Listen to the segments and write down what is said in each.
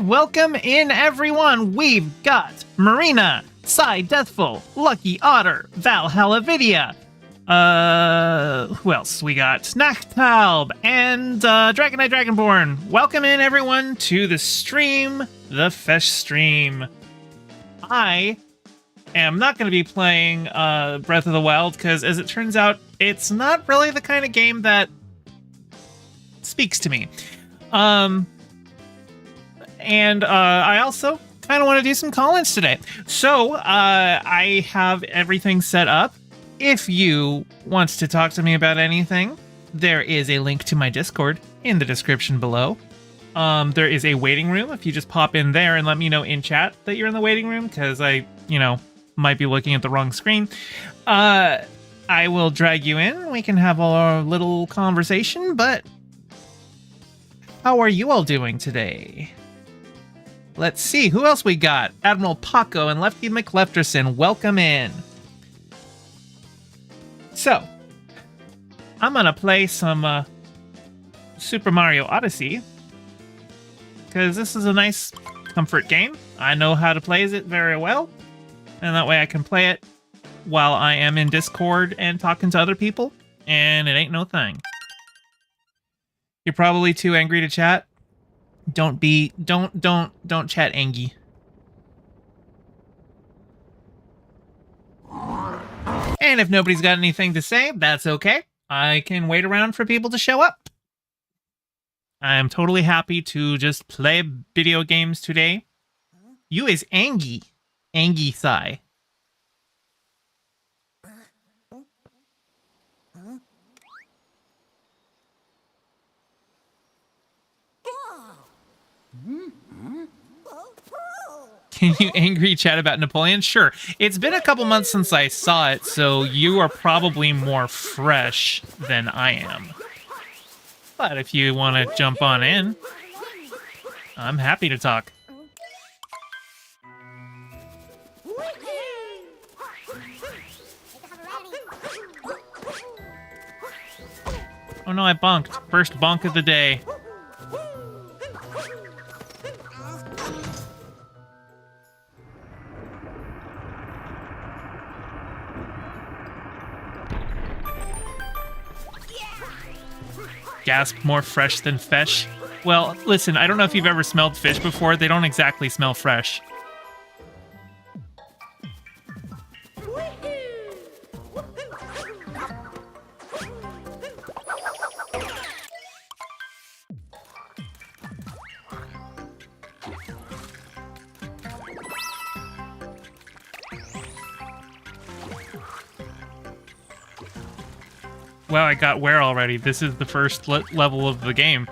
welcome in everyone. We've got Marina, Psy Deathful, Lucky Otter, Valhalla Vidia. Who else? We got Snacktalb and Dragonite Dragonborn. Welcome in everyone to the stream, the Fesh stream. I am not going to be playing Breath of the Wild because, as it turns out, it's not really the kind of game that speaks to me. And I also kind of want to do some call-ins today. So I have everything set up. If you want to talk to me about anything, there is a link to my Discord in the description below. There is a waiting room. If you just pop in there and let me know in chat that you're in the waiting room, because I, might be looking at the wrong screen. I will drag you in. We can have a little conversation, but how are you all doing today? Let's see, who else we got? Admiral Paco and Lefty McLefterson, welcome in. So, I'm gonna play some Super Mario Odyssey, because this is a nice comfort game. I know how to play it very well, and that way I can play it while I am in Discord and talking to other people, and it ain't no thing. You're probably too angry to chat. Don't chat Angie. And if nobody's got anything to say, that's okay. I can wait around for people to show up. I'm totally happy to just play video games today. You is Angie. Angie Sai. Can you angry chat about Napoleon? Sure. It's been a couple months since I saw it, so you are probably more fresh than I am. But if you want to jump on in, I'm happy to talk. Oh no, I bonked. First bonk of the day. Gasp, more fresh than fesh. Well, listen, I don't know if you've ever smelled fish before. They don't exactly smell fresh. Wow, I got where already? This is the first level of the game.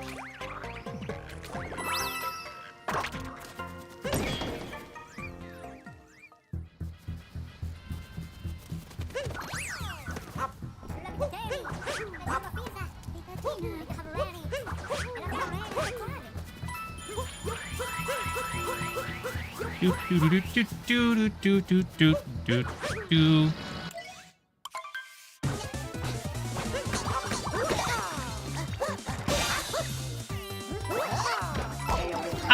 Do.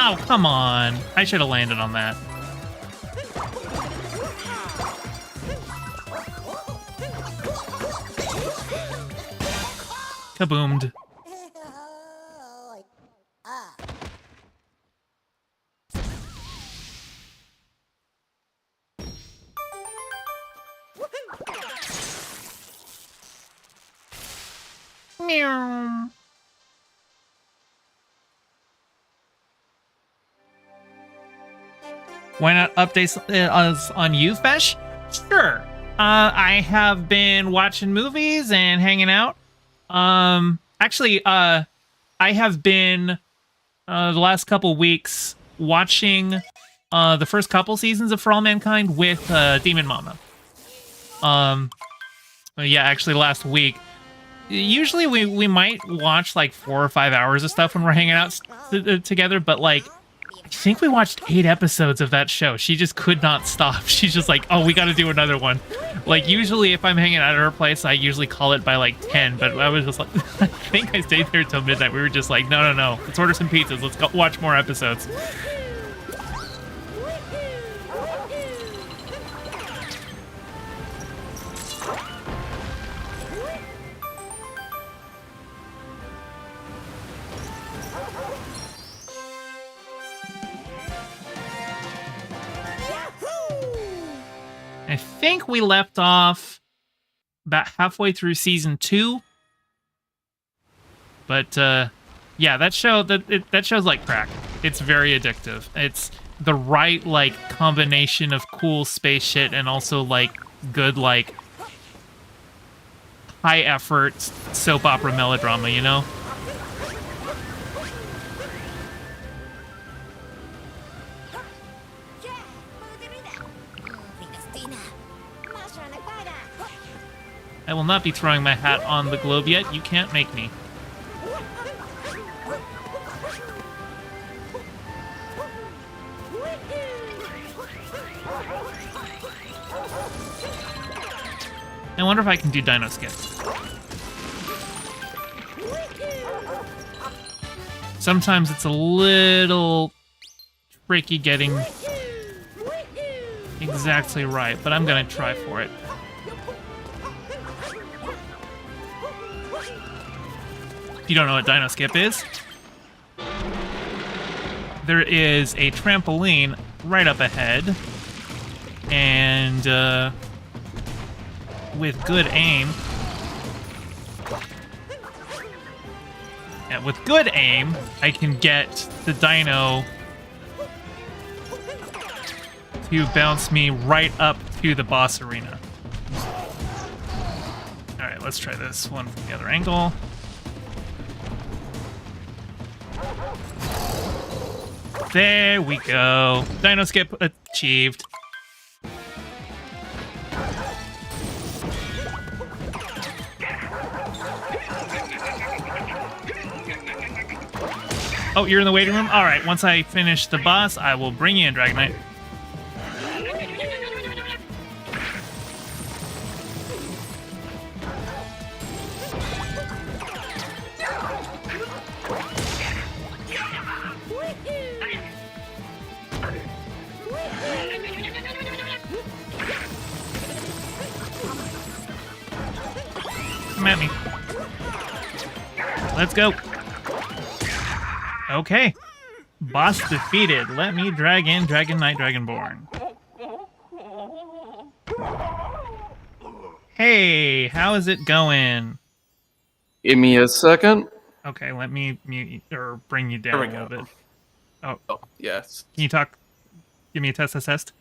Oh, come on. I should have landed on that. Kaboomed. Meow. Why not update us on you, Fesh? Sure. I have been watching movies and hanging out. Actually, I have been the last couple weeks watching the first couple seasons of For All Mankind with Demon Mama. Yeah, actually last week. Usually we might watch like 4 or 5 hours of stuff when we're hanging out together, but like I think we watched 8 episodes of that show. She just could not stop. She's just like, oh, we got to do another one. Like, usually if I'm hanging out at her place, I usually call it by like 10, but I was just like, I think I stayed there till midnight. We were just like, no. Let's order some pizzas. Let's go watch more episodes. I think we left off about halfway through season 2. But yeah, that show's like crack. It's very addictive. It's the right like combination of cool space shit and also like good like high effort soap opera melodrama, you know? I will not be throwing my hat on the globe yet. You can't make me. I wonder if I can do Dino Skip. Sometimes it's a little tricky getting exactly right, but I'm gonna try for it. If you don't know what Dino Skip is, there is a trampoline right up ahead, and with good aim, I can get the dino to bounce me right up to the boss arena. Alright, let's try this one from the other angle. There we go. Dino Skip achieved. Oh, you're in the waiting room? Alright, once I finish the boss, I will bring you in, Dragonite. Come at me. Let's go. Okay. Boss defeated. Let me drag in Dragon Knight Dragonborn. Hey, how is it going? Give me a second. Okay, let me mute or bring you down a little bit. Oh, yes. Can you talk? Give me a test. Test.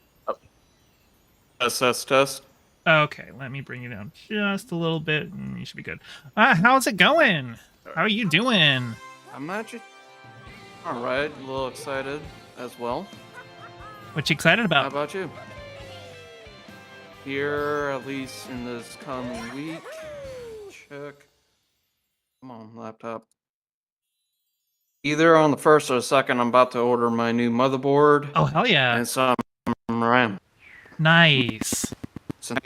Okay, let me bring you down just a little bit, and you should be good. How's it going? How are you doing? I'm actually all right. A little excited as well. What you excited How about? about you? Here, at least in this coming week. Check. Come on, laptop. Either on the 1st or the 2nd, I'm about to order my new motherboard Oh, hell yeah. and some RAM. Nice. Since,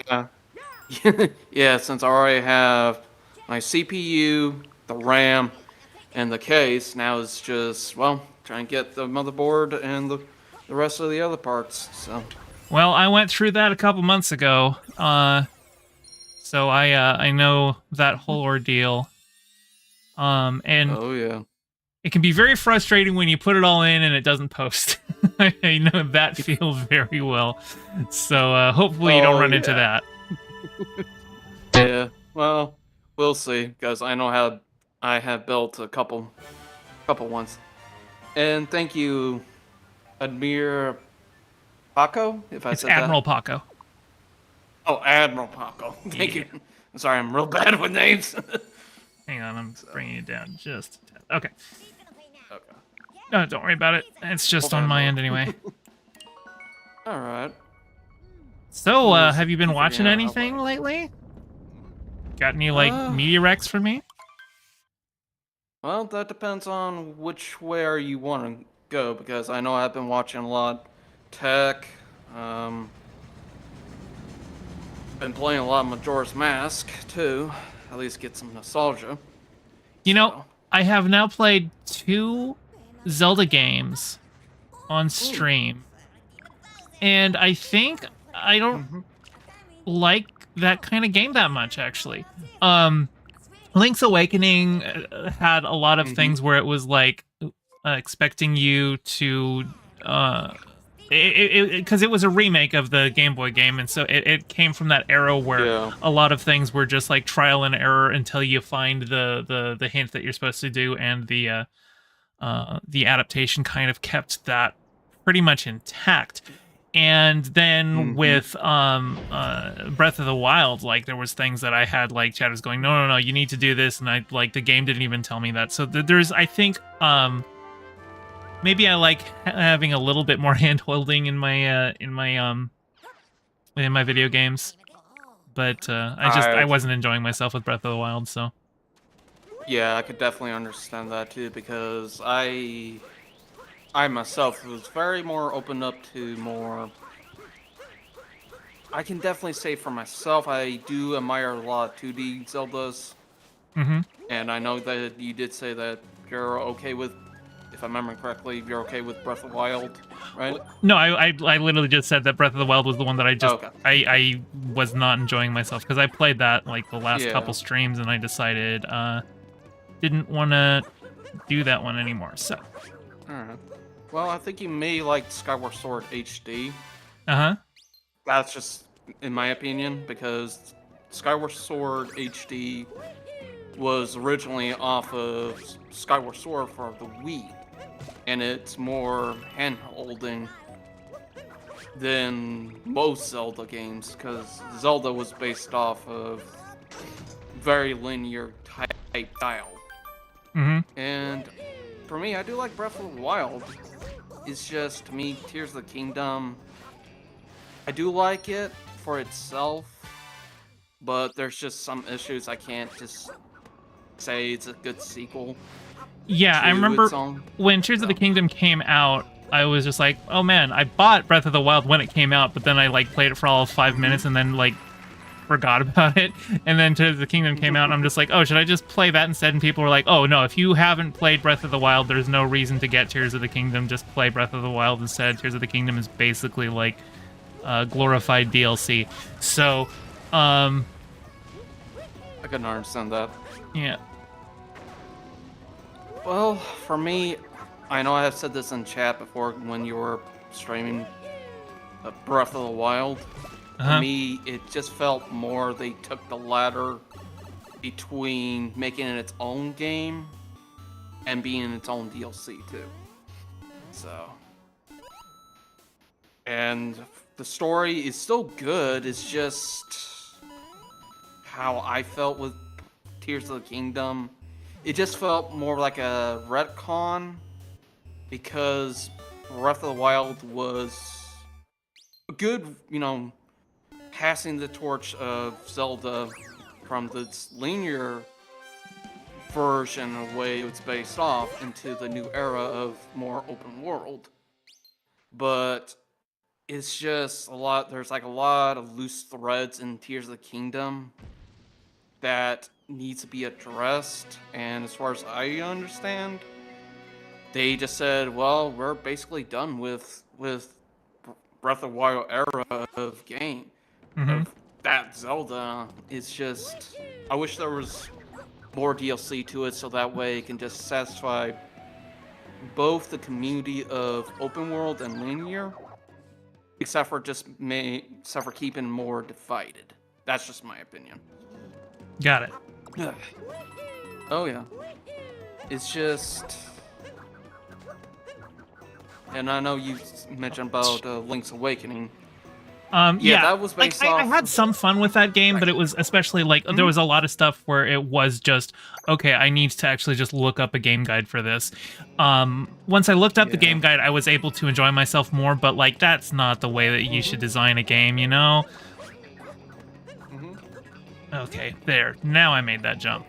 yeah, since I already have my CPU, the RAM, and the case, now it's just, well, trying to get the motherboard and the rest of the other parts, so. Well, I went through that a couple months ago, so I know that whole ordeal. And Oh, yeah. it can be very frustrating when you put it all in and it doesn't post. I know that feels very well. So hopefully you don't run into that. Yeah, well, we'll see, because I know how I have built a couple ones. And thank you, Admiral Paco, if I It's said Admiral that. Paco. Oh, Admiral Paco. Thank you. I'm sorry, I'm real bad with names. Hang on, I'm bringing it down just a tad. Okay. Okay. No, don't worry about it. It's just on my end anyway. All right. So, have you been watching anything lately? Got any, like, media recs for me? Well, that depends on which way you want to go, because I know I've been watching a lot tech. Been playing a lot of Majora's Mask, too. At least get some nostalgia. You know, I have now played 2 Zelda games on stream. And I think I don't like that kind of game that much, actually. Link's Awakening had a lot of things where it was like expecting you to because it was a remake of the Game Boy game, and so it came from that era where a lot of things were just like trial and error until you find the hint that you're supposed to do, and the adaptation kind of kept that pretty much intact. And then with Breath of the Wild, like there was things that I had like chat was going, no, you need to do this, and I like the game didn't even tell me that. So there's I think maybe I like having a little bit more hand holding in my video games, but I wasn't enjoying myself with Breath of the Wild, so. Yeah, I could definitely understand that too, because I myself was very more open up to more. I can definitely say for myself, I do admire a lot of 2D Zeldas. And I know that you did say that you're okay with, if I remember correctly, you're okay with Breath of the Wild, right? No, I literally just said that Breath of the Wild was the one that I just I was not enjoying myself because I played that like the last couple streams and I decided didn't want to do that one anymore. So. Alright. Well, I think you may like Skyward Sword HD. That's just in my opinion because Skyward Sword HD was originally off of Skyward Sword for the Wii, and it's more hand-holding than most Zelda games, because Zelda was based off of very linear type style. And for me, I do like Breath of the Wild. It's just, to me, Tears of the Kingdom, I do like it for itself, but there's just some issues I can't just say it's a good sequel. Yeah, I remember when Tears of the Kingdom came out, I was just like, oh man, I bought Breath of the Wild when it came out, but then I like played it for all of 5 minutes and then like forgot about it. And then Tears of the Kingdom came out and I'm just like, oh, should I just play that instead? And people were like, oh no, if you haven't played Breath of the Wild, there's no reason to get Tears of the Kingdom, just play Breath of the Wild instead. Tears of the Kingdom is basically like glorified DLC. So, I can understand that. Yeah. Well, for me, I know I have said this in chat before when you were streaming Breath of the Wild. For me, it just felt more they took the ladder between making it its own game and being its own DLC too. So, and the story is still good. It's just how I felt with Tears of the Kingdom. It just felt more like a retcon because Breath of the Wild was a good, passing the torch of Zelda from this linear version of the way it's based off into the new era of more open world. But it's just there's like a lot of loose threads in Tears of the Kingdom that needs to be addressed, and as far as I understand, they just said, well, we're basically done with Breath of the Wild era of game. Of that Zelda. It's just, I wish there was more DLC to it so that way it can just satisfy both the community of open world and linear, except for keeping more divided. That's just my opinion. Got it. Oh yeah. It's just, and I know you mentioned about Link's Awakening. Yeah, that was based off. I had some fun with that game, but it was especially like there was a lot of stuff where it was just okay. I need to actually just look up a game guide for this. Once I looked up the game guide, I was able to enjoy myself more. But like that's not the way that you should design a game, you know? Okay, there. Now I made that jump.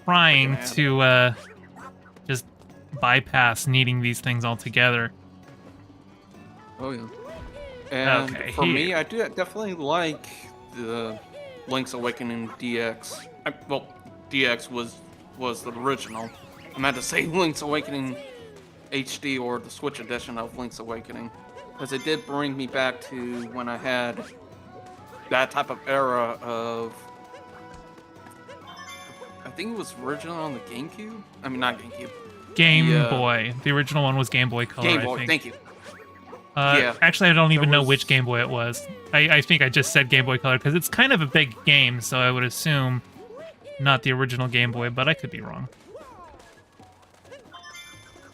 Trying to just bypass needing these things altogether. Oh yeah. And for me, I do definitely like the Link's Awakening DX. DX was the original. I meant to say Link's Awakening HD or the Switch edition of Link's Awakening, because it did bring me back to when I had that type of era of. I think it was original on the GameCube. I mean, not GameCube. Game Boy. The original one was Game Boy Color. Game Boy. I think. Thank you. Yeah. Actually, I don't even know was- which Game Boy it was. I think I just said Game Boy Color because it's kind of a big game, so I would assume not the original Game Boy, but I could be wrong.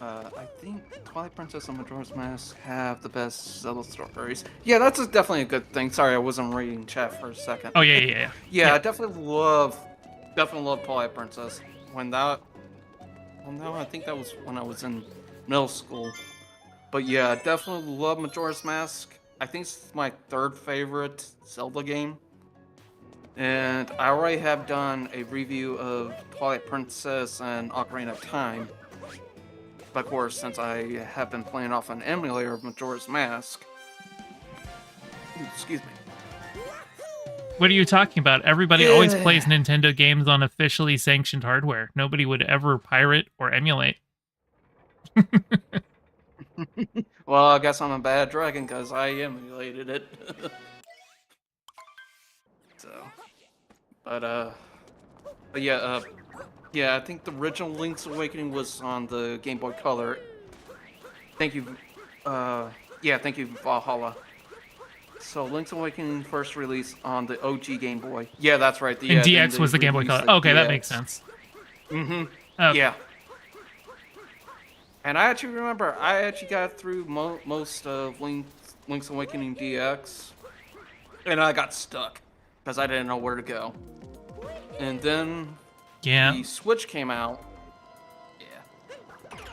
I think Twilight Princess and Majora's Mask have the best Zelda stories. Yeah, that's definitely a good thing. Sorry, I wasn't reading chat for a second. Oh, yeah. Yeah, I definitely love Twilight Princess. Well, no, I think that was when I was in middle school. But yeah, I definitely love Majora's Mask. I think it's my third favorite Zelda game. And I already have done a review of Twilight Princess and Ocarina of Time. But of course, since I have been playing off an emulator of Majora's Mask. Excuse me. What are you talking about? Everybody always plays Nintendo games on officially sanctioned hardware. Nobody would ever pirate or emulate. Well, I guess I'm a bad dragon because I emulated it. So, but yeah, yeah, I think the original Link's Awakening was on the Game Boy Color. Thank you, yeah, thank you, Valhalla. So, Link's Awakening first released on the OG Game Boy. Yeah, that's right. And DX was the Game Boy Color. Okay, that makes sense. Mm-hmm. Okay. Yeah. And I actually remember, I actually got through most of Link's Awakening DX, and I got stuck because I didn't know where to go. And then the Switch came out,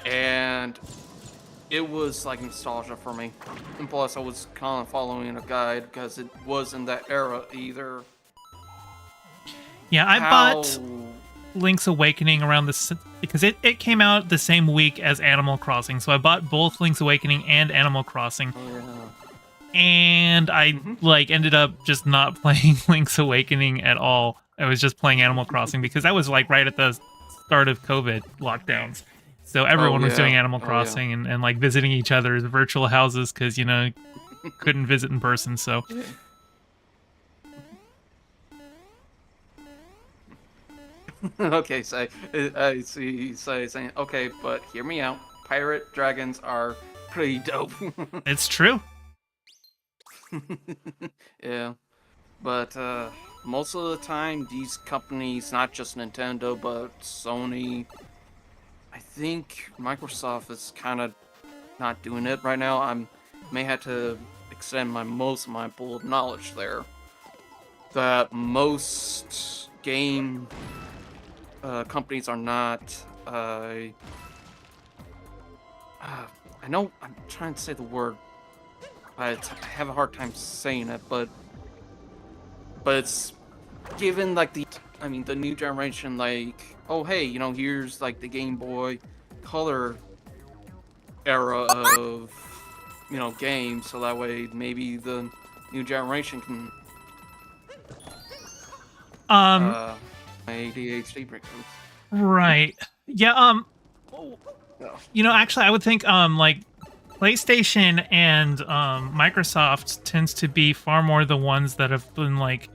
and it was like nostalgia for me. And plus, I was kind of following a guide because it was in that era either. Yeah, I bought Link's Awakening around because it came out the same week as Animal Crossing, so I bought both Link's Awakening and Animal Crossing. And I ended up just not playing Link's Awakening at all. I was just playing Animal Crossing because that was like right at the start of COVID lockdowns. So everyone was doing Animal Crossing and like visiting each other's virtual houses because, you know, couldn't visit in person. So okay, so I see saying, okay, but hear me out. Pirate dragons are pretty dope. It's true. Yeah, but most of the time, these companies, not just Nintendo, but Sony, I think Microsoft is kind of not doing it right now. I may have to extend most of my pool of knowledge there. That most game companies are not. I know I'm trying to say the word. I have a hard time saying it, but it's given like the new generation, like, oh hey, you know, here's like the Game Boy Color era of, you know, games, so that way maybe the new generation can my ADHD breakthroughs. Right. Yeah, you know, actually I would think like PlayStation and Microsoft tends to be far more the ones that have been like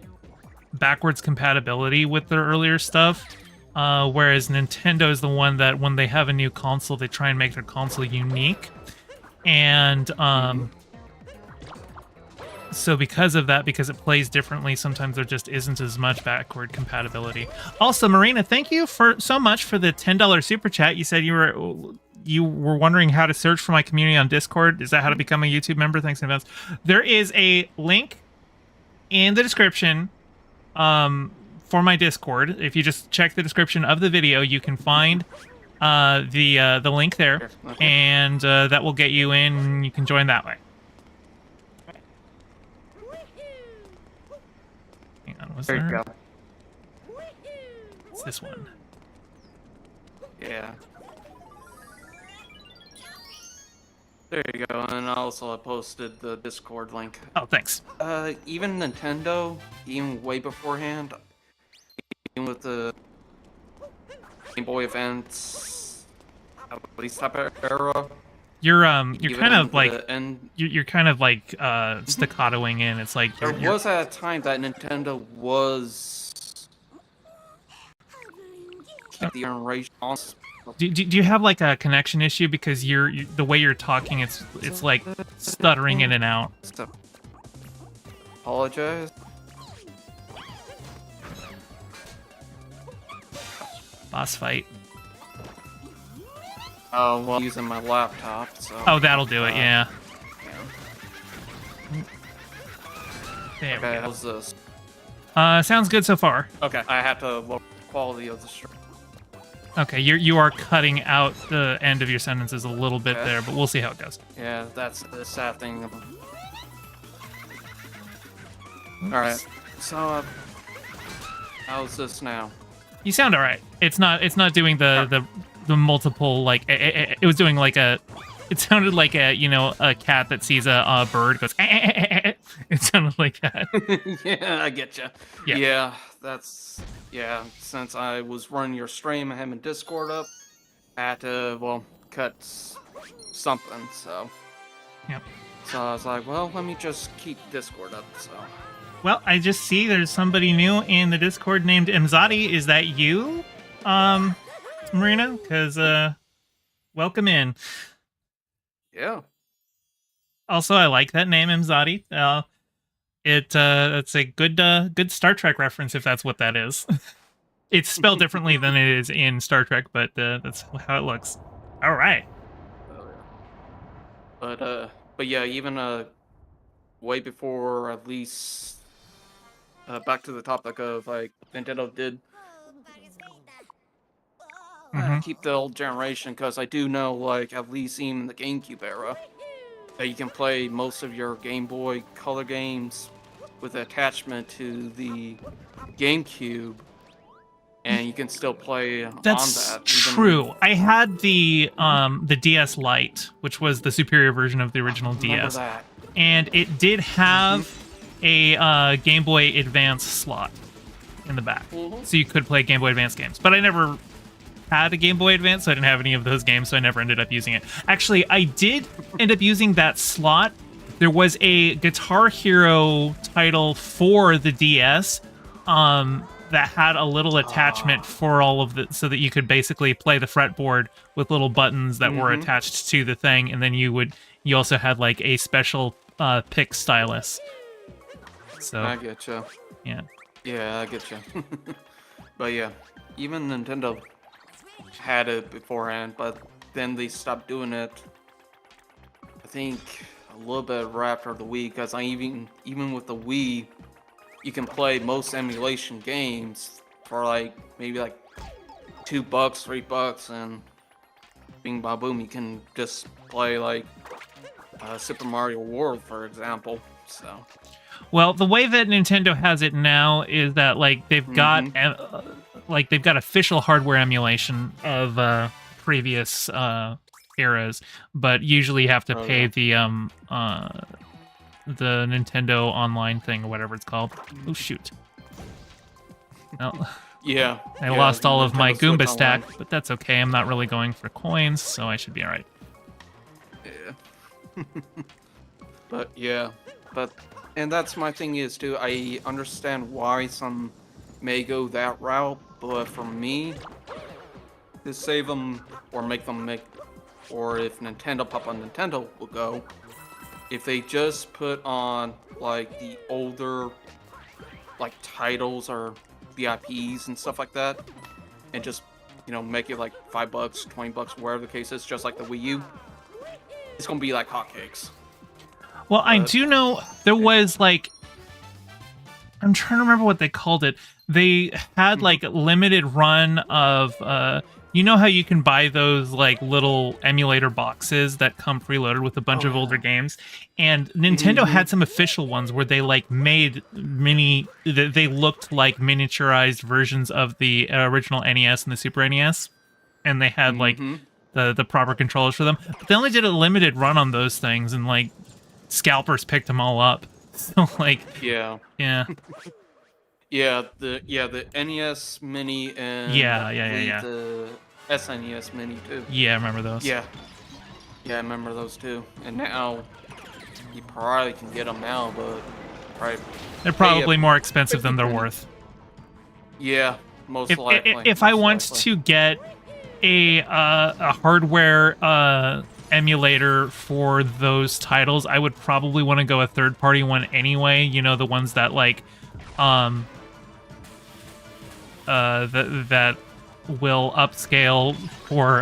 backwards compatibility with their earlier stuff, whereas Nintendo is the one that when they have a new console, they try and make their console unique. And so because of that, because it plays differently, sometimes there just isn't as much backward compatibility. Also, Marina, thank you so much for the $10 super chat. You said you were wondering how to search for my community on Discord. Is that how to become a YouTube member? Thanks in advance. There is a link in the description for my Discord. If you just check the description of the video, you can find the link there, and that will get you in, and you can join that way. Hang on, was There you go. It's this one. Yeah. There you go, and also I posted the Discord link. Oh, thanks. Even Nintendo, even way beforehand, even with the Game Boy events, at least type of era. You're kind of like you're kind of like Mm-hmm. staccatoing in. It's like there was at a time that Nintendo was the generation Do you have like a connection issue because the way you're talking it's like stuttering in and out. So, apologize. Boss fight. Oh, well, I'm using my laptop, so... Oh, that'll do it, yeah. There Okay, we go. how's this? Sounds good so far. Okay, I have to lower the quality of the stream. Okay, you are cutting out the end of your sentences a little bit Okay. there, but we'll see how it goes. Yeah, that's the sad thing. Alright, so, how's this now? You sound all right. It's not doing the multiple like it was doing like a. It sounded like a cat that sees a bird goes. It sounded like that. Yeah, I get you. Yeah. Yeah, that's since I was running your stream and having Discord up, I had to cut something. So Yep. so I was like, well, let me just keep Discord up. So Well, I just see there's somebody new in the Discord named Imzadi. Is that you, Marina? Because welcome in. yeah. Also, I like that name, Imzadi. It's a good Star Trek reference if that's what that is. It's spelled differently than it is in Star Trek, but that's how it looks. All right. Oh, yeah. But yeah, even way before at least back to the topic of like Nintendo did keep the old generation, because I do know like at least even in the GameCube era that you can play most of your Game Boy Color games with attachment to the GameCube, and you can still play That's on that. true. I had the DS Lite, which was the superior version of the original Remember DS, that. and it did have a Game Boy Advance slot in the back, so you could play Game Boy Advance games. But I never had a Game Boy Advance, so I didn't have any of those games, so I never ended up using it. Actually, I did end up using that slot. There was a Guitar Hero title for the DS that had a little attachment for all of the, so that you could basically play the fretboard with little buttons that were attached to the thing, and then you also had like a special pick stylus. So I get you. yeah. Yeah, I get you. But yeah, even Nintendo had it beforehand, but then they stopped doing it. I think a little bit right after the Wii, because even with the Wii, you can play most emulation games for like maybe like $2, $3, and bing ba boom, you can just play like Super Mario World, for example. So. Well, the way that Nintendo has it now is that like they've got they've got official hardware emulation of previous eras, but usually you have to pay the Nintendo Online thing or whatever it's called. Oh shoot! Well, Yeah. I lost all of my Nintendo Switch Goomba stack, Online. but that's okay. I'm not really going for coins, so I should be all right. Yeah. And that's my thing is too, I understand why some may go that route, but for me, to save them or make them or if Nintendo Papa Nintendo will go, if they just put on like the older like titles or VIPs and stuff like that, and just make it like $5, $20, wherever the case is, just like the Wii U, it's gonna be like hotcakes. Well, I do know there was like, I'm trying to remember what they called it. They had like a limited run of, you know how you can buy those like little emulator boxes that come preloaded with a bunch of older games? And Nintendo had some official ones where they like made they looked like miniaturized versions of the original NES and the Super NES. And they had like the proper controllers for them. But they only did a limited run on those things, and like scalpers picked them all up. So like yeah. Yeah, the NES Mini and the SNES Mini too. Yeah, I remember those. Yeah, I remember those too. And now you probably can get them now, but they're probably more expensive than they're worth. Yeah, most likely. If I want to get a hardware emulator for those titles, I would probably want to go a third-party one anyway. You know, the ones that like that will upscale for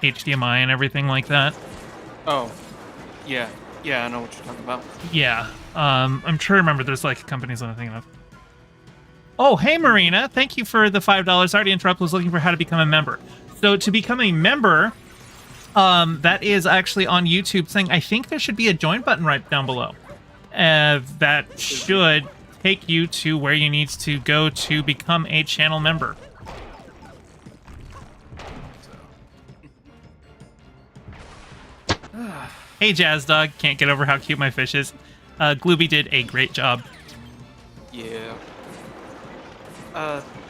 HDMI and everything like that. Oh, yeah, yeah, I know what you're talking about. Yeah, I'm trying to remember. There's like companies I'm thinking of. Oh, hey Marina, thank you for the $5. Sorry to interrupt. Was looking for how to become a member. So to become a member, that is actually on YouTube saying I think there should be a join button right down below. That should take you to where you need to go to become a channel member. Hey Jazz Dog, can't get over how cute my fish is. Glooby did a great job. Yeah.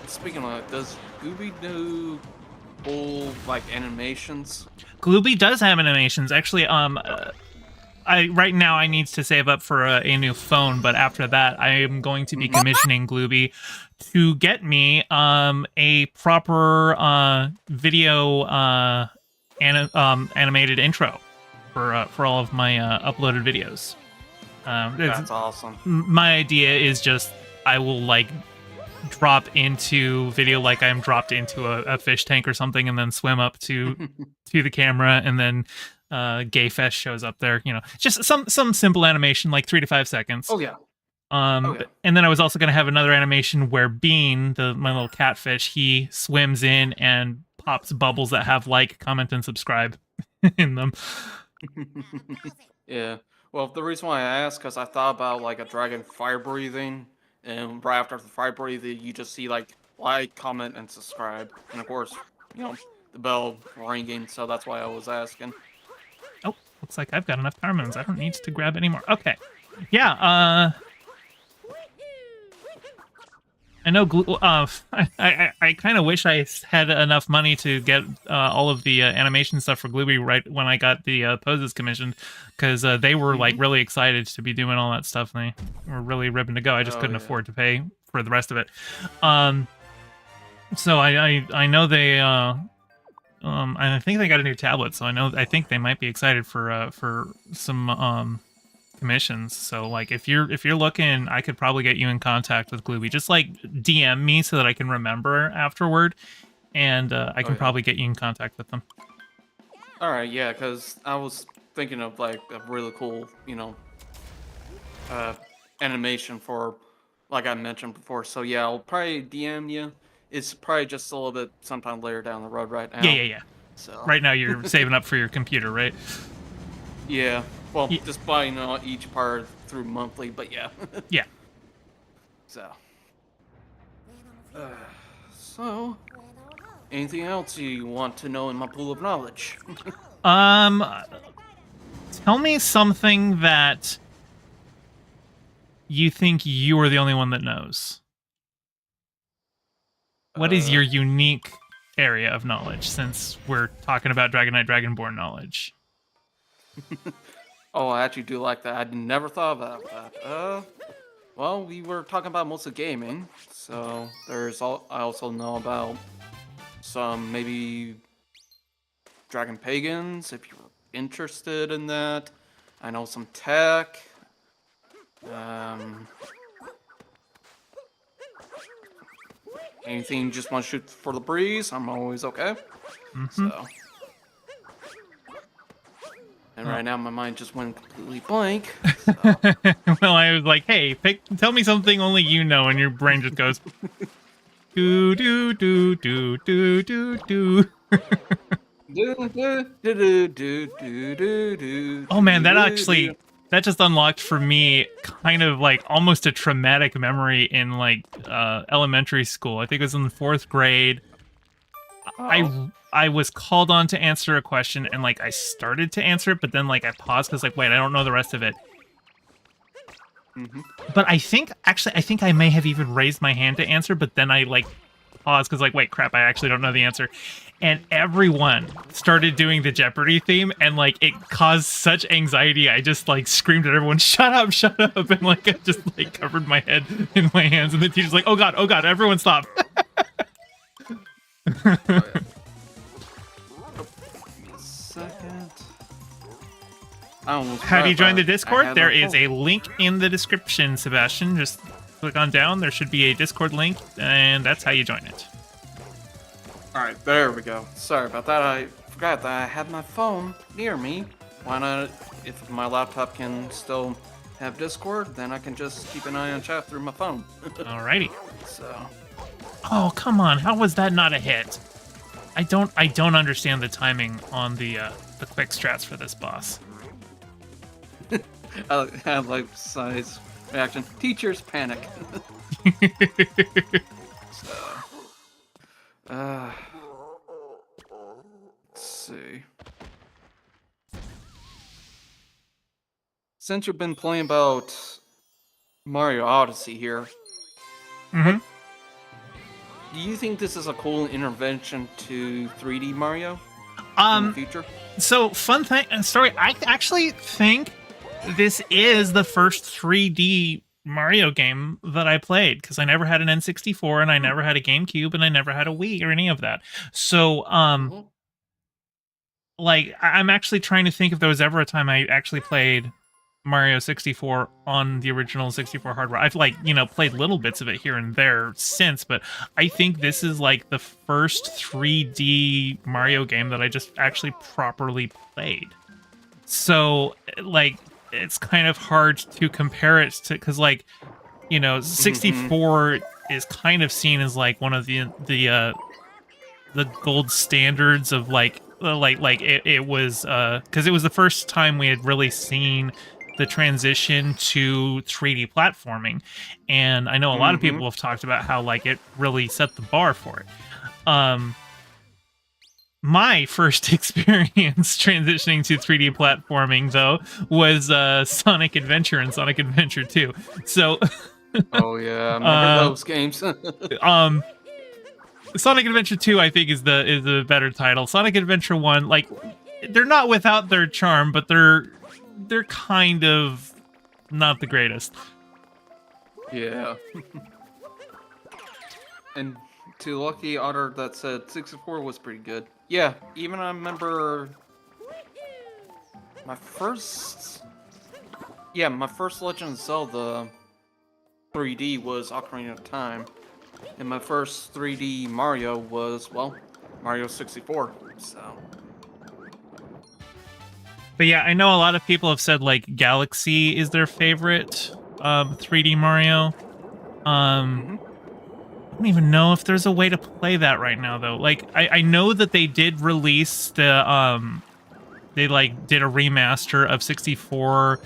Speaking of, does Gooby do full like animations? Glooby does have animations. Actually, right now I need to save up for a new phone, but after that I am going to be commissioning Glooby to get me a proper video animated intro for all of my uploaded videos. That's awesome. My idea is just I will like drop into video like I'm dropped into a fish tank or something, and then swim up to the camera, and then Gay Fest shows up there. You know, just some simple animation, like 3 to 5 seconds. Oh yeah. And then I was also going to have another animation where Bean, my little catfish, he swims in and pops bubbles that have like, comment, and subscribe in them. Yeah. Well, the reason why I asked, because I thought about like a dragon fire breathing, and right after the fire breathing, you just see like comment, and subscribe, and of course, you know, the bell ringing. So that's why I was asking. Oh, looks like I've got enough power moons. I don't need to grab any more. Okay. Yeah. I know. I kind of wish I had enough money to get all of the animation stuff for Glooby right when I got the poses commissioned, because they were like really excited to be doing all that stuff, and they were really ribbing to go. I just couldn't afford to pay for the rest of it. So I know they I think they got a new tablet, so I think they might be excited for some commissions. So like if you're looking, I could probably get you in contact with Glooby. Just like DM me so that I can remember afterward, and I can probably get you in contact with them. All right, yeah, because I was thinking of like a really cool, you know, animation for, like I mentioned before. So yeah, I'll probably DM you. It's probably just a little bit sometime later down the road right now. Yeah. So right now you're saving up for your computer, right? Yeah. Well, just buying each part through monthly, but yeah. Yeah. So, anything else you want to know in my pool of knowledge? Tell me something that you think you are the only one that knows. What is your unique area of knowledge, since we're talking about Dragon Knight Dragonborn knowledge? Oh, I actually do like that. I never thought about that. Well, we were talking about mostly gaming, so I also know about some maybe Dragon Pagans, if you're interested in that. I know some tech. Anything you just want to shoot for the breeze, I'm always okay. So. And right now, my mind just went completely blank. So. Well, I was like, "Hey, tell me something only you know," and your brain just goes, "Do do do do do do do." Oh man, that just unlocked for me kind of like almost a traumatic memory in like elementary school. I think it was in the 4th grade. I was called on to answer a question, and like I started to answer it, but then like I paused because like, wait, I don't know the rest of it. But I think I may have even raised my hand to answer, but then I like paused because like, wait, crap, I actually don't know the answer. And everyone started doing the Jeopardy theme, and like it caused such anxiety. I just like screamed at everyone, shut up, and like I just like covered my head in my hands, and the teacher's like, oh god, everyone stop. How do you join the Discord? There is a a link in the description, Sebastian. Just click on down. There should be a Discord link, and that's how you join it. All right, there we go. Sorry about that. I forgot that I had my phone near me. Why not? If my laptop can still have Discord, then I can just keep an eye on chat through my phone. Alrighty. So. Oh, come on! How was that not a hit? I don't understand the timing on the quick strats for this boss. I like size reaction. Teachers panic. So, let's see. Since you've been playing about Mario Odyssey here, Mm-hmm. do you think this is a cool intervention to 3D Mario in the future? So fun story. I actually think this is the first 3D Mario game that I played because I never had an N64 and I never had a GameCube and I never had a Wii or any of that. So like I'm actually trying to think if there was ever a time I actually played Mario 64 on the original 64 hardware. I've played little bits of it here and there since, but I think this is like the first 3D Mario game that I just actually properly played. So like it's kind of hard to compare it to, because 64 is kind of seen as like one of the gold standards of it was because it was the first time we had really seen the transition to 3D platforming, and I know a lot of people have talked about how it really set the bar for it. My first experience transitioning to 3D platforming, though, was Sonic Adventure and Sonic Adventure 2. So, oh yeah, I remember those games. Sonic Adventure 2, I think, is the better title. Sonic Adventure 1, they're not without their charm, but they're kind of not the greatest. Yeah. And to Lucky Otter that said 64 was pretty good. Yeah, even I remember my first Legend of Zelda 3D was Ocarina of Time. And my first 3D Mario was, Mario 64, so. But yeah, I know a lot of people have said Galaxy is their favorite 3D Mario. I don't even know if there's a way to play that right now though. I know that they did release the they did a remaster of 64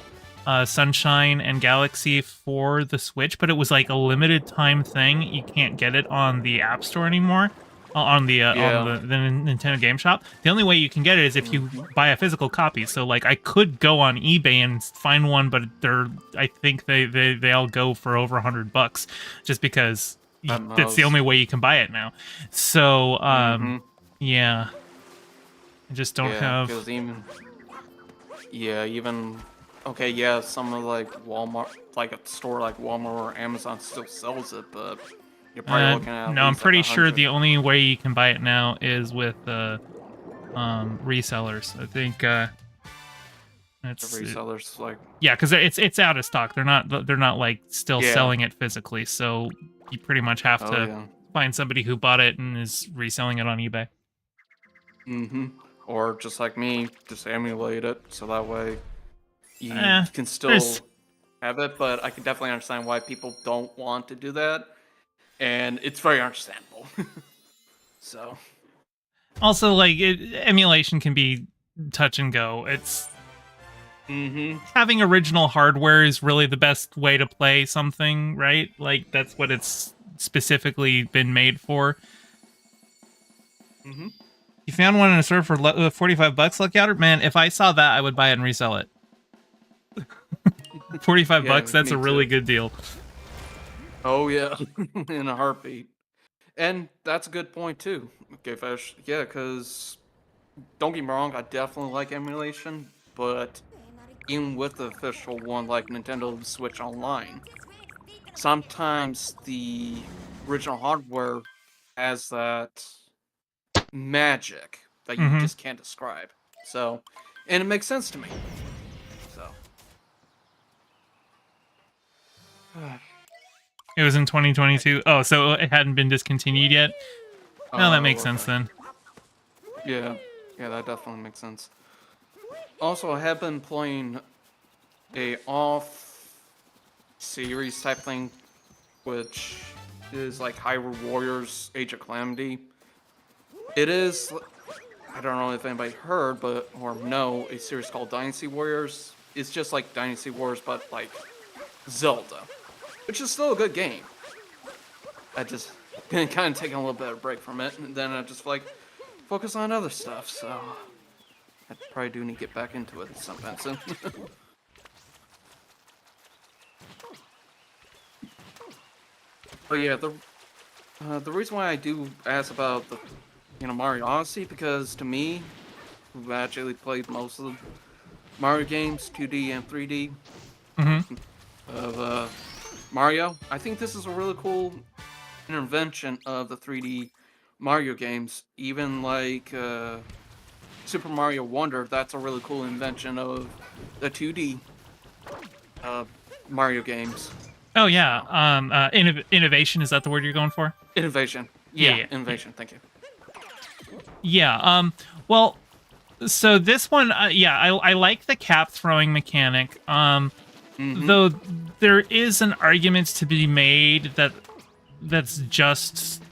Sunshine and Galaxy for the Switch, but it was a limited time thing. You can't get it on the App Store anymore. On the Nintendo Game Shop. The only way you can get it is if you buy a physical copy. So I could go on eBay and find one, but I think they all go for over $100 just because that's the only way you can buy it now. So yeah, I just don't have. Even some of Walmart, a store like Walmart or Amazon still sells it, but you're probably looking at no, I'm pretty sure the only way you can buy it now is with resellers. I think it's the resellers yeah, because it's out of stock. They're not still selling it physically, so you pretty much have to find somebody who bought it and is reselling it on eBay. Or just like me, just emulate it so that way you can still have it. But I can definitely understand why people don't want to do that. And it's very understandable. So. Also, emulation can be touch and go. It's having original hardware is really the best way to play something, right? That's what it's specifically been made for. You found one in a store for $45, Lucky Outer? Man, if I saw that, I would buy it and resell it. $45, that's a really good deal. Oh yeah, in a heartbeat. And that's a good point too. Okay, Fish. Yeah, because don't get me wrong, I definitely like emulation, but even with the official one like Nintendo Switch Online, sometimes the original hardware has that magic that you just can't describe. So, and it makes sense to me. It was in 2022. Oh, so it hadn't been discontinued yet? No, that makes sense then. Yeah, that definitely makes sense. Also, I have been playing a off-series type thing, which is like Hyrule Warriors Age of Calamity. It is, I don't know if anybody heard, or know, a series called Dynasty Warriors. It's just like Dynasty Warriors, but like Zelda, which is still a good game. I just been kind of taking a little bit of a break from it, and then I just like focus on other stuff, so I probably do need to get back into it sometime soon. But yeah, the reason why I do ask about the Mario Odyssey, because to me, who actually played most of the Mario games, 2D and 3D of Mario, I think this is a really cool intervention of the 3D Mario games. Even like Super Mario Wonder, that's a really cool invention of the 2D Mario games. Oh yeah, innovation, is that the word you're going for? Innovation. Yeah. Innovation. Thank you. Yeah. Well, so this one, I like the cap throwing mechanic. Though there is an argument to be made that's just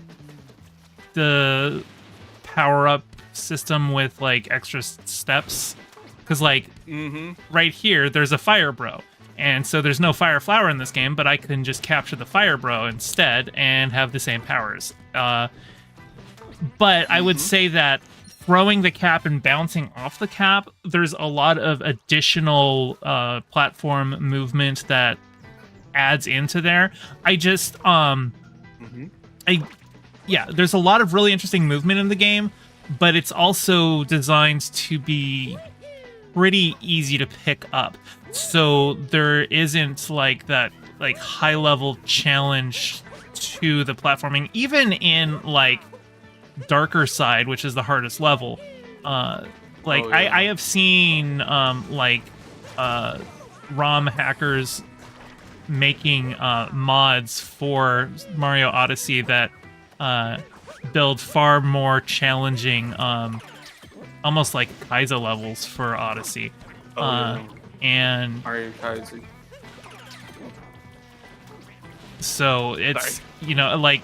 the power up system with like extra steps, because like right here there's a fire bro. And so there's no fire flower in this game, but I can just capture the fire bro instead and have the same powers. But I would say that throwing the cap and bouncing off the cap, there's a lot of additional platform movement that adds into there. There's a lot of really interesting movement in the game, but it's also designed to be pretty easy to pick up. So there isn't like that like high level challenge to the platforming, even in like Darker Side, which is the hardest level. I have seen ROM hackers making mods for Mario Odyssey that build far more challenging almost like Kaizo levels for Odyssey. And Mario Kaizo. So it's like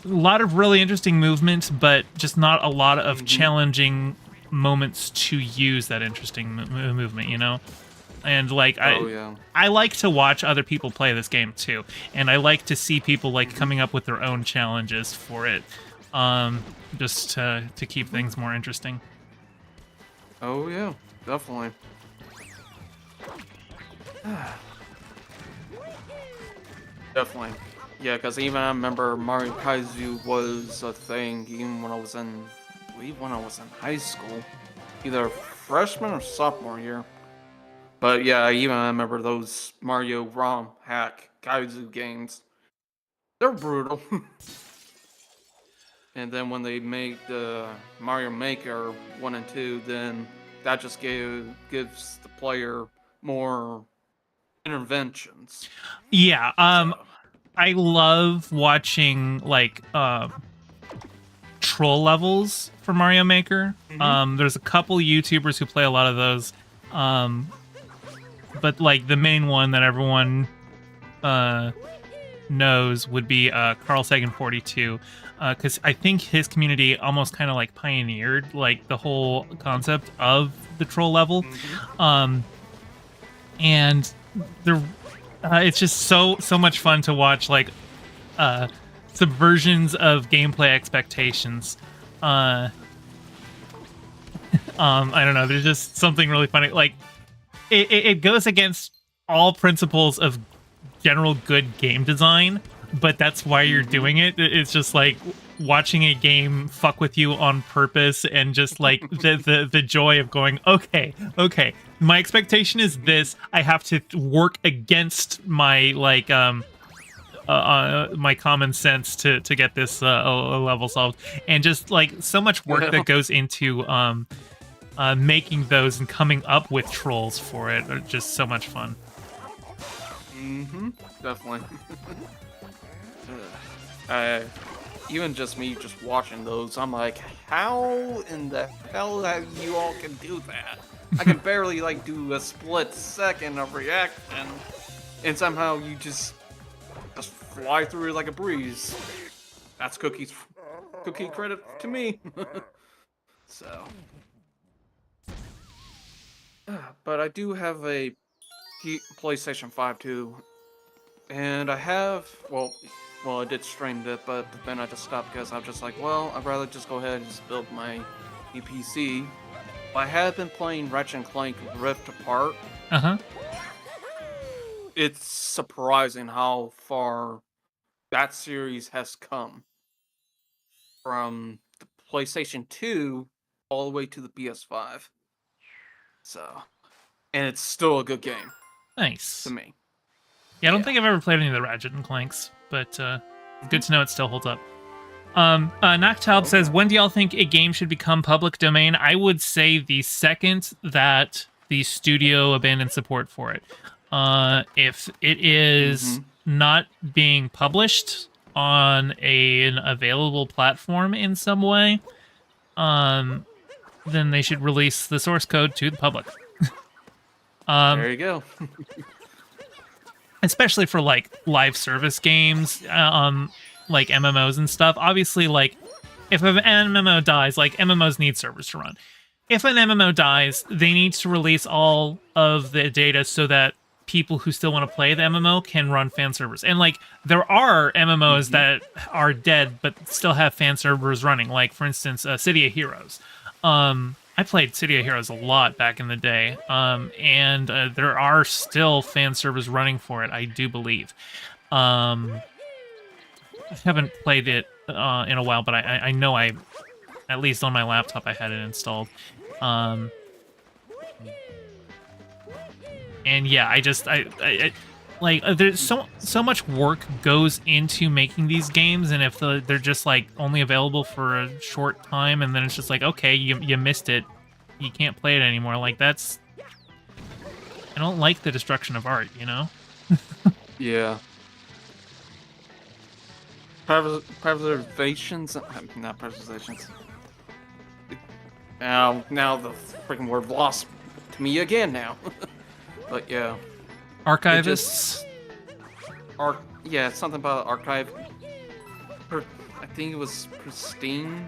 a lot of really interesting movement, but just not a lot of challenging moments to use that interesting movement, And like I like to watch other people play this game too, and I like to see people like coming up with their own challenges for it, just to keep things more interesting. Oh yeah, definitely. Definitely. Yeah, because even I remember Mario Kaizo was a thing even when I was in high school. Either freshman or sophomore year. But yeah, I remember those Mario ROM hack Kaizo games. They're brutal. And then when they made Mario Maker 1 and 2, then that just gives the player more interventions. Yeah, I love watching like troll levels for Mario Maker. There's a couple YouTubers who play a lot of those. But like the main one that everyone knows would be Carl Sagan 42, because I think his community almost kind of like pioneered like the whole concept of the troll level. And it's just so much fun to watch like subversions of gameplay expectations. I don't know, there's just something really funny. Like it goes against all principles of general good game design, but that's why you're doing it. It's just like watching a game fuck with you on purpose, and just like the joy of going, okay, my expectation is this. I have to work against my like my common sense to get this level solved, and just like so much work that goes into making those and coming up with trolls for it are just so much fun. Mm-hmm. Definitely. Even just me just watching those, I'm like, how in the hell that you all can do that? I can barely like do a split second of reaction, and somehow you just fly through it like a breeze. That's cookie credit to me. So, but I do have a PlayStation 5 too, and I have well, I did stream it, but then I just stopped because I'm just like, well, I'd rather just go ahead and just build my new PC. I have been playing Ratchet and Clank Rift Apart. Uh-huh. It's surprising how far that series has come from the PlayStation 2 all the way to the PS5. So, and it's still a good game Nice. to me. Yeah, I don't think I've ever played any of the Ratchet and Clanks, but good to know it still holds up. Noctoub says, when do y'all think a game should become public domain? I would say the second that the studio abandons support for it. If it is not being published on an available platform in some way, then they should release the source code to the public. There you go. Especially for like live service games, like MMOs and stuff. Obviously, like if an MMO dies, like MMOs need servers to run. If an MMO dies, they need to release all of the data so that people who still want to play the MMO can run fan servers. And like there are MMOs that are dead but still have fan servers running. Like for instance, City of Heroes. I played City of Heroes a lot back in the day, and there are still fan servers running for it, I do believe. I haven't played it in a while, but I know at least on my laptop, I had it installed. And yeah, there's so much work goes into making these games, and if they're just like only available for a short time, and then it's just like, okay, you missed it, you can't play it anymore. Like I don't like the destruction of art, you know? Yeah. Preservations, not preservations. Now the freaking word lost to me again now. But yeah. Archivists? Yeah, something about archive. I think it was pristine,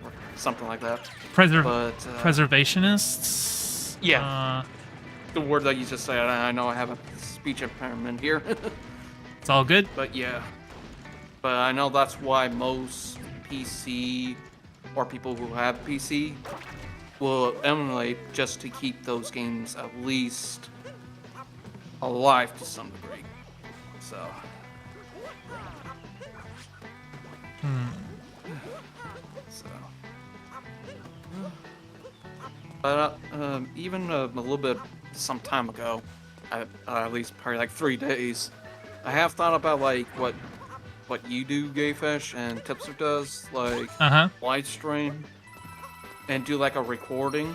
or something like that. Preservationists? Yeah. The word that you just said. I know I have a speech impairment here. It's all good. But yeah. But I know that's why most PC or people who have PC will emulate just to keep those games at least alive to some degree. So. So. But even a little bit some time ago, at least probably like 3 days, I have thought about like what you do, Gayfish, and Tipster does, like live stream and do like a recording.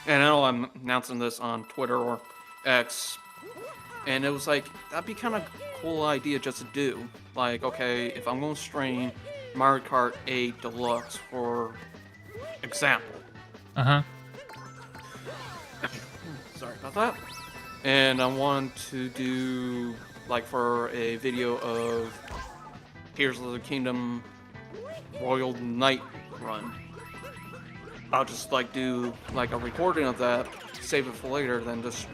And I know I'm announcing this on Twitter or X, and it was like, that'd be kind of cool idea just to do. Like, okay, if I'm going to stream Mario Kart 8 Deluxe, for example. Sorry about that. And I want to do, like, for a video of Tears of the Kingdom Royal Knight run. I'll just, like, do, like, a recording of that, save it for later, then just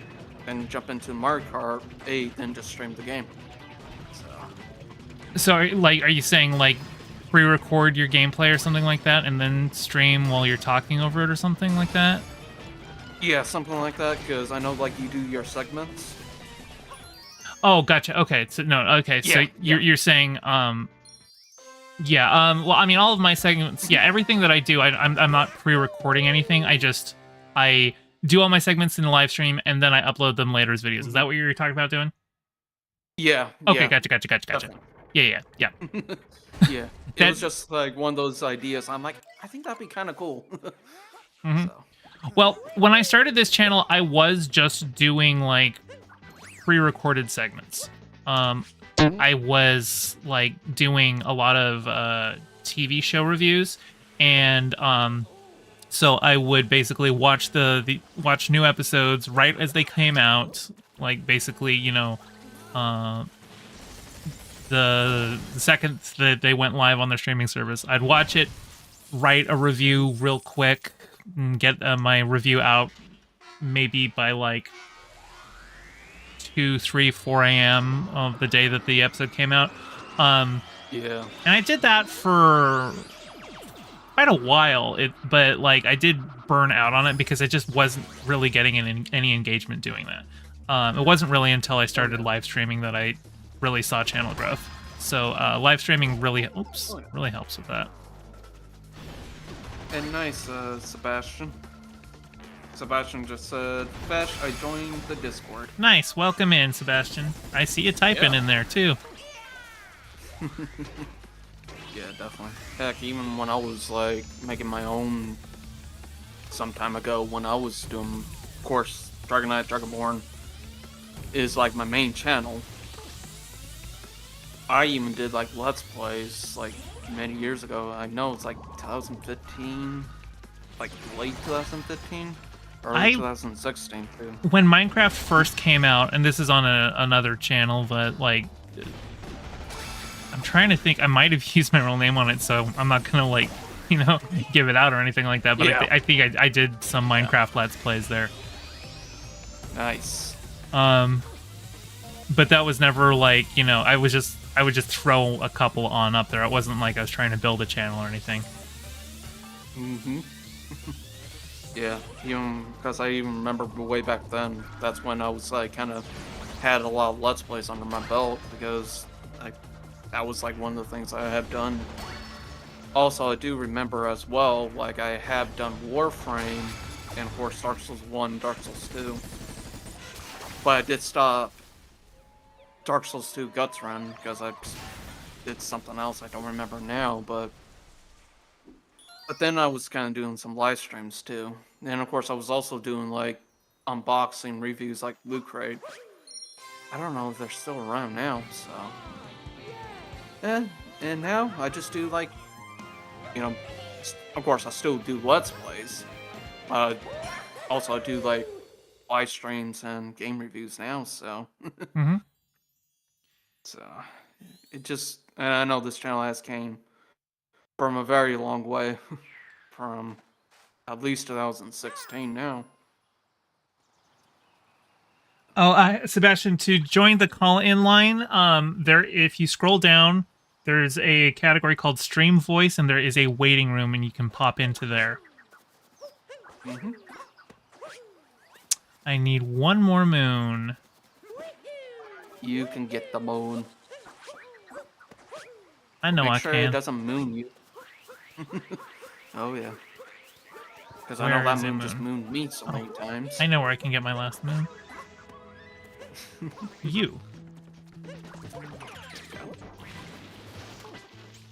jump into Mario Kart 8 and just stream the game. So, are you saying, like, pre-record your gameplay or something like that, and then stream while you're talking over it or something like that? Yeah, something like that, because I know, like, you do your segments. Oh, gotcha. Okay, so you're saying, well, I mean, all of my segments, everything that I do, I'm not pre-recording anything. I do all my segments in the live stream, and then I upload them later as videos. Is that what you're talking about doing? Yeah. Okay, yeah. gotcha. Definitely. Yeah. Yeah. It was just like one of those ideas. I'm like, I think that'd be kind of cool. So. Well, when I started this channel, I was just doing like pre-recorded segments. I was like doing a lot of TV show reviews, and so I would basically watch watch new episodes right as they came out, like basically, you know, the second that they went live on their streaming service, I'd watch it, write a review real quick, and get my review out maybe by like 2, 3, 4 a.m. of the day that the episode came out. Yeah. And I did that for quite a while, but like I did burn out on it because I just wasn't really getting any engagement doing that. It wasn't really until I started live streaming that I really saw channel growth. So live streaming really helps with that. And nice, Sebastian. Sebastian just said, Fesh, I joined the Discord. Nice, welcome in, Sebastian. I see you typing in there too. Yeah, definitely. Heck, even when I was like making my own some time ago, when I was doing, of course, Dragon Knight, Dragonborn is like my main channel. I even did like Let's Plays like many years ago. I know it's like 2015, like late 2015, early 2016 too. When Minecraft first came out, and this is on another channel, but like I'm trying to think, I might have used my real name on it, so I'm not gonna like, you know, give it out or anything like that. But yeah. I think I did some Minecraft Let's Plays there. Nice. But that was never like, you know, I would just throw a couple on up there. It wasn't like I was trying to build a channel or anything. Yeah, even because I even remember way back then, that's when I was like kind of had a lot of Let's Plays under my belt, because that was like one of the things I have done. Also, I do remember as well, like I have done Warframe and of course Dark Souls 1, Dark Souls 2. But I did stop Dark Souls 2 Guts Run because I did something else I don't remember now, but then I was kind of doing some live streams too. And of course I was also doing like unboxing reviews like Loot Crate. I don't know if they're still around now, so. And now I just do like, you know, of course I still do Let's Plays. Also I do like live streams and game reviews now, so. So, it just, and I know this channel has came from a very long way, from at least 2016 now. Oh, Sebastian, to join the call-in line, if you scroll down, there's a category called Stream Voice, and there is a waiting room, and you can pop into there. I need one more moon. You can get the moon. I know I Make sure can. it doesn't moon you. Oh yeah. Because I know that moon just mooned me so many times. I know where I can get my last moon. You.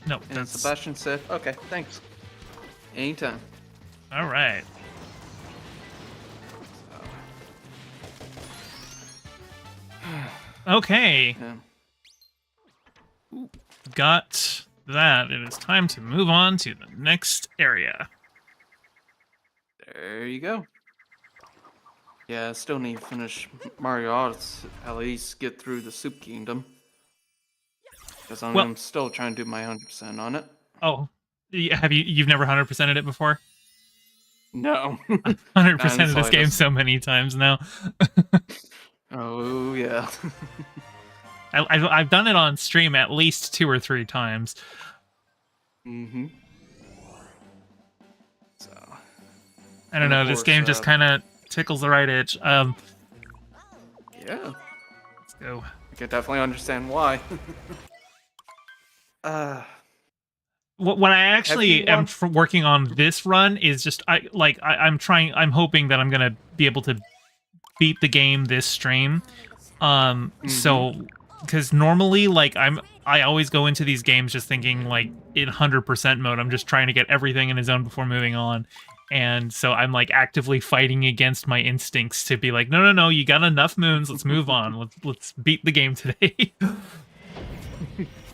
No, and Sebastian said, okay, thanks. Anytime. All right. Okay. Yeah. Got that. It is time to move on to the next area. There you go. Yeah, I still need to finish Mario Odyssey, at least get through the Soup Kingdom. Because I'm still trying to do my 100% on it. Oh, you've never 100%ed it before? No. 100%ed this game so many times now. Oh yeah. I've done it on stream at least 2 or 3 times. So I don't know. This game just kind of tickles the right itch. Yeah. Let's go. I can definitely understand why. What I actually am working on this run is just I'm hoping that I'm gonna be able to beat the game this stream. So because normally I always go into these games just thinking like in 100% mode. I'm just trying to get everything in a zone before moving on. And so I'm like actively fighting against my instincts to be like, no, you got enough moons. Let's move on. Let's beat the game today.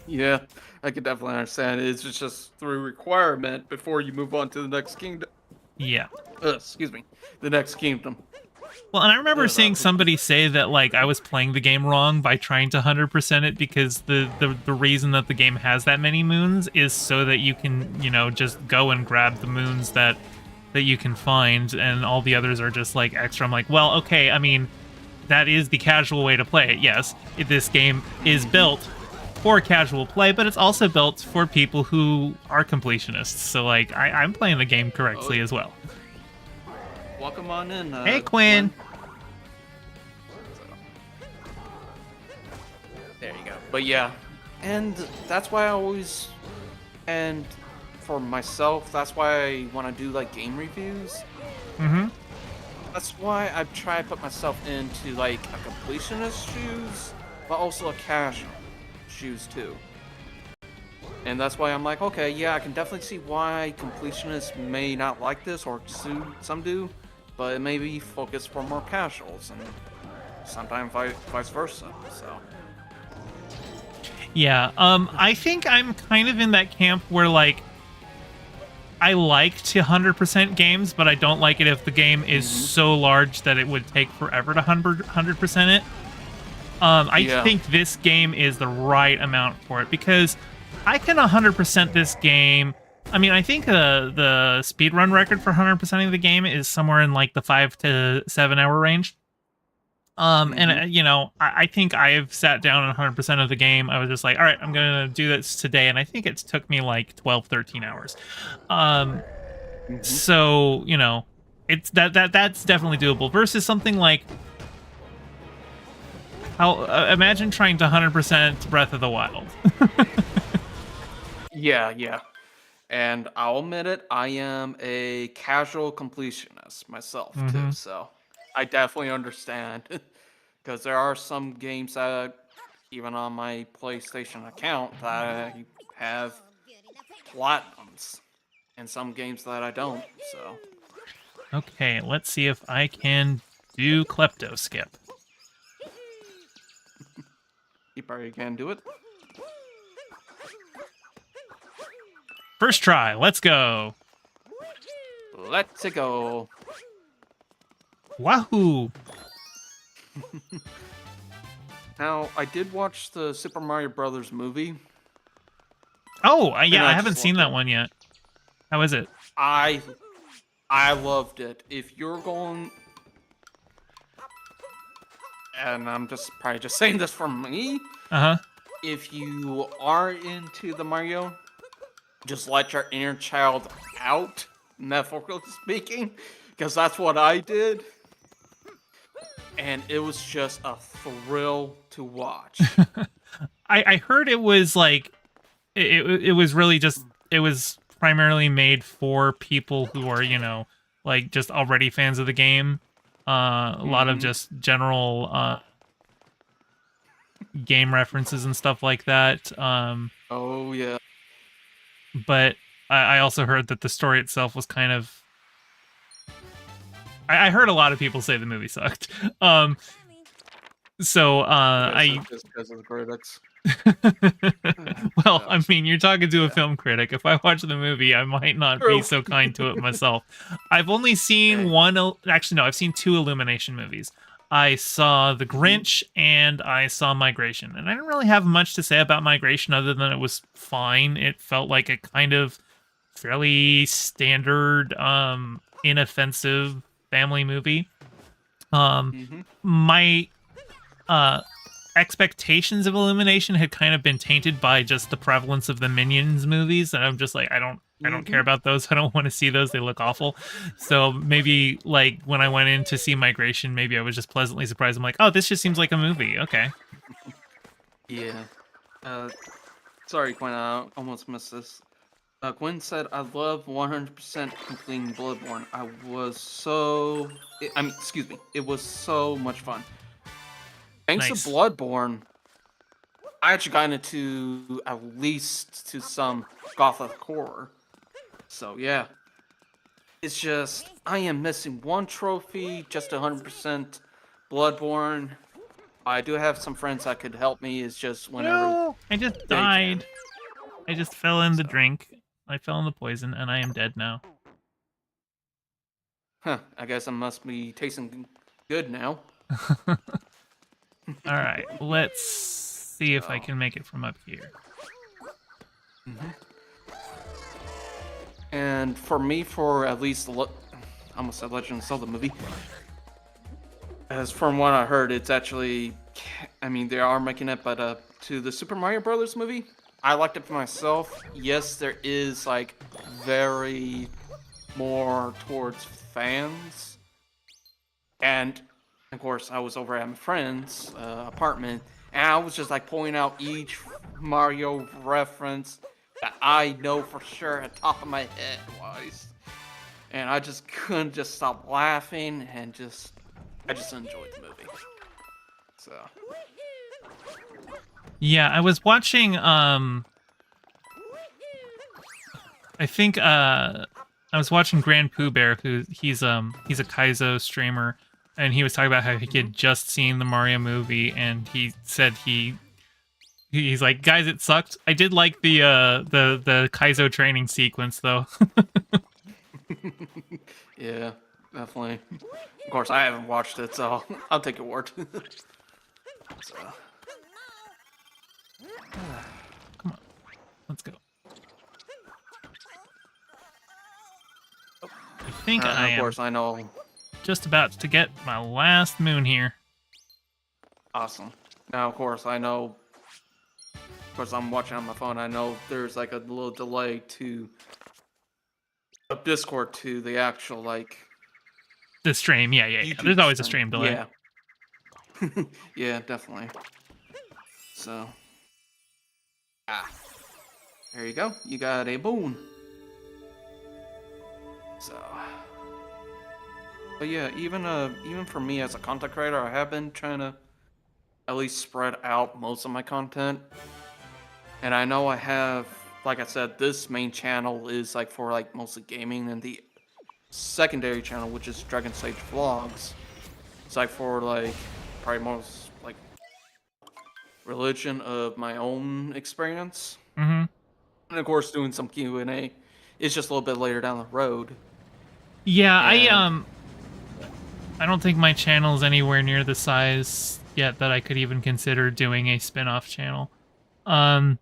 Yeah, I could definitely understand. It's just through requirement before you move on to the next kingdom. Yeah. Excuse me, the next kingdom. Well, and I remember Yeah, that seeing was. somebody say that like I was playing the game wrong by trying to 100% it because the reason that the game has that many moons is so that you can, just go and grab the moons that you can find, and all the others are just like extra. I'm like, well, okay, I mean, that is the casual way to play it. Yes, this game is built for casual play, but it's also built for people who are completionists. So like I'm playing the game correctly as well. Welcome on in. Hey, Quinn. There you go. But yeah, and that's why I always, and for myself, that's why I want to do like game reviews. Mm-hmm. That's why I try to put myself into like a completionist shoes, but also a casual shoes too. And that's why I'm like, okay, yeah, I can definitely see why completionists may not like this, or some do, but it may be focused for more casuals, and sometimes vice versa. So. Yeah, I think I'm kind of in that camp where, like, I like to 100% games, but I don't like it if the game is so large that it would take forever to 100% it. I think this game is the right amount for it, because I can 100% this game. I mean, I think the speedrun record for 100%ing the game is somewhere in, like, the 5 to 7 hour range. And I think I've sat down and 100% of the game. I was just like, all right, I'm going to do this today. And I think it took me like 12, 13 hours. So, it's that's definitely doable versus something like imagine trying to 100% Breath of the Wild. Yeah. And I'll admit it, I am a casual completionist myself too, so I definitely understand. Because there are some games that, even on my PlayStation account, that I have platinums, and some games that I don't, so. Okay, let's see if I can do Klepto Skip. You probably can do it. First try, let's go. Let's go. Wahoo! Now, I did watch the Super Mario Brothers movie. Oh, yeah, I haven't just seen loved that one yet. How is it? I loved it. If you're going, and I'm just probably just saying this for me, Uh-huh. if you are into the Mario, just let your inner child out, metaphorically speaking, because that's what I did. And it was just a thrill to watch. I heard it was like it was really just it was primarily made for people who are, like just already fans of the game. A lot of just general game references and stuff like that. Oh yeah. But I also heard that the story itself was kind of I heard a lot of people say the movie sucked. So Just because of the critics. Well, I mean, you're talking to a film critic. If I watch the movie, I might not be so kind to it myself. I've only seen actually, no, I've seen 2 Illumination movies. I saw The Grinch and I saw Migration. And I didn't really have much to say about Migration other than it was fine. It felt like a kind of fairly standard, inoffensive family movie. My expectations of Illumination had kind of been tainted by just the prevalence of the Minions movies, and I'm just like, I don't care about those. I don't want to see those. They look awful. So maybe like when I went in to see Migration, maybe I was just pleasantly surprised. I'm like, oh, this just seems like a movie. Okay. Yeah. Sorry, Quinn. I almost missed this. Gwen said, I love 100% completing Bloodborne. Excuse me. It was so much fun. Thanks Nice. to Bloodborne, I actually got into at least to some Gothic horror. So yeah. It's just I am missing one trophy, just 100% Bloodborne. I do have some friends that could help me. It's just whenever No, I just they can. died. I just fell in the So, drink. I fell in the poison, and I am dead now. I guess I must be tasting good now. All right, let's see if I So, can make it from up here. and for me, for at least I almost said Legend of Zelda movie. As from what I heard, it's actually, I mean, they are making it, but to the Super Mario Brothers movie, I liked it for myself. Yes, there is like very more towards fans, and of course, I was over at my friend's apartment, and I was just like pointing out each Mario reference that I know for sure at the top of my head wise, and I just couldn't just stop laughing and I just enjoyed the movie. So. Yeah, I was watching. I think I was watching Grand Pooh Bear, who he's a Kaizo streamer, and he was talking about how he had just seen the Mario movie, and he said he's like, guys, it sucked. I did like the Kaizo training sequence though. Yeah, definitely. Of course, I haven't watched it, so I'll take your word. So. Come on, let's go. I think I Of am course, I know. just about to get my last moon here. Awesome. Now, of course, I know. Of course, I'm watching on my phone. I know there's like a little delay to a Discord to the actual like. The stream, yeah. YouTube There's always a stream delay. Yeah. Yeah, definitely. So. There you go. You got a boon. So. But yeah, even for me as a content creator, I have been trying to at least spread out most of my content. And I know I have, like I said, this main channel is like for like mostly gaming, and the secondary channel, which is Dragon Sage Vlogs, it's like for like probably most like religion of my own experience. Mm-hmm. And of course, doing some Q&A. It's just a little bit later down the road. Yeah, And I don't think my channel is anywhere near the size yet that I could even consider doing a spin-off channel. I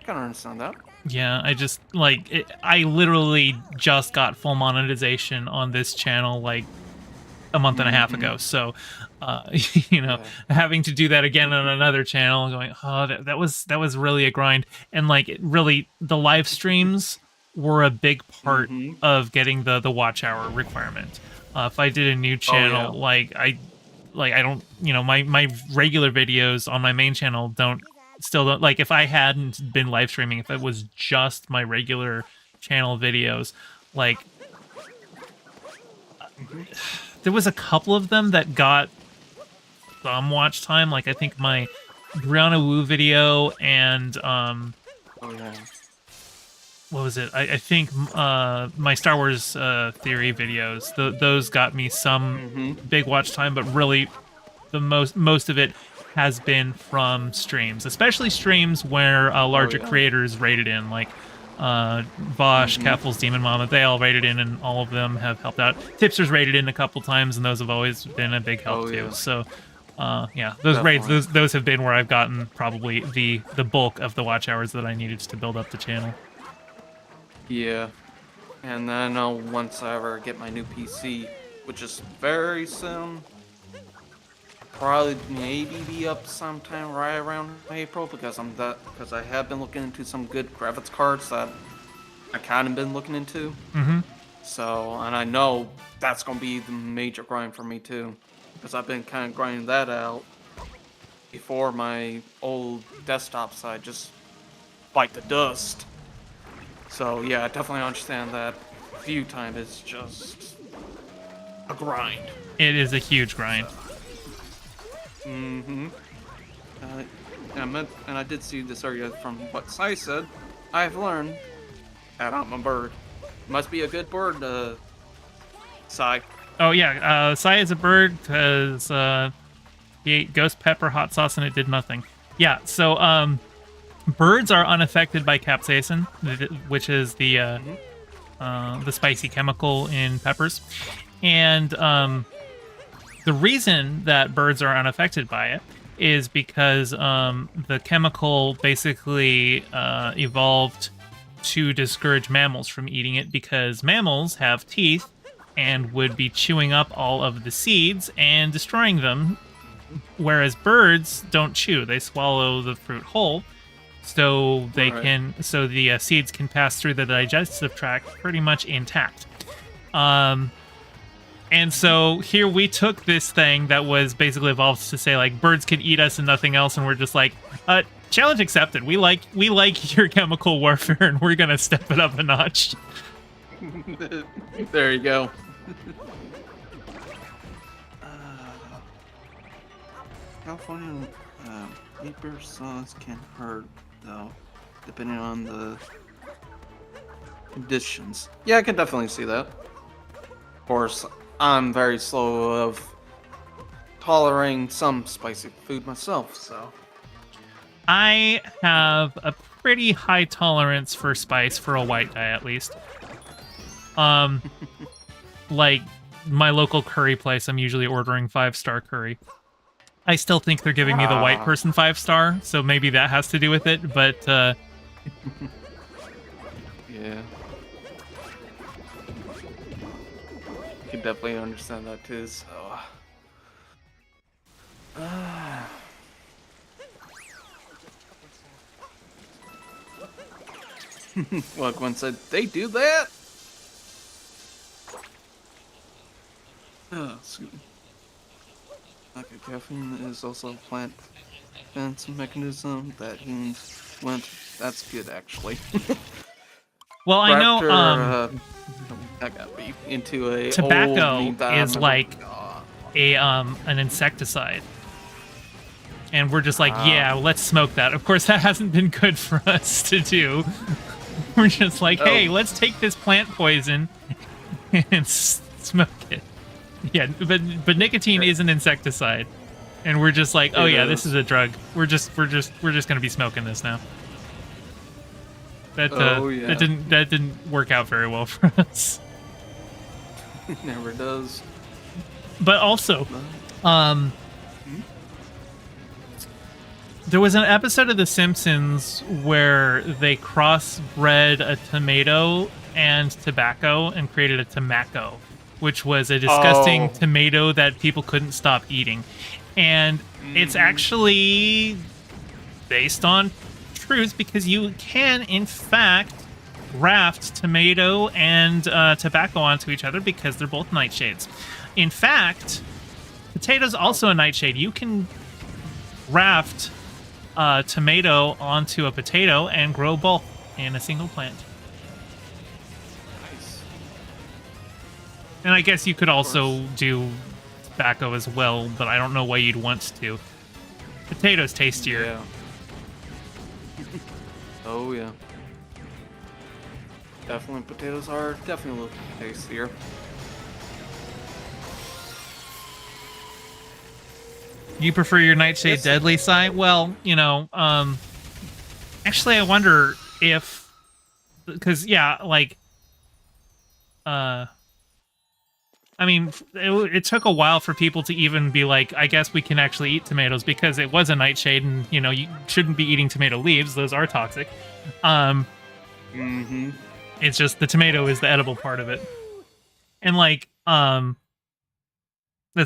can understand that. Yeah, I just I literally just got full monetization on this channel like a month and a half ago. So, having to do that again on another channel, going, oh, that was really a grind. And like, really, the live streams were a big part of getting the watch hour requirement. If I did a new channel, I don't, my regular videos on my main channel still don't, like, if I hadn't been live streaming, if it was just my regular channel videos, like, there was a couple of them that got some watch time. Like, I think my Brianna Wu video and, what was it? I think my Star Wars theory videos, those got me some big watch time, but really the most of it has been from streams, especially streams where larger creators rated in, like Vosh, Keffels, Demon Mama. They all rated in, and all of them have helped out. Tipster's rated in a couple times, and those have always been a big help too. So those raids, those have been where I've gotten probably the bulk of the watch hours that I needed to build up the channel. Yeah, and then once I ever get my new PC, which is very soon, probably maybe be up sometime right around April, because I have been looking into some good graphics cards that I kind of been looking into. So, and I know that's gonna be the major grind for me too, because I've been kind of grinding that out before my old desktop side just bite the dust. So yeah, I definitely understand that view time is just a grind. It is a huge grind. And I did see this earlier from what Sai said. I've learned that I'm a bird. Must be a good bird, Sai. Oh yeah, Sai is a bird because he ate ghost pepper hot sauce and it did nothing. Yeah, so birds are unaffected by capsaicin, which is the spicy chemical in peppers, and the reason that birds are unaffected by it is because the chemical basically evolved to discourage mammals from eating it, because mammals have teeth and would be chewing up all of the seeds and destroying them, whereas birds don't chew. They swallow the fruit whole, so they can so the seeds can pass through the digestive tract pretty much intact. And so here we took this thing that was basically evolved to say, like, birds can eat us and nothing else, and we're just like, challenge accepted. We like your chemical warfare, and we're gonna step it up a notch. There you go. California paper sauce can hurt, though, depending on the conditions. Yeah, I can definitely see that. Of course, I'm very slow of tolerating some spicy food myself, so. I have a pretty high tolerance for spice for a white guy, at least. Like my local curry place, I'm usually ordering 5-star curry. I still think they're giving me the white person 5-star, so maybe that has to do with it, but yeah. I can definitely understand that too, so. Look, one said, they do that? Excuse me. Okay, caffeine is also a plant defense mechanism that humans went. That's good, actually. well, I know that got me into a tobacco old meme is like an insecticide. And we're just like, yeah, well, let's smoke that. Of course, that hasn't been good for us to do. We're just like, hey, let's take this plant poison and smoke it. Yeah, but nicotine is an insecticide, and we're just like, oh yeah, this is a drug. We're just gonna be smoking this now. That that didn't work out very well for us. It never does. But also, there was an episode of The Simpsons where they crossbred a tomato and tobacco and created a tomaco, which was a disgusting tomato that people couldn't stop eating. And it's actually based on truth, because you can, in fact, graft tomato and tobacco onto each other because they're both nightshades. In fact, potato's also a nightshade. You can graft tomato onto a potato and grow both in a single plant. And I guess you could also do tobacco as well, but I don't know why you'd want to. Potatoes tastier. Yeah. Oh, yeah. Definitely, potatoes are definitely a little tastier. You prefer your nightshade deadly side? Well, you know, actually, I wonder if, because, yeah, like, I mean, it took a while for people to even be like, I guess we can actually eat tomatoes, because it was a nightshade, and, you know, you shouldn't be eating tomato leaves. Those are toxic. It's just the tomato is the edible part of it. And, like, that's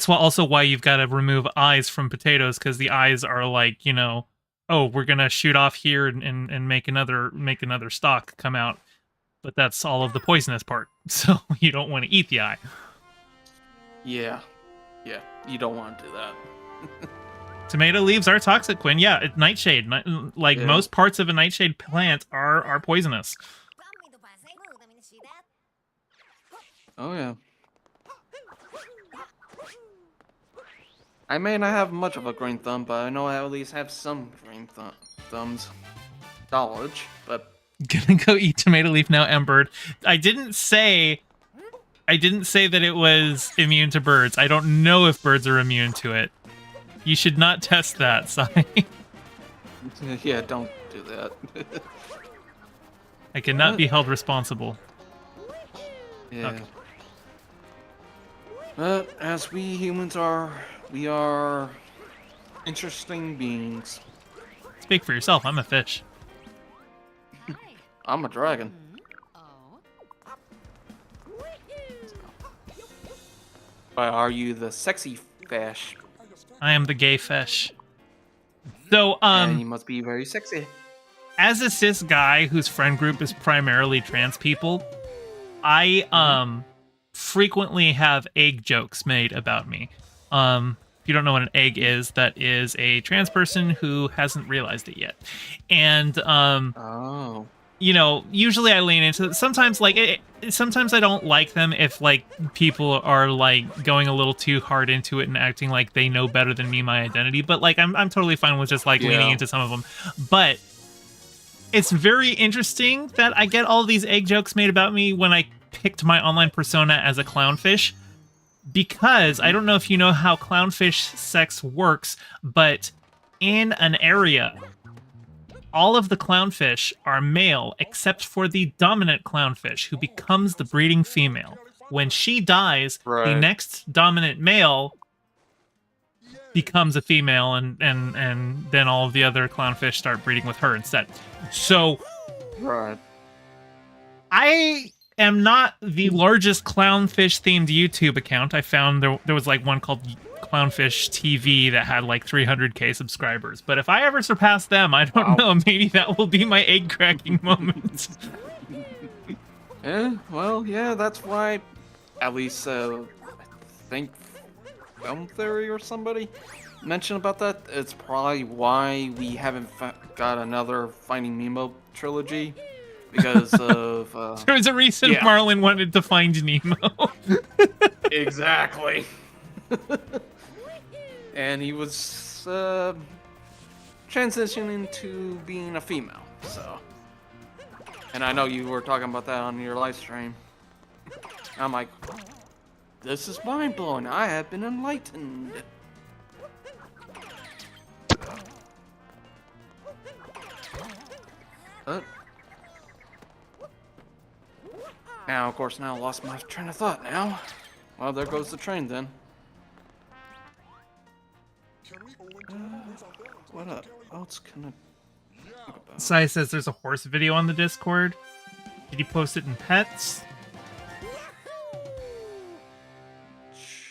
also why you've got to remove eyes from potatoes, because the eyes are like, you know, oh, we're going to shoot off here and make another stalk come out. But that's all of the poisonous part, so you don't want to eat the eye. Yeah, you don't want to do that. Tomato leaves are toxic, Quinn. Yeah, nightshade. Like most parts of a nightshade plant are poisonous. Oh yeah. I may not have much of a green thumb, but I know I at least have some green thumbs knowledge. But Gonna go eat tomato leaf now, M-Bird. I didn't say that it was immune to birds. I don't know if birds are immune to it. You should not test that, Sai. Yeah, don't do that. I cannot be held responsible. Yeah. Okay. But as we humans are, we are interesting beings. Speak for yourself. I'm a fish. I'm a dragon. But are you the sexy fish? I am the gay fish. So, And you must be very sexy. as a cis guy whose friend group is primarily trans people, I frequently have egg jokes made about me. If you don't know what an egg is, that is a trans person who hasn't realized it yet. And Oh. you know, usually I lean into it. Sometimes sometimes I don't like them if like people are like going a little too hard into it and acting like they know better than me my identity, but like I'm totally fine with just like leaning into some of them. But it's very interesting that I get all these egg jokes made about me when I picked my online persona as a clownfish, because I don't know if you know how clownfish sex works, but in an area, all of the clownfish are male except for the dominant clownfish, who becomes the breeding female. When she dies, the next dominant male becomes a female, and then all of the other clownfish start breeding with her instead. So, I am not the largest clownfish-themed YouTube account. I found there was like one called Clownfish TV that had like 300k subscribers. But if I ever surpass them, I don't know. Maybe that will be my egg-cracking moment. Yeah, well, yeah, that's why, at least, I think Film Theory or somebody mentioned about that. It's probably why we haven't got another Finding Nemo trilogy, because of... There was a reason Marlin wanted to find Nemo. Exactly. And he was transitioning to being a female, so... And I know you were talking about that on your live stream. I'm like, this is mind-blowing. I have been enlightened. Now, of course, I lost my train of thought now. Well, there goes the train then. What else can I talk about? Sai says there's a horse video on the Discord. Did you post it in pets?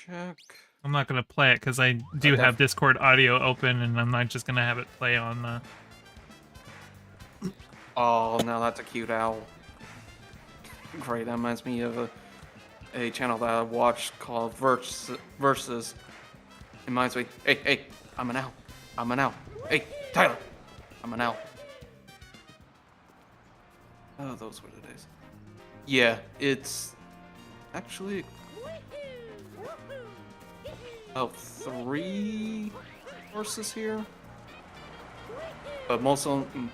Check. I'm not going to play it because I do have Discord audio open, and I'm not just going to have it play on the... Oh, now that's a cute owl. Great, that reminds me of a channel that I watched called Versus. It reminds me, hey, I'm an owl. I'm an owl. Hey, Tyler, I'm an owl. Oh, those were the days. Yeah, it's actually about 3 horses here, but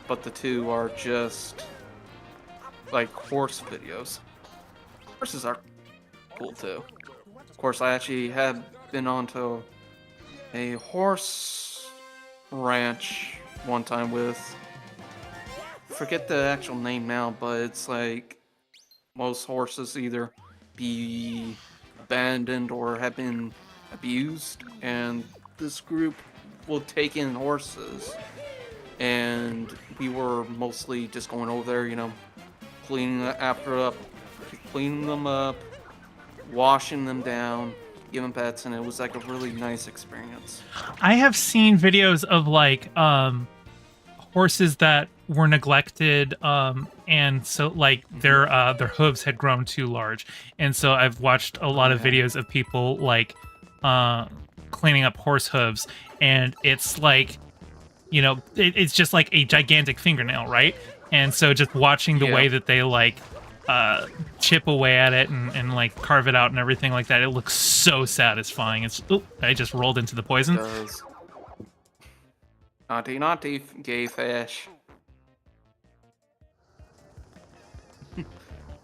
but the 2 are just like horse videos. Horses are cool too. Of course, I actually had been onto a horse ranch one time with, forget the actual name now, but it's like most horses either be abandoned or have been abused, and this group will take in horses, and we were mostly just going over there, you know, cleaning them up, washing them down, giving pets, and it was like a really nice experience. I have seen videos of like horses that were neglected, and so like their hooves had grown too large, and so I've watched a lot of videos of people like cleaning up horse hooves, and it's like, you know, it's just like a gigantic fingernail, right? And so just watching the way that they like chip away at it and like carve it out and everything like that, it looks so satisfying. It's I just rolled into the poison. It does. Naughty, naughty, gay fish.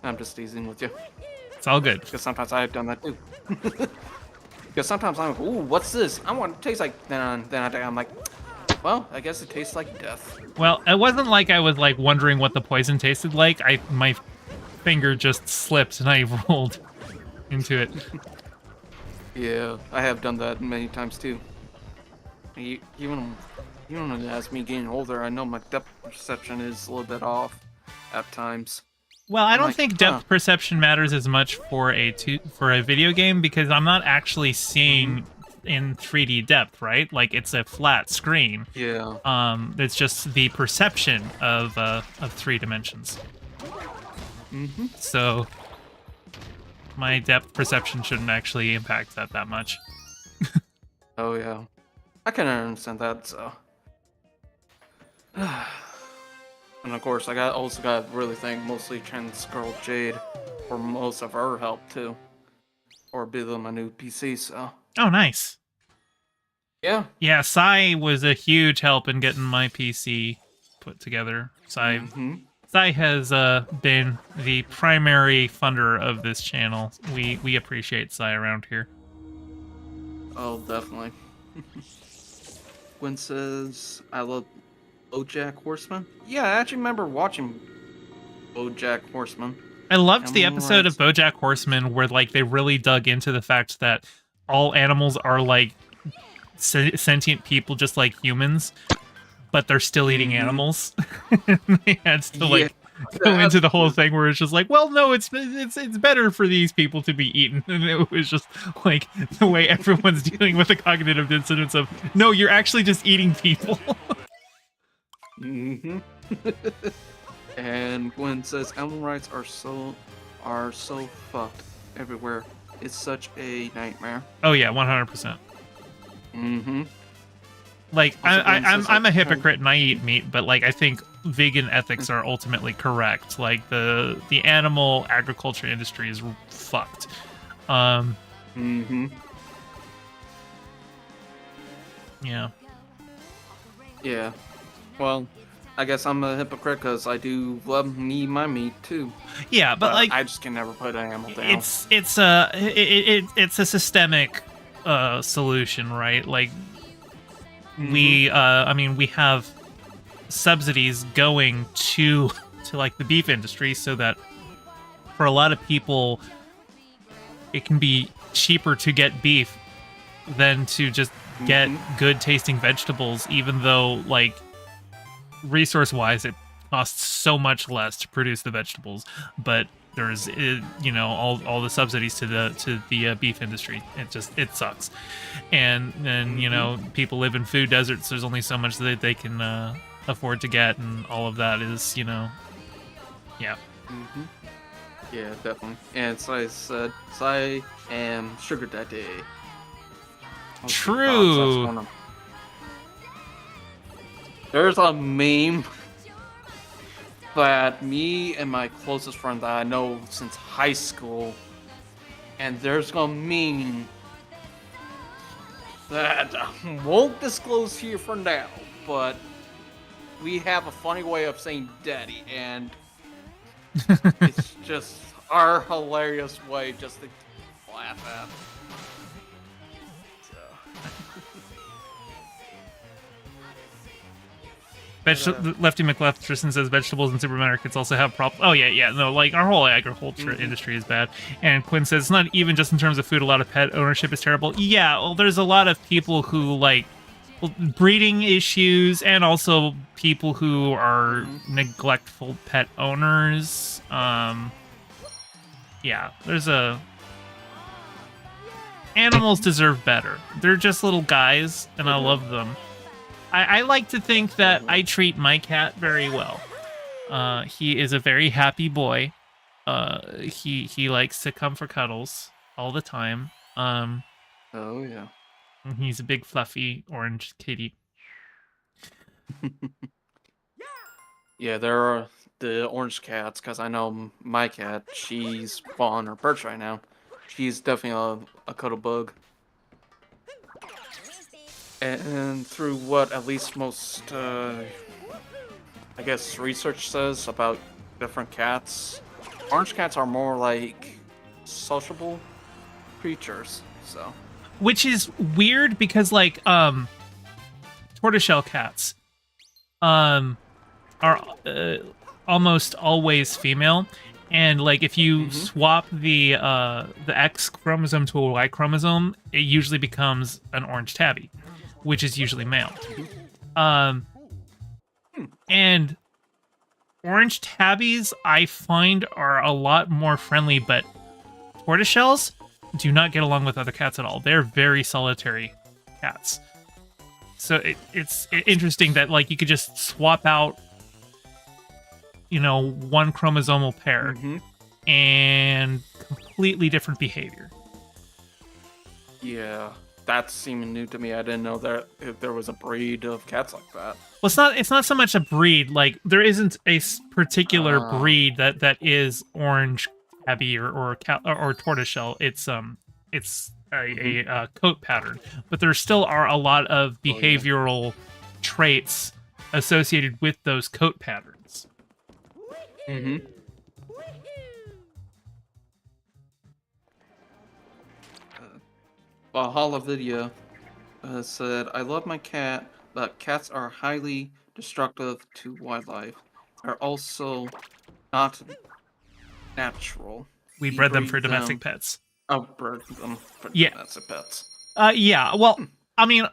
I'm just teasing with you. It's all good. Because sometimes I have done that too. Because sometimes I'm like, ooh, what's this? I want it to taste like. Then I'm like, well, I guess it tastes like death. Well, it wasn't like I was like wondering what the poison tasted like. My finger just slipped and I rolled into it. Yeah, I have done that many times too. Even as me getting older, I know my depth perception is a little bit off at times. Well, I don't like, think depth perception matters as much for a video game because I'm not actually seeing in 3D depth, right? Like it's a flat screen. Yeah. It's just the perception of 3 dimensions. So my depth perception shouldn't actually impact that much. Oh yeah. I can understand that. So. And of course, I also got to really thank mostly Trans Girl Jade for most of her help too, or building my new PC. So. Oh, nice. Yeah. Yeah, Sai was a huge help in getting my PC put together. Sai has been the primary funder of this channel. We appreciate Sai around here. Oh, definitely. Gwen says, I love BoJack Horseman. Yeah, I actually remember watching BoJack Horseman. I loved the episode of BoJack Horseman where like they really dug into the fact that all animals are like sentient people just like humans, but they're still eating animals. They had to like go into the whole thing where it's just like, well, no, it's better for these people to be eaten. And it was just like the way everyone's dealing with the cognitive dissonance of, no, you're actually just eating people. And Gwen says animal rights are so fucked everywhere. It's such a nightmare. Oh yeah, 100%. Like I'm a hypocrite and I eat meat, but like I think vegan ethics are ultimately correct. Like the animal agriculture industry is fucked. Yeah. Yeah. Well, I guess I'm a hypocrite because I do love my meat too. Yeah, but like I just can never put an animal down. It's a systemic solution, right? Like we I mean we have subsidies going to like the beef industry so that for a lot of people it can be cheaper to get beef than to just get good tasting vegetables, even though like resource wise it costs so much less to produce the vegetables, but there's you know all the subsidies to the beef industry. It sucks, and then you know people live in food deserts. There's only so much that they can afford to get, and all of that is yeah. Yeah, definitely. And Sai said, Sai and Sugar Daddy. True. There's a meme that me and my closest friend that I know since high school, and there's a meme that I won't disclose here for now, but we have a funny way of saying daddy, and it's just our hilarious way just to laugh at. Lefty McLefterson says vegetables and supermarkets also have problems. Oh yeah, no, like our whole agriculture industry is bad. And Quinn says it's not even just in terms of food. A lot of pet ownership is terrible. Yeah, well, there's a lot of people who like breeding issues, and also people who are neglectful pet owners. Yeah, there's animals deserve better. They're just little guys, and I love them. I like to think that I treat my cat very well. He is a very happy boy. He likes to come for cuddles all the time. Oh yeah. He's a big fluffy orange kitty. Yeah, there are the orange cats, because I know my cat, she's on her perch right now. She's definitely a cuddle bug. And through what at least most, I guess, research says about different cats, Orange cats are more like sociable creatures, so. Which is weird because like tortoiseshell cats are almost always female, and like if you swap the X chromosome to a Y chromosome, it usually becomes an orange tabby, which is usually male. And orange tabbies I find are a lot more friendly, but tortoiseshells do not get along with other cats at all. They're very solitary cats. So it's interesting that like you could just swap out, you know, one chromosomal pair and completely different behavior. Yeah, that's seeming new to me. I didn't know that if there was a breed of cats like that. Well, it's not so much a breed. Like there isn't a particular breed that is orange tabby or tortoiseshell. It's a coat pattern, but there still are a lot of behavioral traits associated with those coat patterns. Valhalla video said, "I love my cat, but cats are highly destructive to wildlife. They're also not natural. We We bred them breed for domestic them- pets. Oh, bred them for Yeah. domestic pets. Yeah. Well, I mean,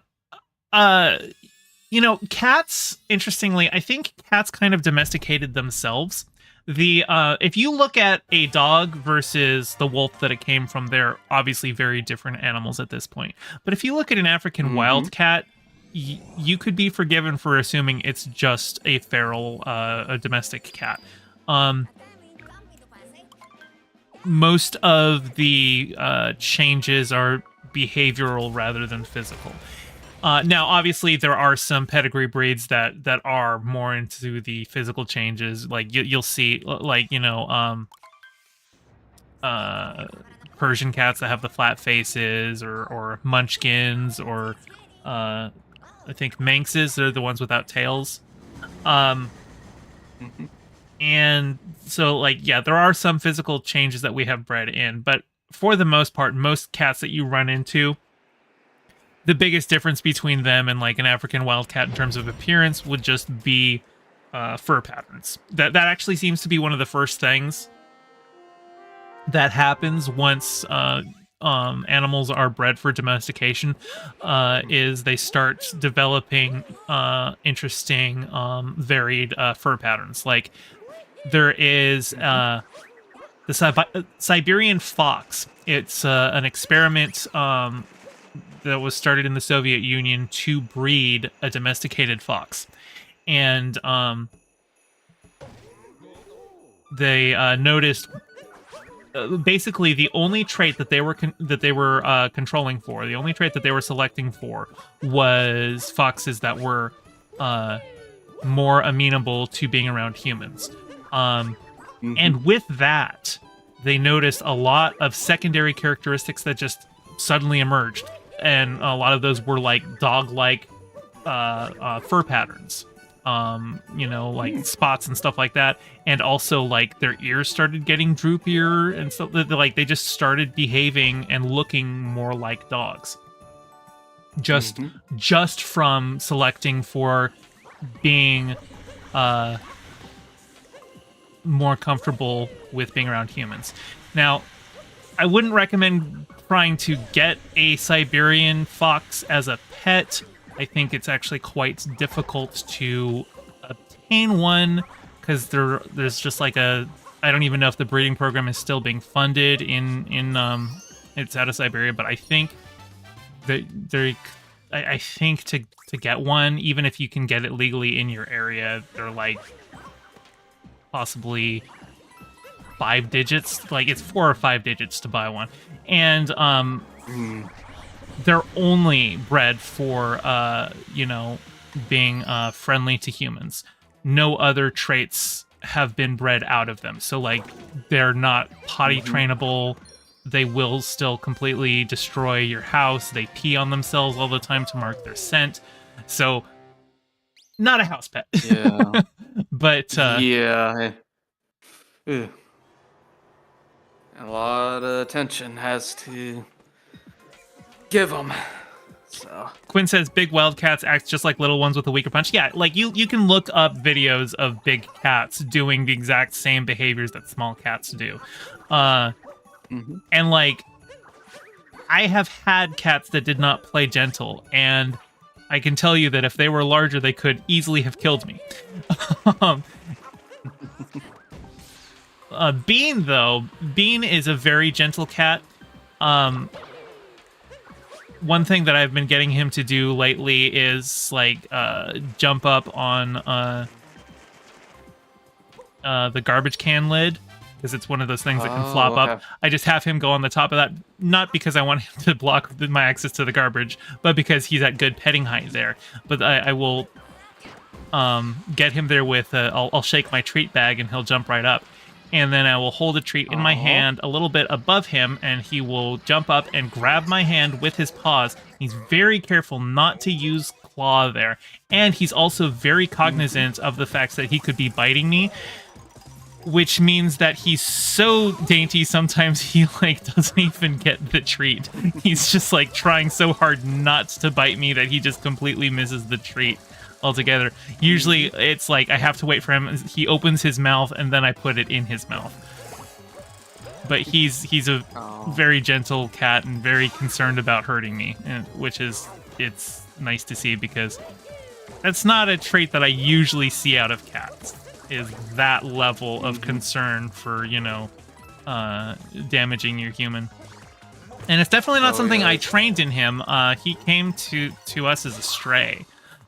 you know, cats, interestingly, I think cats kind of domesticated themselves. The if you look at a dog versus the wolf that it came from, they're obviously very different animals at this point. But if you look at an African wildcat, you could be forgiven for assuming it's just a feral, a domestic cat. Most of the changes are behavioral rather than physical. Now, obviously, there are some pedigree breeds that are more into the physical changes. Like you'll see, like Persian cats that have the flat faces, or Munchkins, or I think Manxes. They're the ones without tails. And so, like, yeah, there are some physical changes that we have bred in, but for the most part, most cats that you run into, the biggest difference between them and like an African wildcat in terms of appearance would just be fur patterns. That actually seems to be one of the first things that happens once animals are bred for domestication, is they start developing interesting varied fur patterns. Like there is the Siberian fox. It's an experiment that was started in the Soviet Union to breed a domesticated fox, and they noticed basically the only trait that they were controlling for, the only trait that they were selecting for, was foxes that were more amenable to being around humans. And with that, they noticed a lot of secondary characteristics that just suddenly emerged. And a lot of those were like dog-like fur patterns, you know, like spots and stuff like that. And also like their ears started getting droopier and stuff. Like they just started behaving and looking more like dogs. Just from selecting for being more comfortable with being around humans. Now, I wouldn't recommend trying to get a Siberian fox as a pet. I think it's actually quite difficult to obtain one because there's just like I don't even know if the breeding program is still being funded in it's out of Siberia, but I think that I think to get one, even if you can get it legally in your area, they're like possibly 5 digits. Like it's 4 or 5 digits to buy one. And they're only bred for you know, being friendly to humans. No other traits have been bred out of them. So like they're not potty trainable. They will still completely destroy your house. They pee on themselves all the time to mark their scent. So not a house pet. Yeah. But yeah. Ew. A lot of attention has to give them. So Quinn says big wild cats act just like little ones with a weaker punch. Yeah, like you can look up videos of big cats doing the exact same behaviors that small cats do. And like I have had cats that did not play gentle, and I can tell you that if they were larger, they could easily have killed me. Bean, though, Bean is a very gentle cat. One thing that I've been getting him to do lately is like jump up on the garbage can lid, because it's one of those things that can flop up. I just have him go on the top of that, not because I want him to block my access to the garbage, but because he's at good petting height there. But I will get him there with, I'll shake my treat bag and he'll jump right up. And then I will hold a treat in my hand a little bit above him, and he will jump up and grab my hand with his paws. He's very careful not to use claw there. And he's also very cognizant of the fact that he could be biting me, which means that he's so dainty sometimes he like doesn't even get the treat. He's just like trying so hard not to bite me that he just completely misses the treat altogether. Usually it's like I have to wait for him. He opens his mouth and then I put it in his mouth. But he's a very gentle cat and very concerned about hurting me, which is, it's nice to see, because that's not a trait that I usually see out of cats, is that level of concern for, you know, damaging your human. And it's definitely not something I trained in him. He came to us as a stray.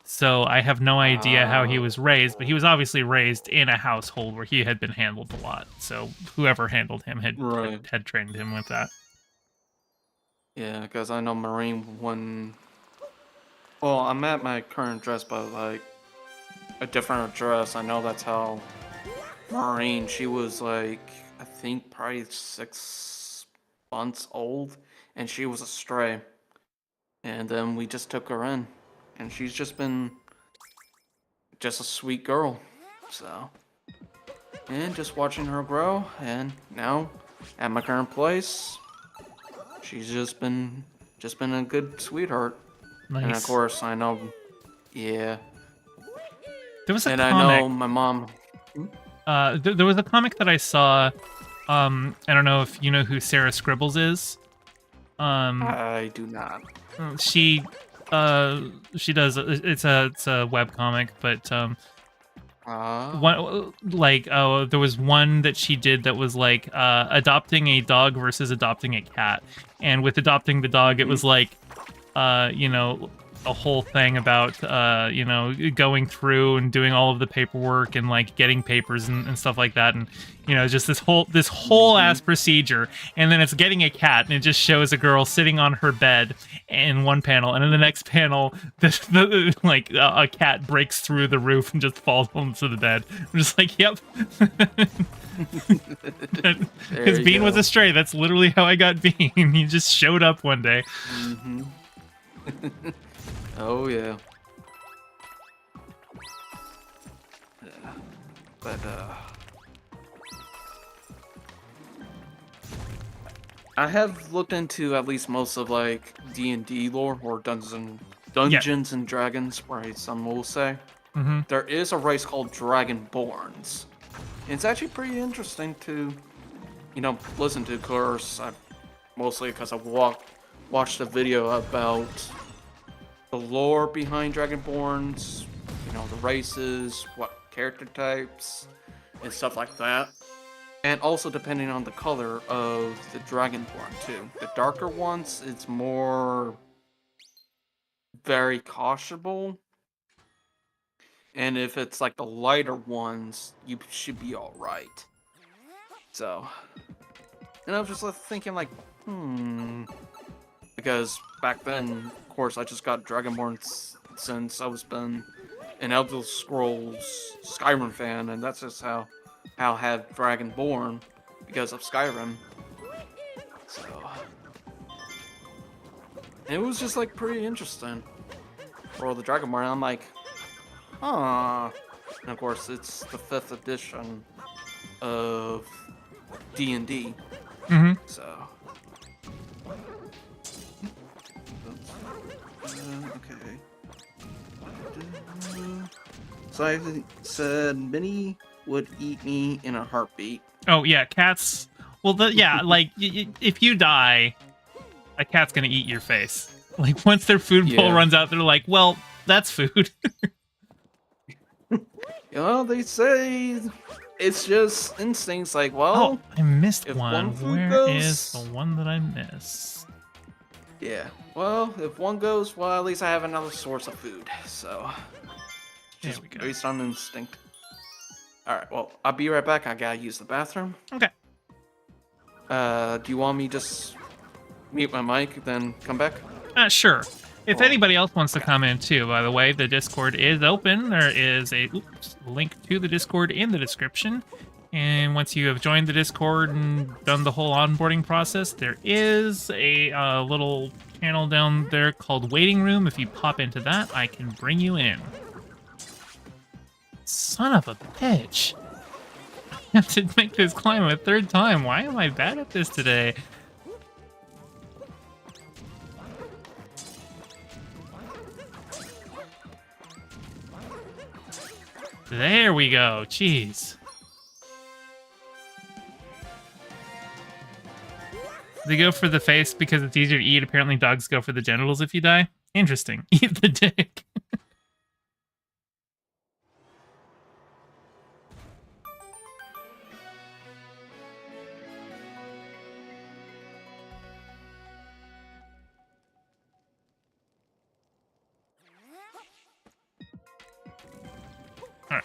So I have no idea how he was raised, but he was obviously raised in a household where he had been handled a lot. So whoever handled him had trained him with that. Yeah, because I know Marine well, I'm at my current address, but like a different address. I know that's how Marine, she was like, I think probably 6 months old, and she was a stray. And then we just took her in. And she's just been just a sweet girl. So, and just watching her grow, and now at my current place, she's just been a good sweetheart. Nice. And of course, I know, yeah. There was a and comic. I know my mom. There was a comic that I saw. I don't know if you know who Sarah Scribbles is. I do not. She does, it's a web comic, but there was one that she did that was like adopting a dog versus adopting a cat, and with adopting the dog it was like you know, a whole thing about you know, going through and doing all of the paperwork and like getting papers and stuff like that, and you know, just this whole ass procedure. And then it's getting a cat, and it just shows a girl sitting on her bed in one panel, and in the next panel like a cat breaks through the roof and just falls onto the bed. I'm just like, yep. Because Bean was a stray. That's literally how I got Bean. He just showed up one day. Oh yeah. But I have looked into at least most of like D&D lore, or Dungeons and Dragons, right? Some will say. There is a race called Dragonborns. It's actually pretty interesting to, you know, listen to. Of course, mostly because I watched a video about the lore behind Dragonborns, you know, the races, what character types, and stuff like that. And also depending on the color of the Dragonborn too. The darker ones, it's more very cautionable. And if it's like the lighter ones, you should be alright. So, and I was just thinking like, because back then, of course, I just got Dragonborn since I was been an Elder Scrolls Skyrim fan, and that's just how I had Dragonborn because of Skyrim. So it was just like pretty interesting for the Dragonborn. I'm like, huh. And of course, it's the 5th edition of D&D. Mm-hmm. So. Okay. So I said Minnie would eat me in a heartbeat. Oh yeah, cats. Well, yeah, like if you die, a cat's gonna eat your face. Like once their food bowl runs out, they're like, "Well, that's food." You know, they say it's just instincts. Like, well, I missed if one. food Where goes, is the one that I missed? yeah. Well, if one goes, well, at least I have another source of food. So, just based on instinct. All right. Well, I'll be right back. I gotta use the bathroom. Okay. Do you want me just mute my mic, then come back? Sure. If anybody else wants to come in too, by the way, the Discord is open. There is a link to the Discord in the description. And once you have joined the Discord and done the whole onboarding process, there is a little channel down there called Waiting Room. If you pop into that, I can bring you in. Son of a bitch. I have to make this climb a third time. Why am I bad at this today? There we go. Jeez. They go for the face because it's easier to eat. Apparently dogs go for the genitals if you die. Interesting. Eat the dick. All right.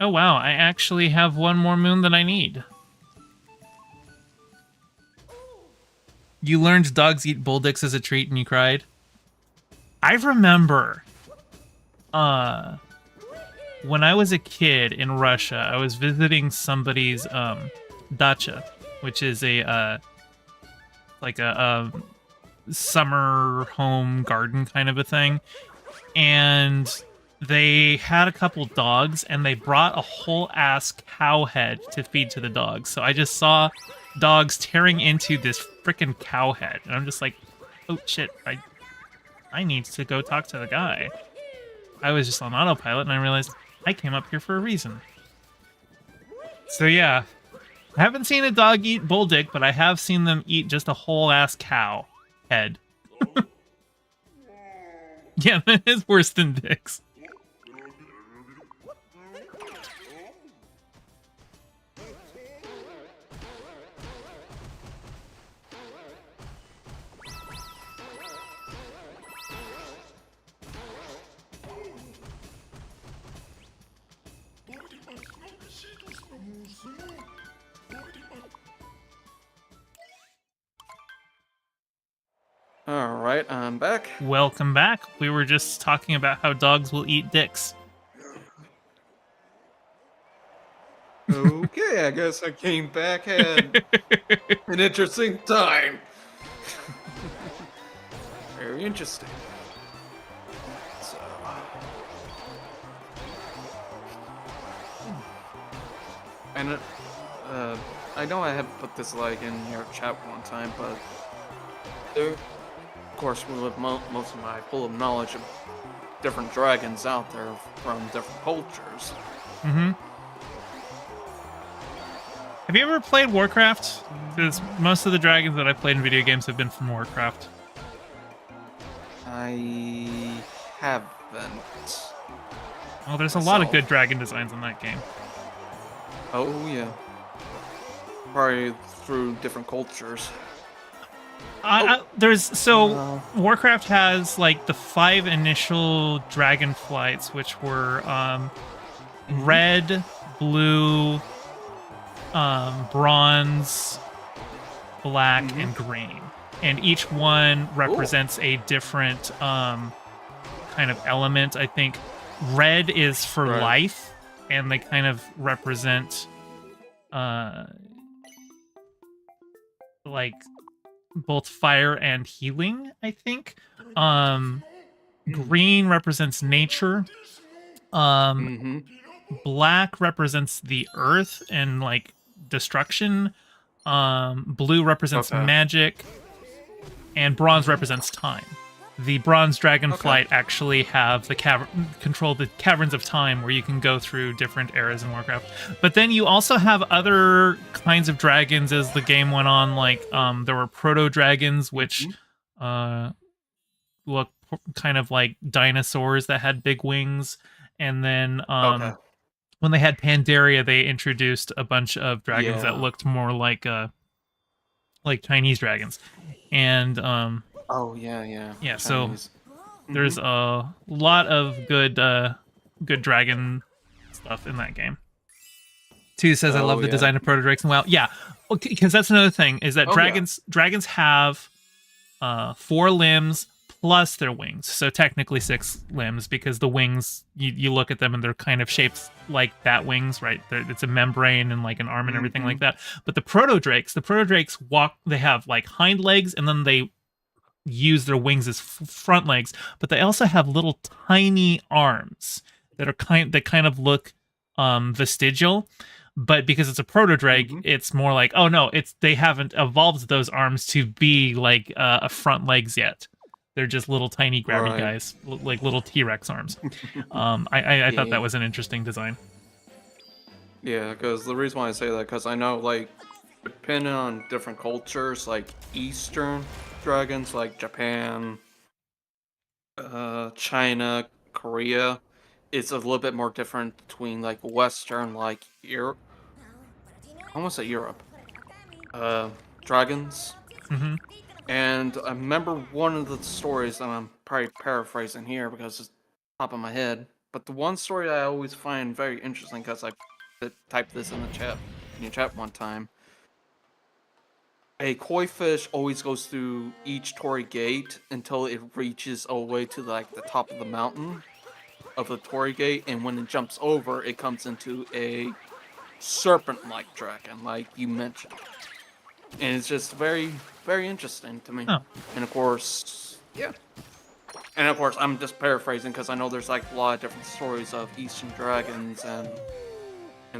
Oh wow, I actually have one more moon that I need. You learned dogs eat bull dicks as a treat and you cried? I remember when I was a kid in Russia, I was visiting somebody's dacha, which is a like a summer home garden kind of a thing. And they had a couple dogs, and they brought a whole ass cow head to feed to the dogs. So I just saw dogs tearing into this freaking cow head, and I'm just like, oh shit, I need to go talk to the guy. I was just on autopilot, and I realized I came up here for a reason. So yeah, I haven't seen a dog eat bull dick, but I have seen them eat just a whole ass cow head. Yeah, that is worse than dicks. All right, I'm back. Welcome back. We were just talking about how dogs will eat dicks. Okay, I guess I came back at an interesting time. Very interesting. So, and I know I have put this like in your chat one time, but there, of course, with most of my full of knowledge of different dragons out there from different cultures. Mm-hmm. Have you ever played Warcraft? Because most of the dragons that I've played in video games have been from Warcraft. I haven't. Oh, there's a lot of good dragon designs in that game. Oh, yeah. Probably through different cultures. Warcraft has like the 5 initial dragon flights, which were red, blue, bronze, black, and green. And each one represents a different kind of element. I think red is for life, and they kind of represent like both fire and healing, I think. Green represents nature. black represents the earth and like destruction. Blue represents Okay. magic, and bronze represents time. The bronze Okay. dragonflight actually have the control the caverns of time, where you can go through different eras in Warcraft. But then you also have other kinds of dragons as the game went on. Like there were proto dragons, which Mhm. uh, look kind of like dinosaurs that had big wings. And then Okay. when they had Pandaria, they introduced a bunch of dragons that Yeah. looked more like Chinese dragons. And Oh yeah, yeah. yeah, so Chinese. there's Mhm. a lot of good dragon stuff in that game. Two says I love Oh the yeah. design of proto drakes and WoW. Yeah, because that's another thing is that Oh yeah. dragons have 4 limbs plus their wings, so technically 6 limbs, because the wings you look at them and they're kind of shaped like bat wings, right? It's a membrane and like an arm and everything like Mhm. that. But the proto drakes walk. They have like hind legs, and then they use their wings as front legs, but they also have little tiny arms that kind of look vestigial. But because it's a proto drake, Mhm. it's more like, oh no, it's they haven't evolved those arms to be like a front legs yet. They're just little tiny grabby Right. guys, like little T-Rex arms. I thought that Yeah. was an interesting design. Yeah, because the reason why I say that, because I know, like, depending on different cultures, like Eastern dragons, like Japan, China, Korea, it's a little bit more different between like Western, like Europe. I want to say Europe. Uh, Dragons. Hmm. And I remember one of the stories, and I'm probably paraphrasing here because it's top of my head. But the one story I always find very interesting, because I typed this in the chat, in your chat one time. A koi fish always goes through each torii gate until it reaches all the way to like the top of the mountain of the torii gate, and when it jumps over, it comes into a serpent-like dragon, like you mentioned. And it's just very, very interesting to me. Oh, And of course, yeah. And of course, I'm just paraphrasing because I know there's like a lot of different stories of Eastern dragons and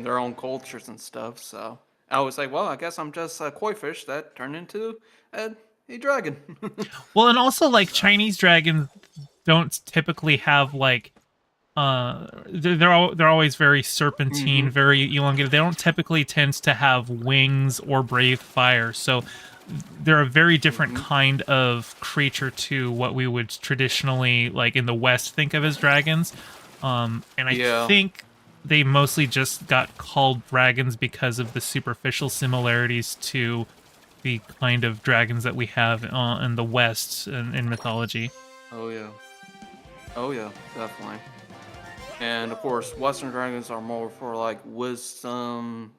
their own cultures and stuff. So I was like, well, I guess I'm just a koi fish that turned into a dragon. well, and also like So. Chinese dragons don't typically have like they're always very serpentine, Mm-hmm. very elongated. They don't typically tend to have wings or breathe fire, so they're a very different Mm-hmm. kind of creature to what we would traditionally, like in the West, think of as dragons. And I Yeah. think they mostly just got called dragons because of the superficial similarities to the kind of dragons that we have in the West in mythology. Oh yeah. Oh yeah. Definitely. And of course, Western dragons are more for like wisdom.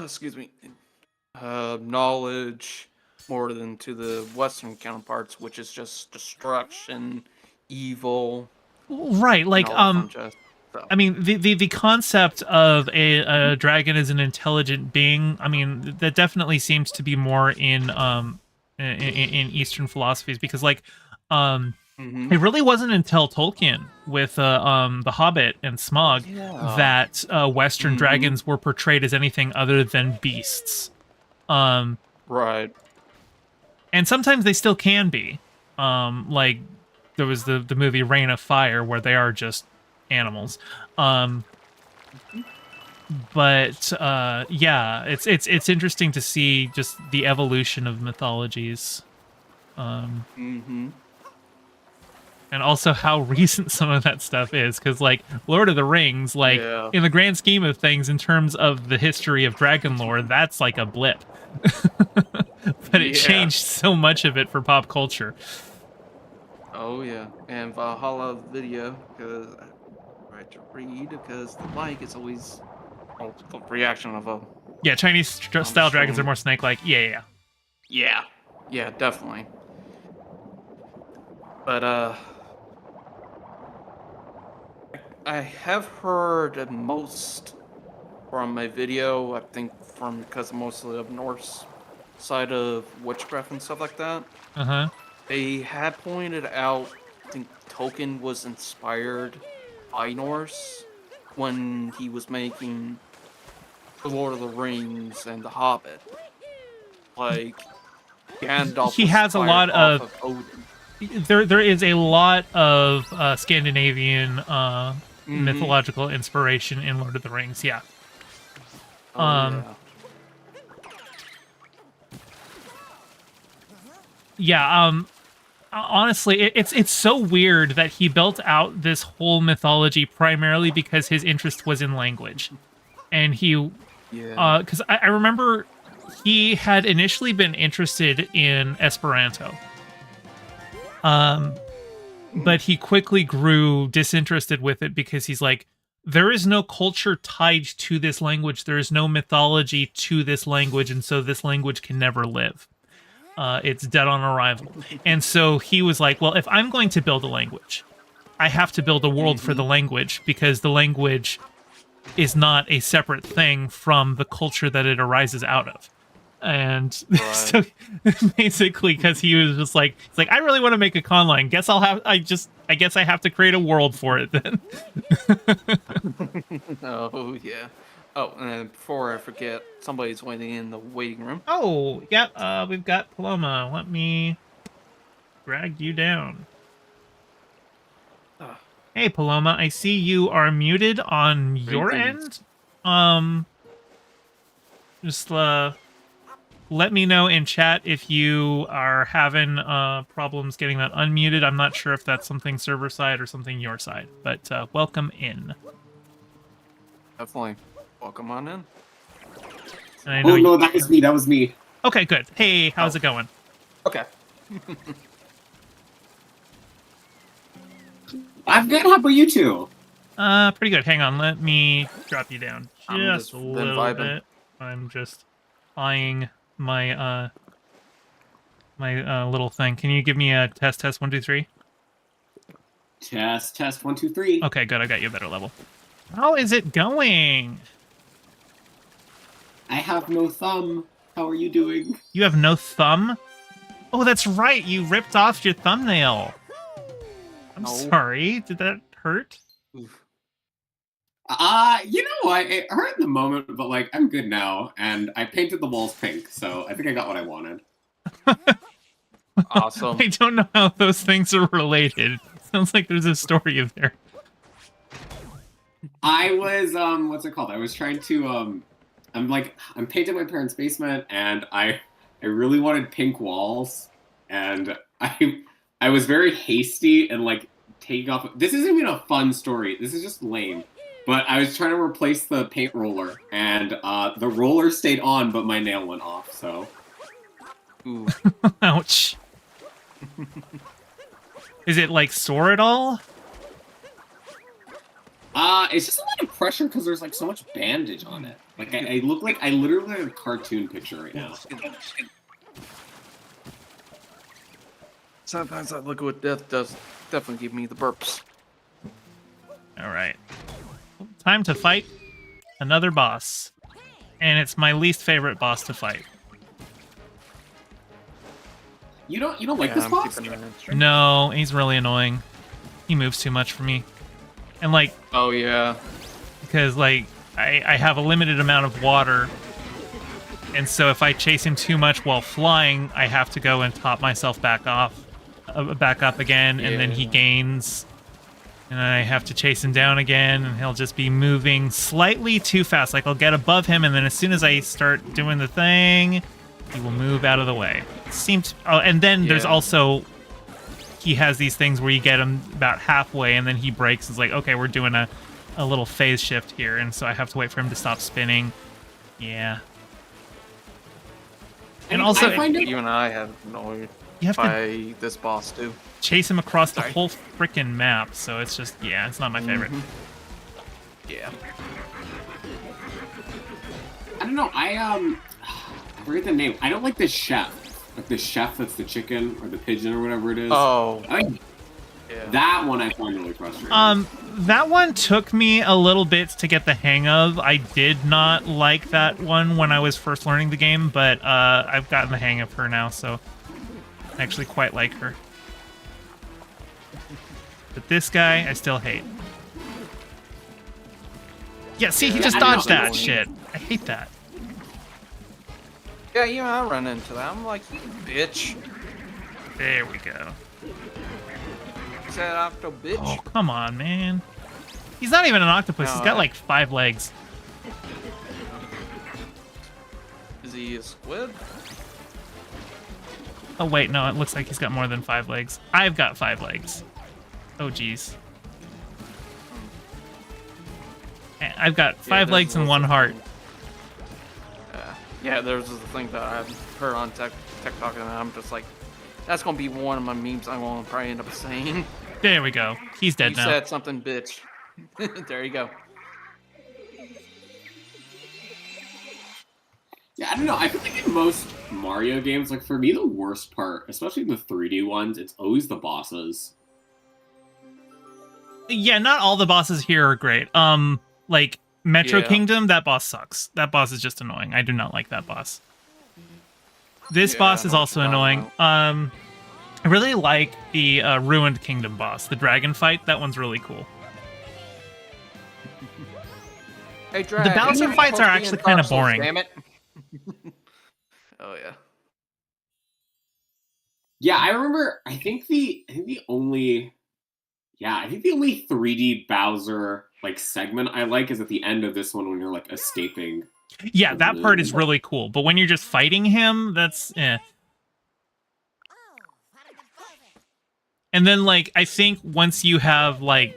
Excuse me. Knowledge, more than to the Western counterparts, which is just destruction, evil, Right, and like all that fun jazz. So. I mean, the concept of a dragon as an intelligent being, I mean, that definitely seems to be more in Eastern philosophies, because like Mm-hmm. it really wasn't until Tolkien with The Hobbit and Oh Smaug yeah. that Western Mm-hmm. dragons were portrayed as anything other than beasts. Um, Right. and sometimes they still can be. Like there was the movie Reign of Fire, where they are just animals. Um, but yeah, it's interesting to see just the evolution of mythologies, um, Mm-hmm. and also how recent some of that stuff is. Because like Lord of the Rings, like Yeah. in the grand scheme of things, in terms of the history of dragon lore, that's like a blip. But it Yeah. changed so much of it for pop culture. Oh yeah. And Valhalla video, because I tried to read, because the like is always the reaction of a Yeah, Chinese style dragons are stream. more snake-like. Yeah, yeah, yeah. Yeah. Yeah, definitely. But I have heard most from a video, I think from because mostly of Norse side of witchcraft and stuff like that. Uh huh. They had pointed out, I think Tolkien was inspired by Norse, when he was making The Lord of the Rings and The Hobbit. Like, Gandalf He was has a lot inspired off of Odin. there is a lot of Scandinavian mythological inspiration in Lord of the Rings. Yeah. Oh, Um, yeah. Yeah. Honestly, it's so weird that he built out this whole mythology primarily because his interest was in language, and he Yeah. because I remember he had initially been interested in Esperanto. But he quickly grew disinterested with it because he's like, there is no culture tied to this language. There is no mythology to this language, and so this language can never live. It's dead on arrival. And so he was like, well, if I'm going to build a language, I have to build a world for the language, because the language is not a separate thing from the culture that it arises out of. And so basically, because he was just like, it's like, I really want to make a con line. I guess I have to create a world for it then. Oh, yeah. Oh, and before I forget, somebody's waiting in the waiting room. Oh, yeah, we've got Paloma. Let me drag you down. Hey, Paloma, I see you are muted on your end. Just let me know in chat if you are having problems getting that unmuted. I'm not sure if that's something server side or something your side, but welcome in. Definitely. Welcome on in. And I know no, that was me. That was me. Okay, good. Hey, how's it going? Okay. I'm good. How about you two? Pretty good. Hang on, let me drop you down just a been little vibing. bit. I'm just eyeing my my little thing. Can you give me a test 1 2 3? Test 1 2 3. Okay, good. I got you a better level. How is it going? I have no thumb. How are you doing? You have no thumb? Oh, that's right. You ripped off your thumbnail. I'm sorry. Did that hurt? Oof. You know what? It hurt in the moment, but like I'm good now, and I painted the walls pink, so I think I got what I wanted. Awesome. I don't know how those things are related. Sounds like there's a story there. I was what's it called? I was trying to I'm painting my parents' basement, and I really wanted pink walls, and I was very hasty and like taking off. This isn't even a fun story. This is just lame. But I was trying to replace the paint roller, and the roller stayed on, but my nail went off. So, Ooh. Ouch. Is it like sore at all? It's just a lot of pressure because there's like so much bandage on it. Like I look like I literally have a cartoon picture right now. Sometimes that liquid death does definitely give me the burps. All right. Time to fight another boss. And it's my least favorite boss to fight. You don't like this boss? No, he's really annoying. He moves too much for me. And like, Oh, yeah. because like I have a limited amount of water, and so if I chase him too much while flying, I have to go and top myself back up again, and then he gains, and I have to chase him down again, and he'll just be moving slightly too fast. Like I'll get above him, and then as soon as I start doing the thing, he will move out of the way. Oh, and then there's also, he has these things where you get him about halfway, and then he breaks. It's like, okay, we're doing a little phase shift here, and so I have to wait for him to stop spinning. Yeah. And also, You and I have annoyed by this boss too. Chase him across the whole freaking map, so it's just, yeah, it's not my favorite. Yeah. I don't know. I forget the name. I don't like the chef. Like the chef that's the chicken or the pigeon or whatever it is. Oh. That one I find really frustrating. That one took me a little bit to get the hang of. I did not like that one when I was first learning the game, but I've gotten the hang of her now, so I actually quite like her. But this guy, I still hate. Yeah, see, he Yeah, just I don't dodged know. that shit. I hate that. Yeah, you know, I run into that. I'm like, you bitch. There we go. Is that octo bitch? Oh, come on, man. He's not even an octopus. No, He's got like 5 legs. Is he a squid? Oh, wait, no, it looks like he's got more than 5 legs. I've got 5 legs. Oh, geez. I've got 5 legs and 1 heart. Yeah, there's this thing that I've heard on TikTok, and I'm just like, that's gonna be one of my memes I'm gonna probably end up saying. There we go. He's dead You now. said something, bitch. There you go. Yeah, I don't know. I feel like in most Mario games, like for me, the worst part, especially the 3D ones, it's always the bosses. Yeah, not all the bosses here are great. Like Metro Yeah. Kingdom, that boss sucks. That boss is just annoying. I do not like that boss. This Yeah, boss I is know what also you're talking annoying. I really like the Ruined Kingdom boss, the dragon fight. That one's really cool. Hey, Drag, Bowser you're fights supposed are to be actually in kinda Dark Souls, boring. Damn it. Oh yeah. Yeah, I remember. I think the only 3D Bowser like segment I like is at the end of this one when you're like escaping. Yeah, that part is really cool. But when you're just fighting him, that's eh. And then, like, I think once you have, like,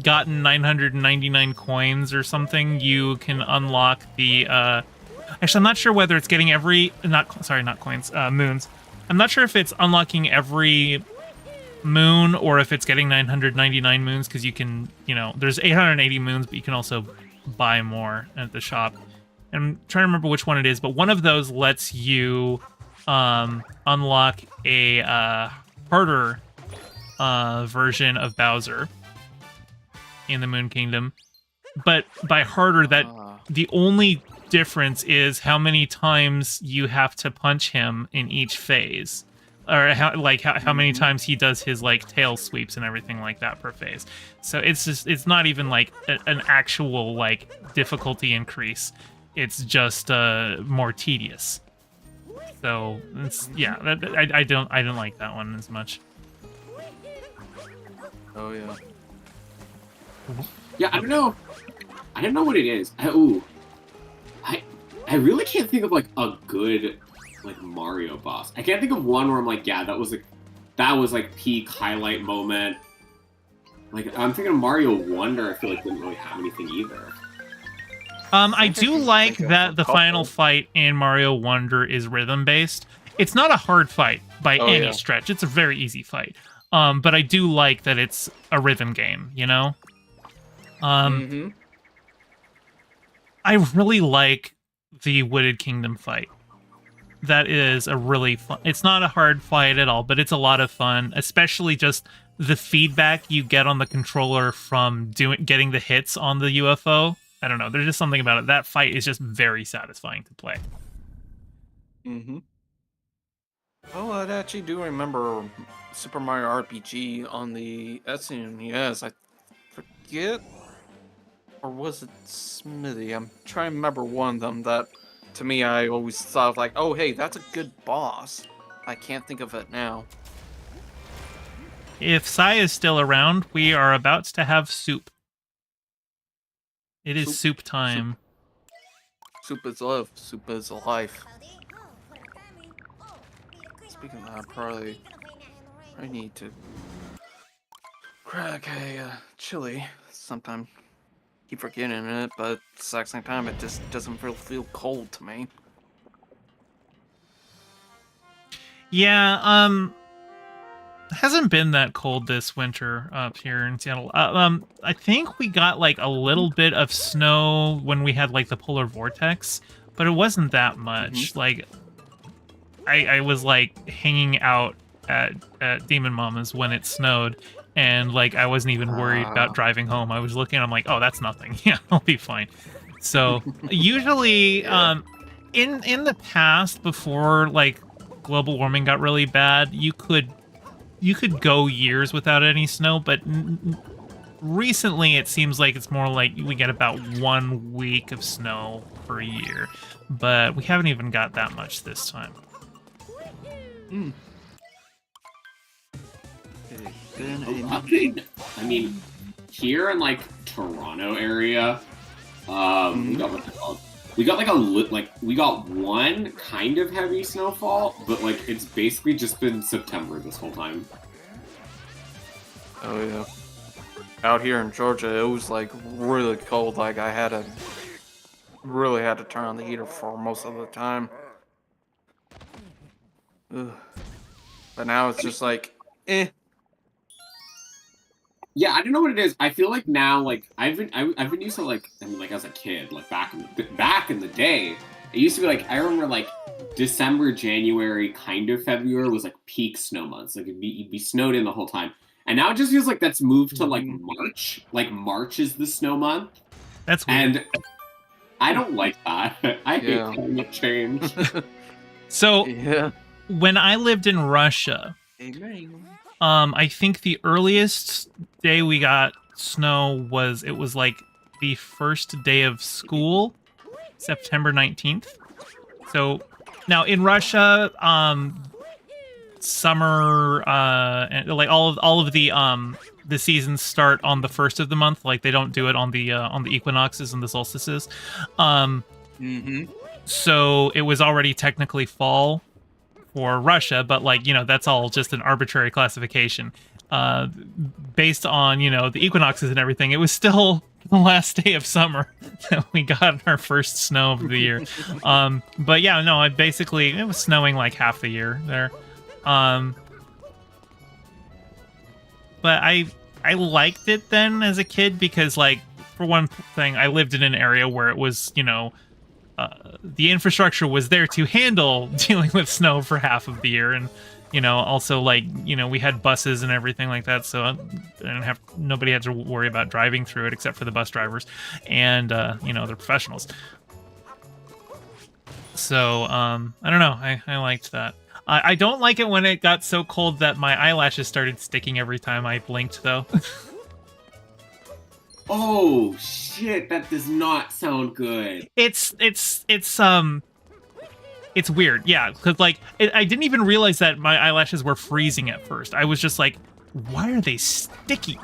gotten 999 coins or something, you can unlock the, Actually, I'm not sure whether it's getting every... not coins, moons. I'm not sure if it's unlocking every moon or if it's getting 999 moons, because you can, you know, there's 880 moons, but you can also buy more at the shop. I'm trying to remember which one it is, but one of those lets you unlock a harder version of Bowser in the Moon Kingdom. But by harder, that the only difference is how many times you have to punch him in each phase, or how many times he does his like tail sweeps and everything like that per phase. So it's not even like an actual like difficulty increase. It's just more tedious. So it's I don't like that one as much. Oh yeah. Yeah, I don't know what it is. I really can't think of like a good like Mario boss. I can't think of one where I'm like, yeah, that was like peak highlight moment. Like I'm thinking of Mario Wonder. I feel like didn't really have anything either. I do like think of that a the couple. final fight in Mario Wonder is rhythm based. It's not a hard fight by any stretch. It's a very easy fight. But I do like that it's a rhythm game, you know? I really like the Wooded Kingdom fight. That is a really fun... It's not a hard fight at all, but it's a lot of fun, especially just the feedback you get on the controller from getting the hits on the UFO. I don't know, there's just something about it. That fight is just very satisfying to play. Oh, I actually do remember Super Mario RPG on the SNES. I forget, or was it Smithy? I'm trying to remember one of them that, to me, I always thought of like, oh, hey, that's a good boss. I can't think of it now. If Sai is still around, we are about to have soup. It is soup time. Soup is love. Soup is life. Speaking of that, I need to crack a chili sometime. Keep forgetting it, but at the same time, it just doesn't feel cold to me. Yeah, it hasn't been that cold this winter up here in Seattle. I think we got like a little bit of snow when we had like the polar vortex, but it wasn't that much. Like, I was like hanging out at Demon Mama's when it snowed, and like I wasn't even worried about driving home. I was looking, I'm like, oh, that's nothing. Yeah, I'll be fine. So usually, in the past, before like global warming got really bad, you could go years without any snow, but recently it seems like it's more like we get about 1 week of snow per year, but we haven't even got that much this time. I mean, here in like Toronto area, we got what's it called? We got we got one kind of heavy snowfall, but like it's basically just been September this whole time. Oh yeah. Out here in Georgia, it was like really cold. Like I really had to turn on the heater for most of the time. Ugh. But now it's just like, eh. Yeah, I don't know what it is. I feel like now, like I've been used to like, I mean, like as a kid, like back in the day, it used to be like I remember like December, January, kind of February was like peak snow months. Like you'd be snowed in the whole time, and now it just feels like that's moved to like March. Like March is the snow month. That's weird. And I don't like that. I hate climate change. So Yeah. when I lived in Russia, I think the earliest day we got snow was like the first day of school, September 19th. So now in Russia, summer and like all of the seasons start on the first of the month. Like they don't do it on the equinoxes and the solstices. So it was already technically fall for Russia, but like, you know, that's all just an arbitrary classification. Based on, you know, the equinoxes and everything, it was still the last day of summer that we got our first snow of the year. But yeah, no, it was snowing like half the year there. But I liked it then as a kid because, like, for one thing, I lived in an area where it was, you know, the infrastructure was there to handle dealing with snow for half of the year, and you know, also like, you know, we had buses and everything like that, so nobody had to worry about driving through it except for the bus drivers, and you know, they're professionals. So I don't know, I liked that. I don't like it when it got so cold that my eyelashes started sticking every time I blinked, though. Oh shit, that does not sound good. It's weird, yeah, because like I didn't even realize that my eyelashes were freezing at first. I was just like, why are they sticky?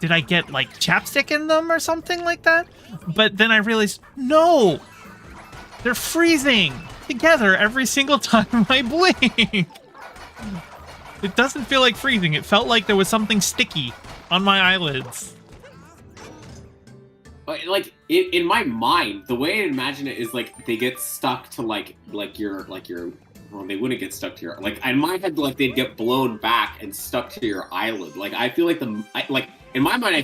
Did I get like chapstick in them or something like that? But then I realized, no, they're freezing together every single time I blink. It doesn't feel like freezing. It felt like there was something sticky on my eyelids. Like in my mind, the way I imagine it is like they get stuck to like your well, they wouldn't get stuck to your, like in my head, like they'd get blown back and stuck to your eyelid. Like I feel like in my mind, I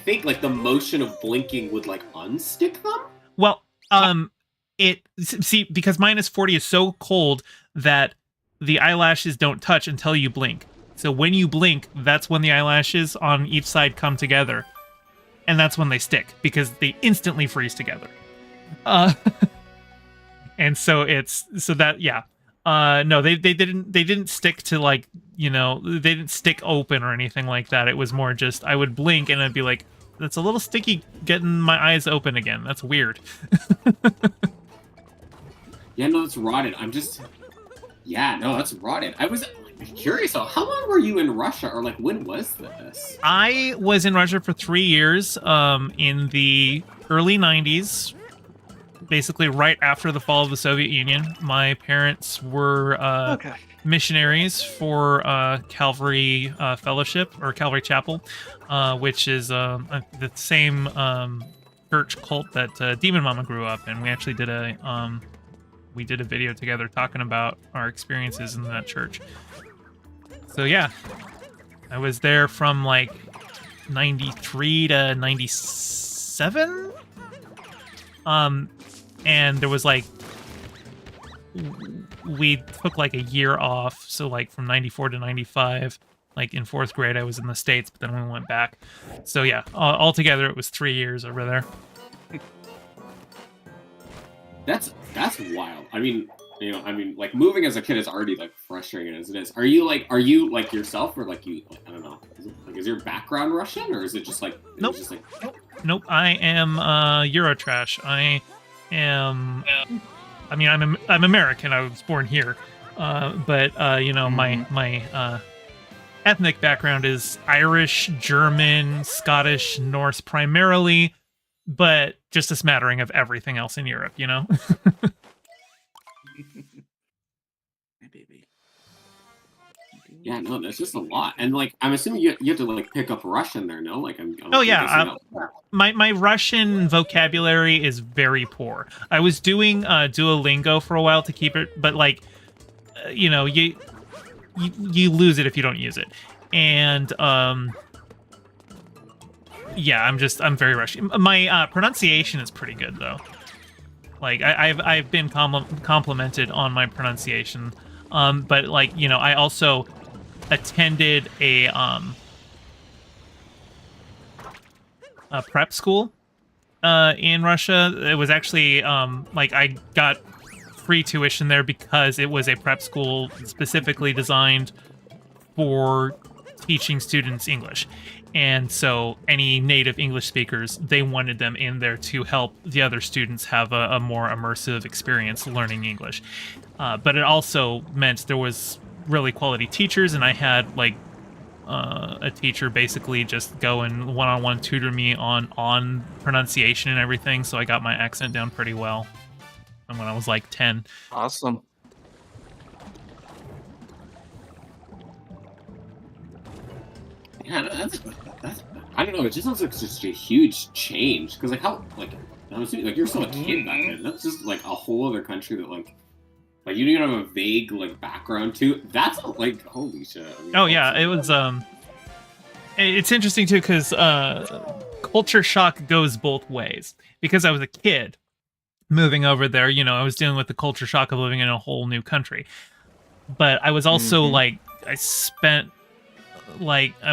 think like the motion of blinking would like unstick them. Well, because -40 is so cold that the eyelashes don't touch until you blink. So when you blink, that's when the eyelashes on each side come together. And that's when they stick, because they instantly freeze together. And so no, they didn't stick to, like, you know, they didn't stick open or anything like that. It was more just, I would blink and I'd be like, that's a little sticky getting my eyes open again. That's weird. Yeah, no, it's rotted. That's rotted. I was curious though, how long were you in Russia, or like when was this? I was in Russia for 3 years, in the early 90s, basically right after the fall of the Soviet Union. My parents were missionaries for Calvary Fellowship, or Calvary Chapel, which is the same church cult that Demon Mama grew up in. We actually did a video together talking about our experiences in that church. So yeah, I was there from like 93 to 97. And there was like, we took like a year off. So like from 94 to 95, like in 4th grade, I was in the States, but then we went back. So yeah, altogether it was 3 years over there. That's wild. I mean, you know, like moving as a kid is already like frustrating as it is. Are you like yourself, or like you? Like, I don't know. Is is your background Russian, or is it just like Nope. Just like Nope. I am Eurotrash. I am. I mean, I'm American. I was born here, but you know, my ethnic background is Irish, German, Scottish, Norse primarily, but just a smattering of everything else in Europe. You know. Yeah, no, that's just a lot. And like, I'm assuming you have to like pick up Russian there, no? Like, Oh yeah, my Russian vocabulary is very poor. I was doing Duolingo for a while to keep it, but like, you know, you lose it if you don't use it. And yeah, I'm very Russian. My pronunciation is pretty good though. Like I've been complimented on my pronunciation. But like, you know, I also attended a prep school in Russia. It was actually like I got free tuition there because it was a prep school specifically designed for teaching students English. And so any native English speakers, they wanted them in there to help the other students have a more immersive experience learning English. But it also meant there was really quality teachers, and I had like a teacher basically just go and one-on-one tutor me on pronunciation and everything, so I got my accent down pretty well. And when I was like 10. Awesome. Yeah, that's I don't know. It just sounds like just a huge change. Because like how like I'm assuming like you're still a kid back then. That's just like a whole other country that like you don't even have a vague like background to. That's like holy shit. I mean, oh yeah, it was it's interesting too because culture shock goes both ways. Because I was a kid moving over there, you know, I was dealing with the culture shock of living in a whole new country. But I was also like I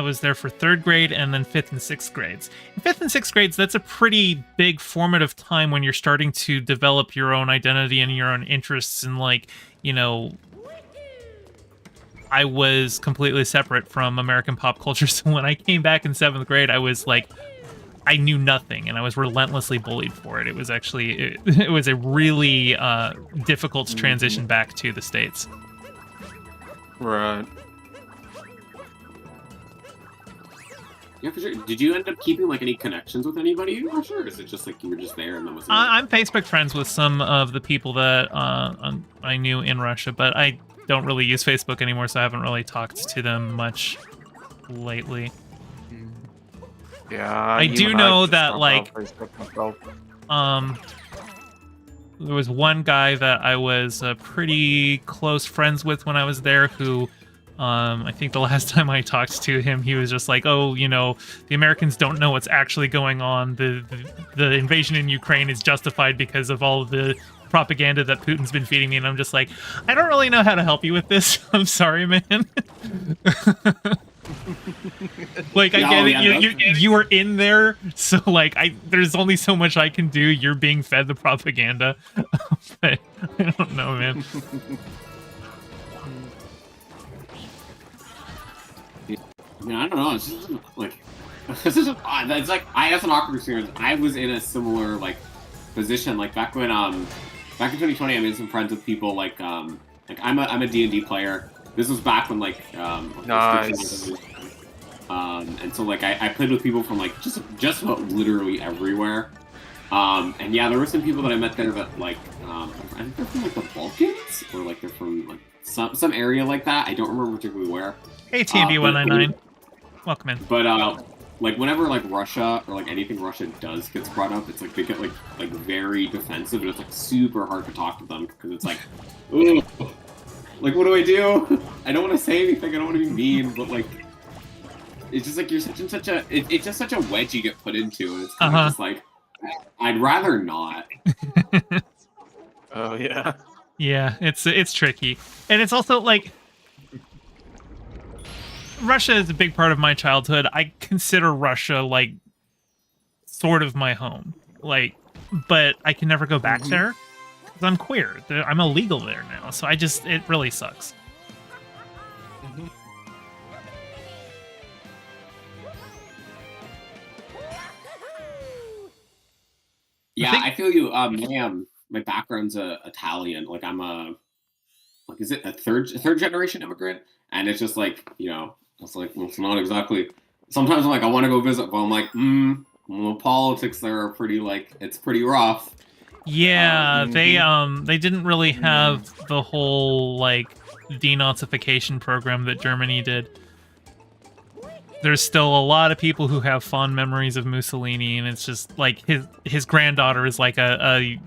was there for 3rd grade and then 5th and 6th grades. In 5th and 6th grades, that's a pretty big formative time when you're starting to develop your own identity and your own interests. And like, you know, I was completely separate from American pop culture. So when I came back in 7th grade, I was like, I knew nothing and I was relentlessly bullied for it. It was actually, it was a really difficult transition back to the States. Right. Yeah, for sure. Did you end up keeping like any connections with anybody in Russia, or is it just like you were just there and that was? I'm Facebook friends with some of the people that I knew in Russia, but I don't really use Facebook anymore, so I haven't really talked to them much lately. Yeah, I do know that like there was one guy that I was pretty close friends with when I was there who. I think the last time I talked to him, he was just like, "Oh, you know, the Americans don't know what's actually going on. The invasion in Ukraine is justified because of all of the propaganda that Putin's been feeding me." And I'm just like, I don't really know how to help you with this. I'm sorry, man. Like, I get it. You were in there, so like, there's only so much I can do. You're being fed the propaganda, but I don't know, man. I mean, I don't know. It's just like it's like I have an awkward experience. I was in a similar like position like back when back in 2020. I made some friends with people like I'm a D&D player. This was back when like nice. And so like I played with people from like just about literally everywhere. And yeah, there were some people that I met there that like I think they're from like the Balkans or like they're from like some area like that. I don't remember particularly where. Hey, TMB199. Welcome in. But like whenever like Russia or like anything Russia does gets brought up, it's like they get like very defensive, and it's like super hard to talk to them because it's like, ooh, like what do I do? I don't want to say anything. I don't want to be mean, but like it's just like you're such a it's just such a wedge you get put into, and it's kind of just like I'd rather not. Oh yeah. Yeah, it's tricky, and it's also like. Russia is a big part of my childhood. I consider Russia like sort of my home, like, but I can never go back there because I'm queer. I'm illegal there now, so it really sucks. feel you. My background's Italian. Like I'm is it a third generation immigrant? And it's just like, it's like, well, it's not exactly. Sometimes I'm like, I want to go visit, but I'm like, well, politics there are pretty it's pretty rough. Yeah, they didn't really have the whole denazification program that Germany did. There's still a lot of people who have fond memories of Mussolini, and it's just like his granddaughter is like a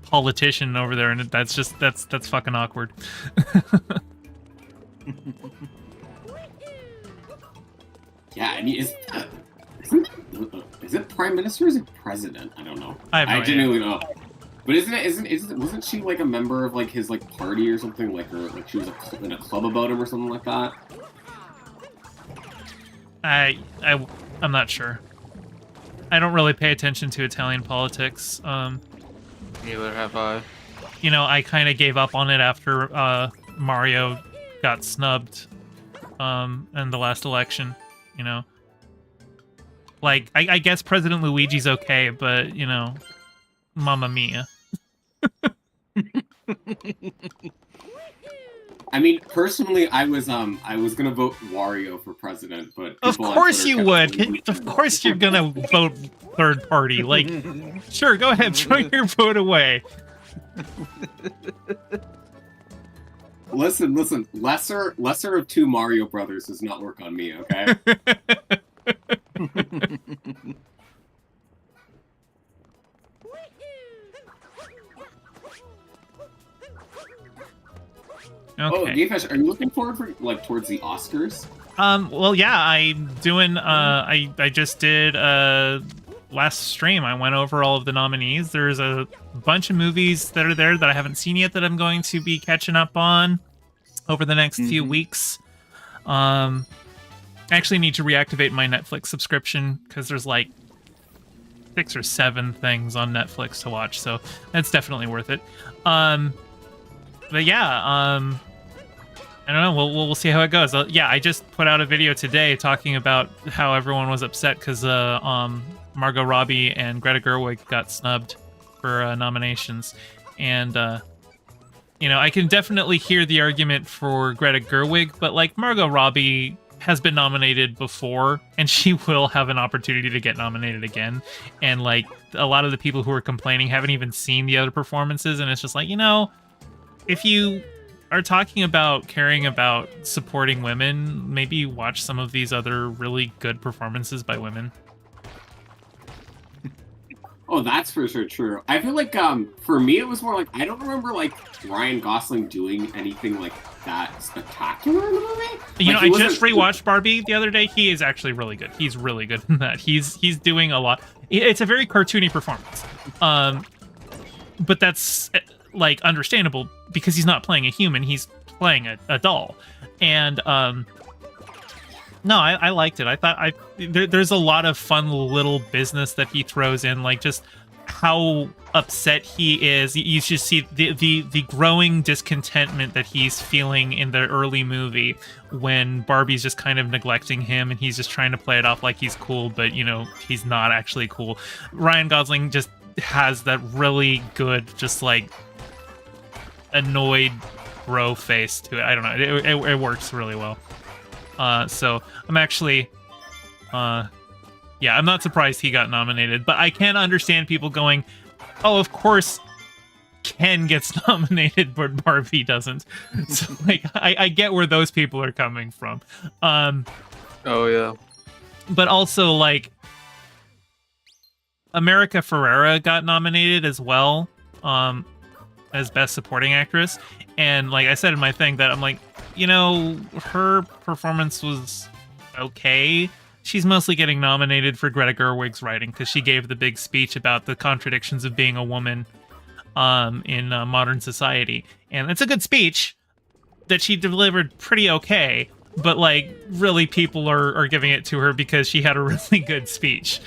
politician over there, and that's fucking awkward. Yeah, I mean, is it prime minister or is it president? I don't know. I genuinely know. But wasn't she like a member of like his like party or something, or she was in a club about him or something like that? I'm not sure. I don't really pay attention to Italian politics. Neither have I. I kind of gave up on it after Mario got snubbed in the last election. I guess President Luigi's okay, but Mamma Mia. I mean, personally, I was gonna vote Wario for president, but of course you would. Of course you're gonna vote third party. Sure, go ahead, throw your vote away. Listen. Lesser of two Mario brothers does not work on me. Okay. Okay. Oh, Gamefash, are you looking forward towards the Oscars? Well, yeah, I'm doing. I just did last stream. I went over all of the nominees. There's a bunch of movies that are there that I haven't seen yet that I'm going to be catching up on over the next few weeks. I actually need to reactivate my Netflix subscription because there's 6 or 7 things on Netflix to watch, so that's definitely worth it. But yeah, I don't know. We'll see how it goes. Yeah, I just put out a video today talking about how everyone was upset because Margot Robbie and Greta Gerwig got snubbed for nominations, and I can definitely hear the argument for Greta Gerwig, but Margot Robbie has been nominated before, and she will have an opportunity to get nominated again. And a lot of the people who are complaining haven't even seen the other performances, and it's just if you are talking about caring about supporting women, maybe watch some of these other really good performances by women. Oh, that's for sure true. I feel for me, it was more I don't remember Ryan Gosling doing anything that spectacular in the movie. I just rewatched Barbie the other day. He is actually really good. He's really good in that. He's doing a lot. It's a very cartoony performance. But that's understandable because he's not playing a human, he's playing a doll. And no, I liked it. I thought there's a lot of fun little business that he throws in, just how upset he is. You should see the growing discontentment that he's feeling in the early movie when Barbie's just kind of neglecting him and he's just trying to play it off like he's cool, but he's not actually cool. Ryan Gosling just has that really good annoyed bro face to it. I don't know. It works really well. So I'm actually, I'm not surprised he got nominated, but I can understand people going, oh, of course Ken gets nominated, but Barbie doesn't. So I get where those people are coming from. Oh yeah. But also America Ferrera got nominated as well. As Best Supporting Actress, and I said in my thing that I'm her performance was okay. She's mostly getting nominated for Greta Gerwig's writing because she gave the big speech about the contradictions of being a woman in modern society, and it's a good speech that she delivered pretty okay, but really people are giving it to her because she had a really good speech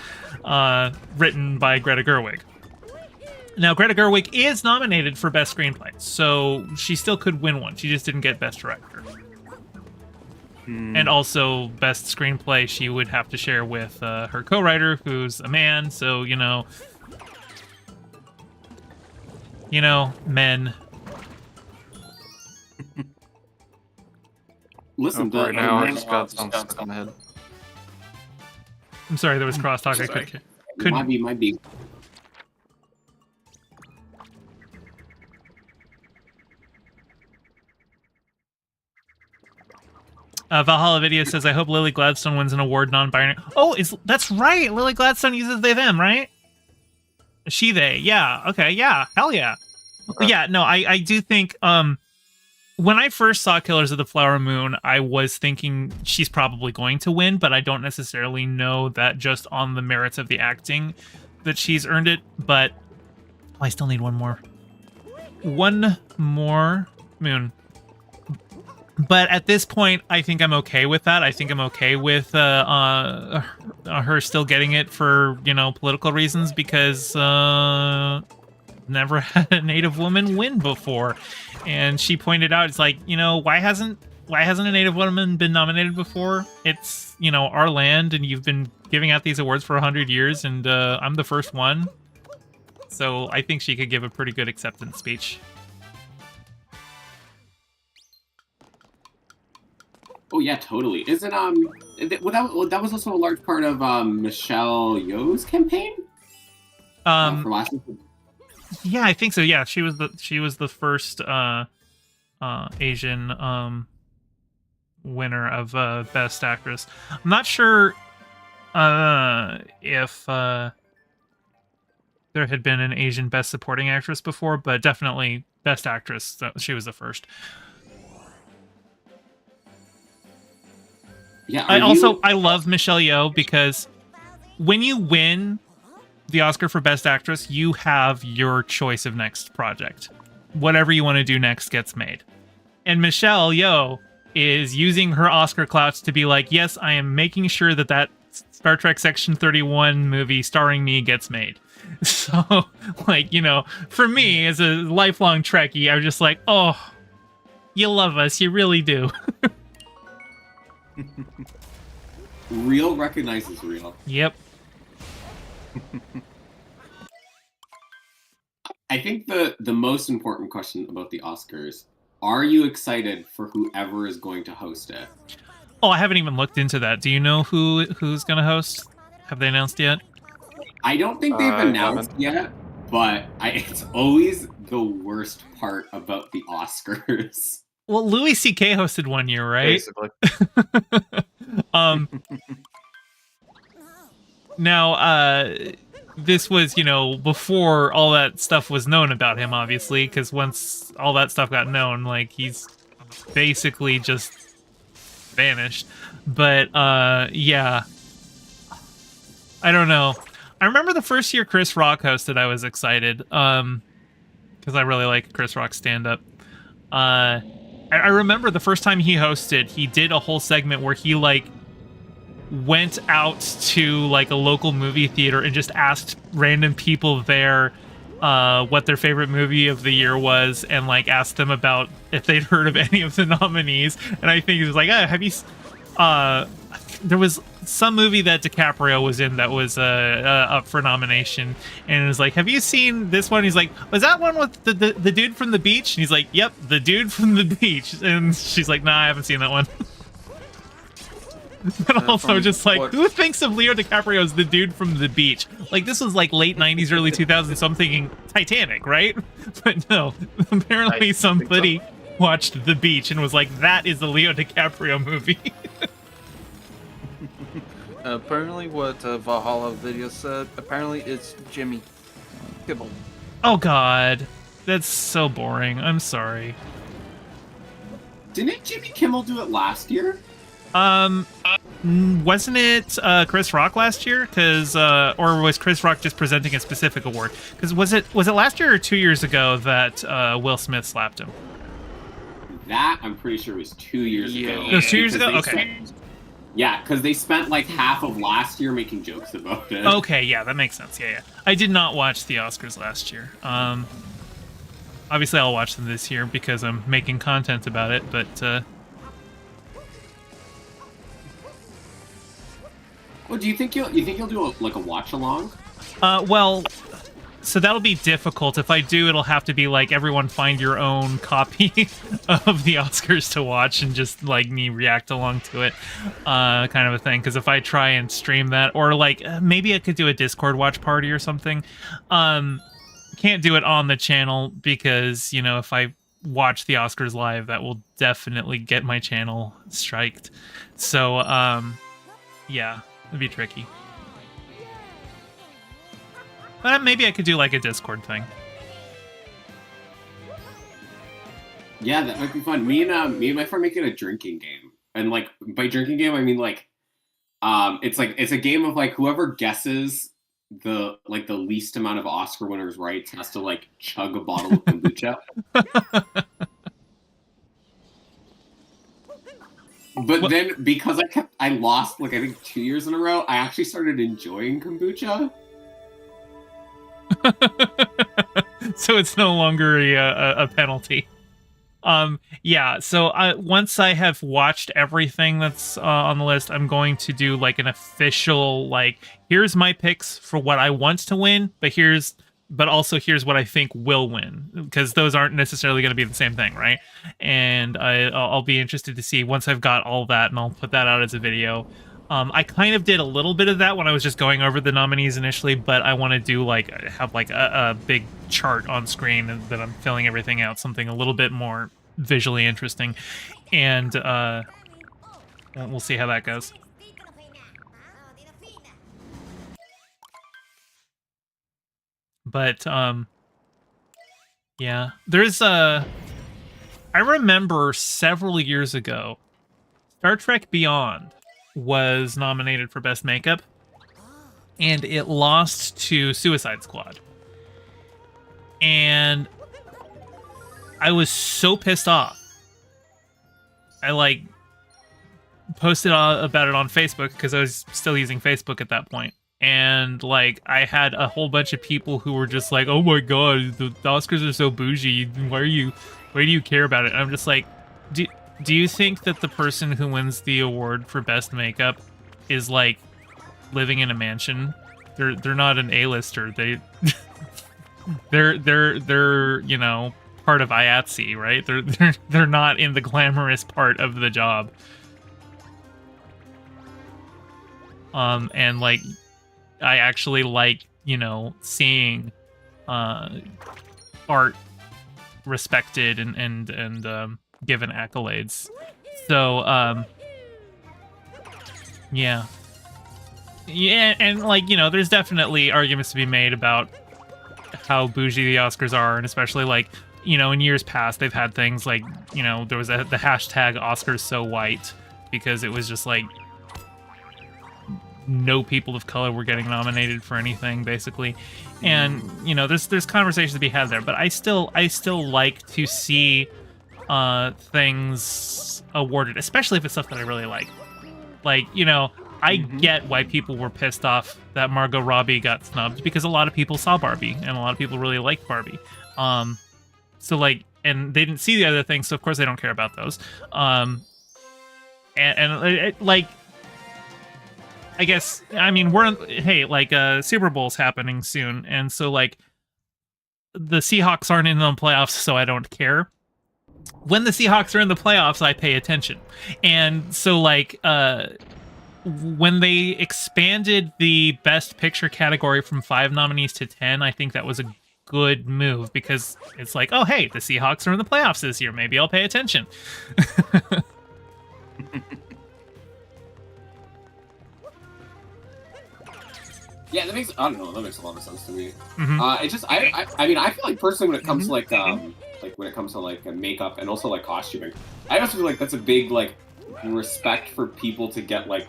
written by Greta Gerwig. Now, Greta Gerwig is nominated for Best Screenplay, so she still could win one. She just didn't get Best Director. And also, Best Screenplay she would have to share with her co-writer, who's a man, so, You know, men. Listen, right now I just got some stuck in my head. I'm sorry, there was crosstalk. I couldn't. Might be. Valhalla Video says, I hope Lily Gladstone wins an award non-binary. Oh, that's right. Lily Gladstone uses they, them, right? She, they. Yeah. Okay. Yeah. Hell yeah. Yeah. No, I do think, when I first saw Killers of the Flower Moon, I was thinking she's probably going to win, but I don't necessarily know that just on the merits of the acting that she's earned it. But I still need one more. One more moon. But at this point, I think I'm okay with that. I think I'm okay with her still getting it for, you know, political reasons, because never had a Native woman win before. And she pointed out, it's like, you know, why hasn't a Native woman been nominated before? It's, you know, our land, and you've been giving out these awards for 100 years, and I'm the first one. So I think she could give a pretty good acceptance speech. Oh yeah, totally. Isn't that was also a large part of Michelle Yeoh's campaign? For last year? Yeah, I think so. Yeah, she was the first Asian winner of Best Actress. I'm not sure if there had been an Asian Best Supporting Actress before, but definitely Best Actress. So she was the first. Yeah. I love Michelle Yeoh because when you win the Oscar for Best Actress, you have your choice of next project. Whatever you want to do next gets made. And Michelle Yeoh is using her Oscar clout to be like, yes, I am making sure that Star Trek Section 31 movie starring me gets made. So, like, you know, for me as a lifelong Trekkie, I was just like, oh, you love us. You really do. Real recognizes real. Yep. I think the most important question about the Oscars, are you excited for whoever is going to host it? Oh, I haven't even looked into that. Do you know who's going to host? Have they announced yet? I don't think they've announced yet, but it's always the worst part about the Oscars. Well, Louis C.K. hosted one year, right? Basically. Now, this was, you know, before all that stuff was known about him, obviously, because once all that stuff got known, like, he's basically just vanished. But, yeah. I don't know. I remember the first year Chris Rock hosted, I was excited, because I really like Chris Rock's stand-up. I remember the first time he hosted, he did a whole segment where he, like, went out to, like, a local movie theater and just asked random people there what their favorite movie of the year was, and, like, asked them about if they'd heard of any of the nominees. And I think he was like, have you... there was some movie that DiCaprio was in that was up for nomination, and it was like, have you seen this one? He's like, was that one with the dude from the beach? And he's like, yep, the dude from the beach. And she's like, nah, I haven't seen that one. But also just like, who thinks of Leo DiCaprio as the dude from the beach? Like, this was like late 90s, early 2000s, so I'm thinking Titanic, right? But no, apparently somebody watched The Beach and was like, that is the Leo DiCaprio movie. Apparently what Valhalla Video said, apparently it's Jimmy Kimmel. Oh god, that's so boring. I'm sorry. Didn't Jimmy Kimmel do it last year? Wasn't it Chris Rock last year? Because or was Chris Rock just presenting a specific award? Because was it last year or 2 years ago that Will Smith slapped him? That I'm pretty sure was 2 years ago. It was 2 years ago. Okay. Yeah, because they spent like half of last year making jokes about it. Okay, yeah, that makes sense. Yeah. I did not watch the Oscars last year. Obviously I'll watch them this year because I'm making content about it, but well, do you think you'll do a watch along? Well, So that'll be difficult. If I do, it'll have to be like everyone find your own copy of the Oscars to watch and just like me react along to it, kind of a thing. Because if I try and stream that, or like maybe I could do a Discord watch party or something. Can't do it on the channel because, you know, if I watch the Oscars live, that will definitely get my channel striked. So, yeah, it'd be tricky. But maybe I could do like a Discord thing. Yeah, that might be fun. Me and my friend making a drinking game, and like by drinking game I mean like, it's a game of like whoever guesses the least amount of Oscar winners right has to like chug a bottle of kombucha. But then because I lost like I think 2 years in a row, I actually started enjoying kombucha. So it's no longer a penalty. Yeah, so once I have watched everything that's on the list, I'm going to do like an official, like, here's my picks for what I want to win, but also here's what I think will win, because those aren't necessarily going to be the same thing, right? And I'll be interested to see once I've got all that, and I'll put that out as a video. I kind of did a little bit of that when I was just going over the nominees initially, but I want to do like have like a big chart on screen that I'm filling everything out, something a little bit more visually interesting, and we'll see how that goes. But yeah, there's I remember several years ago, Star Trek Beyond was nominated for Best Makeup, and it lost to Suicide Squad. And I was so pissed off. I like posted about it on Facebook because I was still using Facebook at that point. And like I had a whole bunch of people who were just like, "Oh my god, the Oscars are so bougie. Why do you care about it?" And I'm just like, Do you think that the person who wins the award for best makeup is like living in a mansion? They're not an A-lister. They're you know, part of IATSE, right? They're not in the glamorous part of the job. And like I actually like, you know, seeing art respected and given accolades. So yeah, and like, you know, there's definitely arguments to be made about how bougie the Oscars are, and especially like, you know, in years past they've had things like, you know, there was the hashtag Oscars so white, because it was just like no people of color were getting nominated for anything basically. And you know, there's conversations to be had there, but I still like to see things awarded, especially if it's stuff that I really like. Like, you know, I get why people were pissed off that Margot Robbie got snubbed, because a lot of people saw Barbie and a lot of people really liked Barbie. So like, and they didn't see the other things, so of course they don't care about those. And like, I guess, I mean, hey, like, Super Bowl's happening soon, and so like the Seahawks aren't in the playoffs, so I don't care. When the Seahawks are in the playoffs, I pay attention. And so like when they expanded the Best Picture category from 5 nominees to 10, I think that was a good move, because it's like, oh hey, the Seahawks are in the playoffs this year, maybe I'll pay attention. Yeah, that makes, I don't know, that makes a lot of sense to me. It just, I mean, I feel like personally when it comes to like when it comes to like makeup and also like costuming, I also feel like that's a big like respect for people to get like,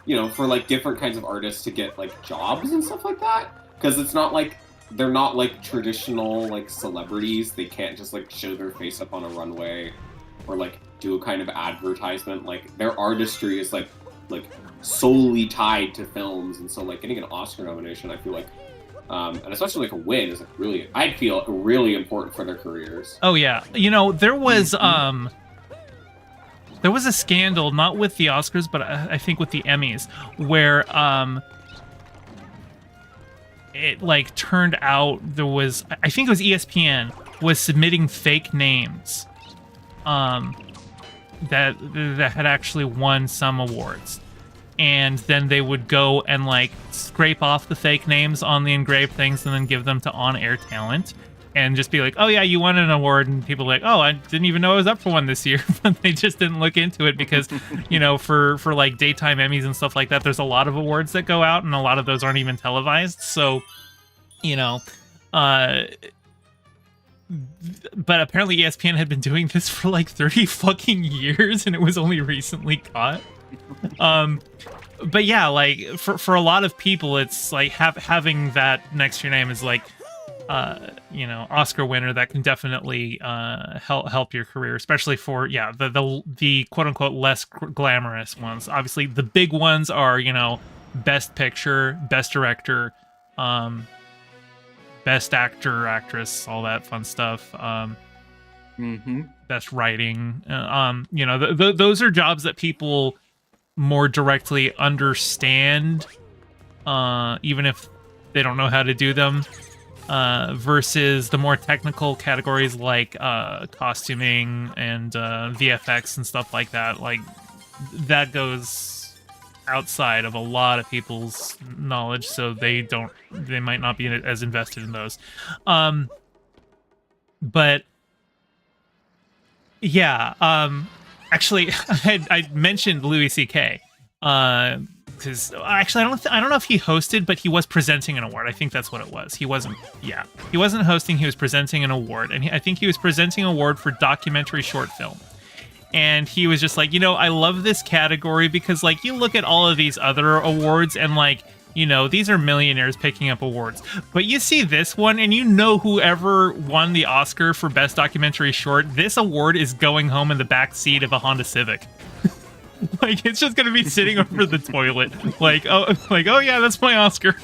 you know, for like different kinds of artists to get like jobs and stuff like that, because it's not like they're not like traditional like celebrities. They can't just like show their face up on a runway or like do a kind of advertisement. Like their artistry is like solely tied to films, and so like getting an Oscar nomination, I feel like, and especially like a win, is like really, I'd feel really important for their careers. Oh yeah, you know, there was a scandal, not with the Oscars, but I think with the Emmys, where it like turned out there was, I think it was ESPN was submitting fake names that had actually won some awards, and then they would go and like scrape off the fake names on the engraved things and then give them to on-air talent and just be like, oh yeah, you won an award, and people are like, oh, I didn't even know I was up for one this year. But they just didn't look into it because you know, for like daytime Emmys and stuff like that, there's a lot of awards that go out and a lot of those aren't even televised, so you know, but apparently ESPN had been doing this for like 30 fucking years and it was only recently caught. But yeah, like for a lot of people, it's like having that next to your name is like, you know, Oscar winner. That can definitely help your career, especially for the quote unquote less glamorous ones. Obviously, the big ones are, you know, Best Picture, Best Director, Best Actor, Actress, all that fun stuff. Best Writing. You know, those are jobs that people more directly understand, even if they don't know how to do them, versus the more technical categories like costuming and VFX and stuff like that. Like, that goes outside of a lot of people's knowledge, so they might not be as invested in those. But yeah, actually, I mentioned Louis C.K. Because actually, I don't know if he hosted, but he was presenting an award. I think that's what it was. He wasn't hosting. He was presenting an award, and I think he was presenting an award for documentary short film. And he was just like, you know, I love this category because, like, you look at all of these other awards and, like, you know, these are millionaires picking up awards. But you see this one, and you know whoever won the Oscar for Best Documentary Short, this award is going home in the back seat of a Honda Civic. Like, it's just going to be sitting over the toilet. Like, oh yeah, that's my Oscar.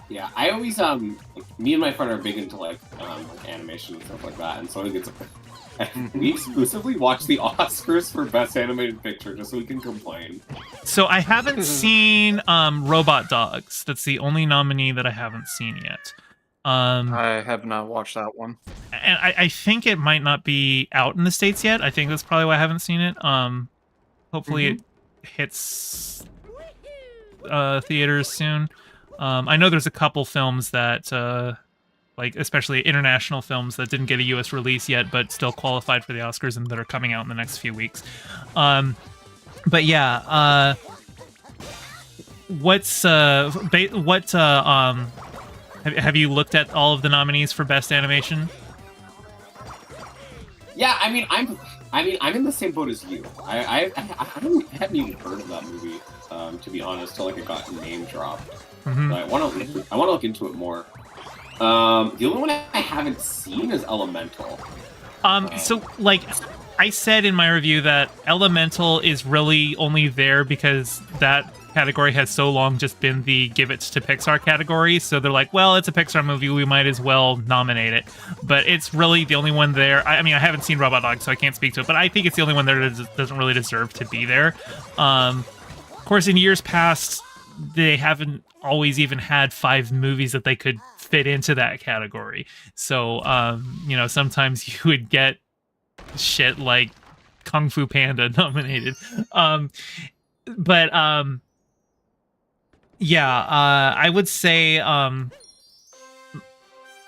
Yeah, I always me and my friend are big into like animation and stuff like that, and so we exclusively watch the Oscars for Best Animated Picture just so we can complain. So I haven't seen Robot Dogs. That's the only nominee that I haven't seen yet. I have not watched that one, and I think it might not be out in the States yet. I think that's probably why I haven't seen it. Hopefully it hits theaters soon. I know there's a couple films that, like, especially international films that didn't get a U.S. release yet, but still qualified for the Oscars and that are coming out in the next few weeks. But yeah, have you looked at all of the nominees for Best Animation? Yeah, I mean, I'm in the same boat as you. I hadn't even heard of that movie, to be honest, till like it got name dropped. But I want to look into it more. The only one I haven't seen is Elemental. So like I said in my review that Elemental is really only there because that category has so long just been the give it to Pixar category. So they're like, well, it's a Pixar movie, we might as well nominate it. But it's really the only one there. I mean, I haven't seen Robot Dog, so I can't speak to it, but I think it's the only one there that doesn't really deserve to be there. Of course, in years past, they haven't always even had 5 movies that they could fit into that category. So, you know, sometimes you would get shit like Kung Fu Panda nominated. Yeah, I would say, I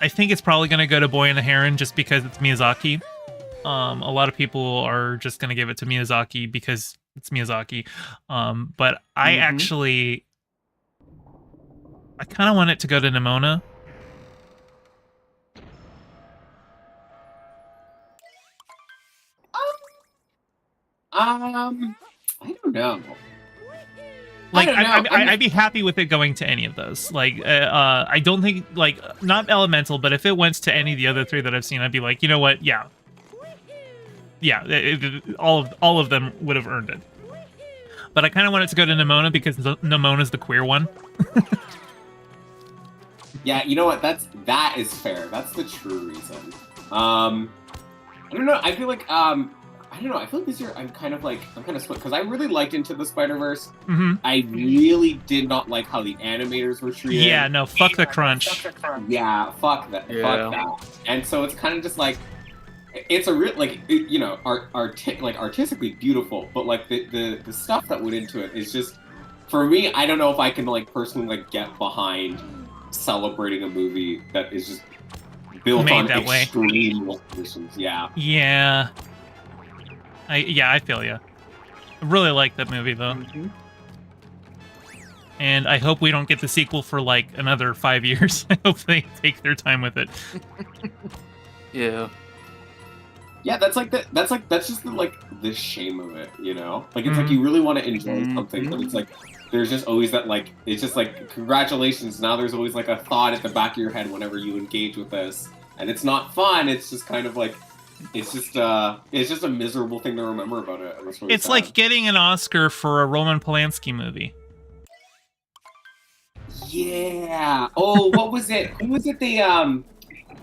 think it's probably going to go to Boy and the Heron just because it's Miyazaki. A lot of people are just going to give it to Miyazaki because it's Miyazaki. But I actually... I kind of want it to go to Nimona. I don't know. Like, I'd be happy with it going to any of those. Like, I don't think, like, not Elemental, but if it went to any of the other 3 that I've seen, I'd be like, you know what? Yeah. Yeah, all of them would have earned it. But I kind of want it to go to Nimona because Nimona's the queer one. Yeah, you know what? That is fair. That's the true reason. I don't know. I feel like I don't know. I feel like this year I'm kind of split because I really liked Into the Spider-Verse. Mm-hmm. I really did not like how the animators were treated. Yeah, no, fuck the crunch. Yeah, fuck that. Yeah. Fuck that. And so it's kind of just like it's a real artistically beautiful, but like the stuff that went into it is just for me. I don't know if I can like personally like get behind celebrating a movie that is just built Made on that way. extreme conditions. Yeah. Yeah. I feel you. I really like that movie though. Mm-hmm. And I hope we don't get the sequel for like another 5 years. I hope they take their time with it. Yeah. Yeah, that's just the shame of it, you know? Like it's like you really want to enjoy something, but it's like there's just always that like it's just like congratulations, now there's always like a thought at the back of your head whenever you engage with this. And it's not fun, it's just kind of like it's just a miserable thing to remember about it. And really It's sad. like getting an Oscar for a Roman Polanski movie. Yeah. Oh, what was it? Who was it? The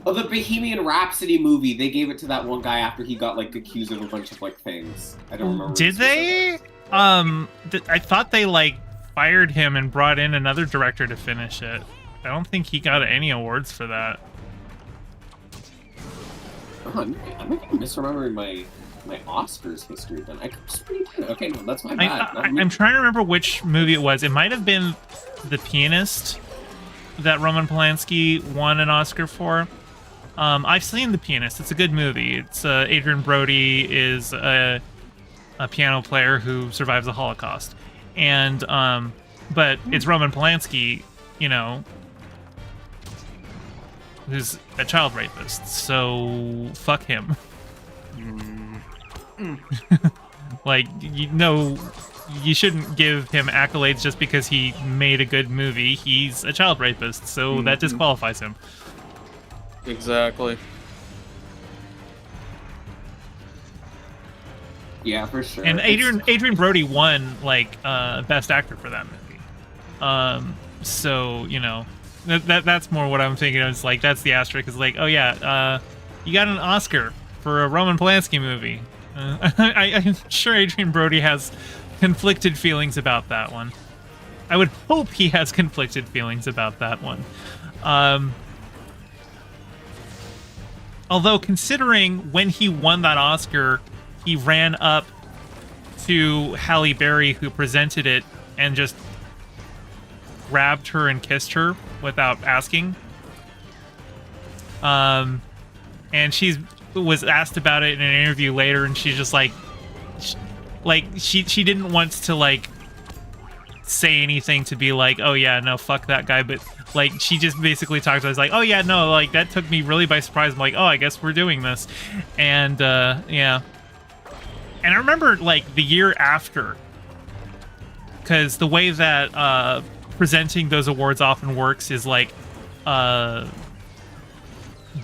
Bohemian Rhapsody movie. They gave it to that one guy after he got like accused of a bunch of like things. I don't remember. Did they? I thought they like fired him and brought in another director to finish it. I don't think he got any awards for that. Oh, I'm misremembering my Oscars history then. Okay, no, that's my bad. I'm trying to remember which movie it was. It might have been The Pianist that Roman Polanski won an Oscar for. I've seen The Pianist. It's a good movie. It's Adrian Brody is a piano player who survives the Holocaust, and but it's Roman Polanski, you know, who's a child rapist. So fuck him. Like, you know, you shouldn't give him accolades just because he made a good movie. He's a child rapist, so that disqualifies him. Exactly. Yeah, for sure. And Adrian Brody won like best actor for that movie. So you know, that's more what I'm thinking of. It's like that's the asterisk. Is like, oh yeah, you got an Oscar for a Roman Polanski movie. I'm sure Adrian Brody has conflicted feelings about that one. I would hope he has conflicted feelings about that one. Although, considering when he won that Oscar, he ran up to Halle Berry, who presented it, and just grabbed her and kissed her without asking. And she was asked about it in an interview later, and she's just like she didn't want to like say anything to be like, oh yeah, no, fuck that guy, but like she just basically talked about it, like, oh yeah, no, like that took me really by surprise. I'm like, oh, I guess we're doing this. And yeah. And I remember like the year after, because the way that presenting those awards often works is like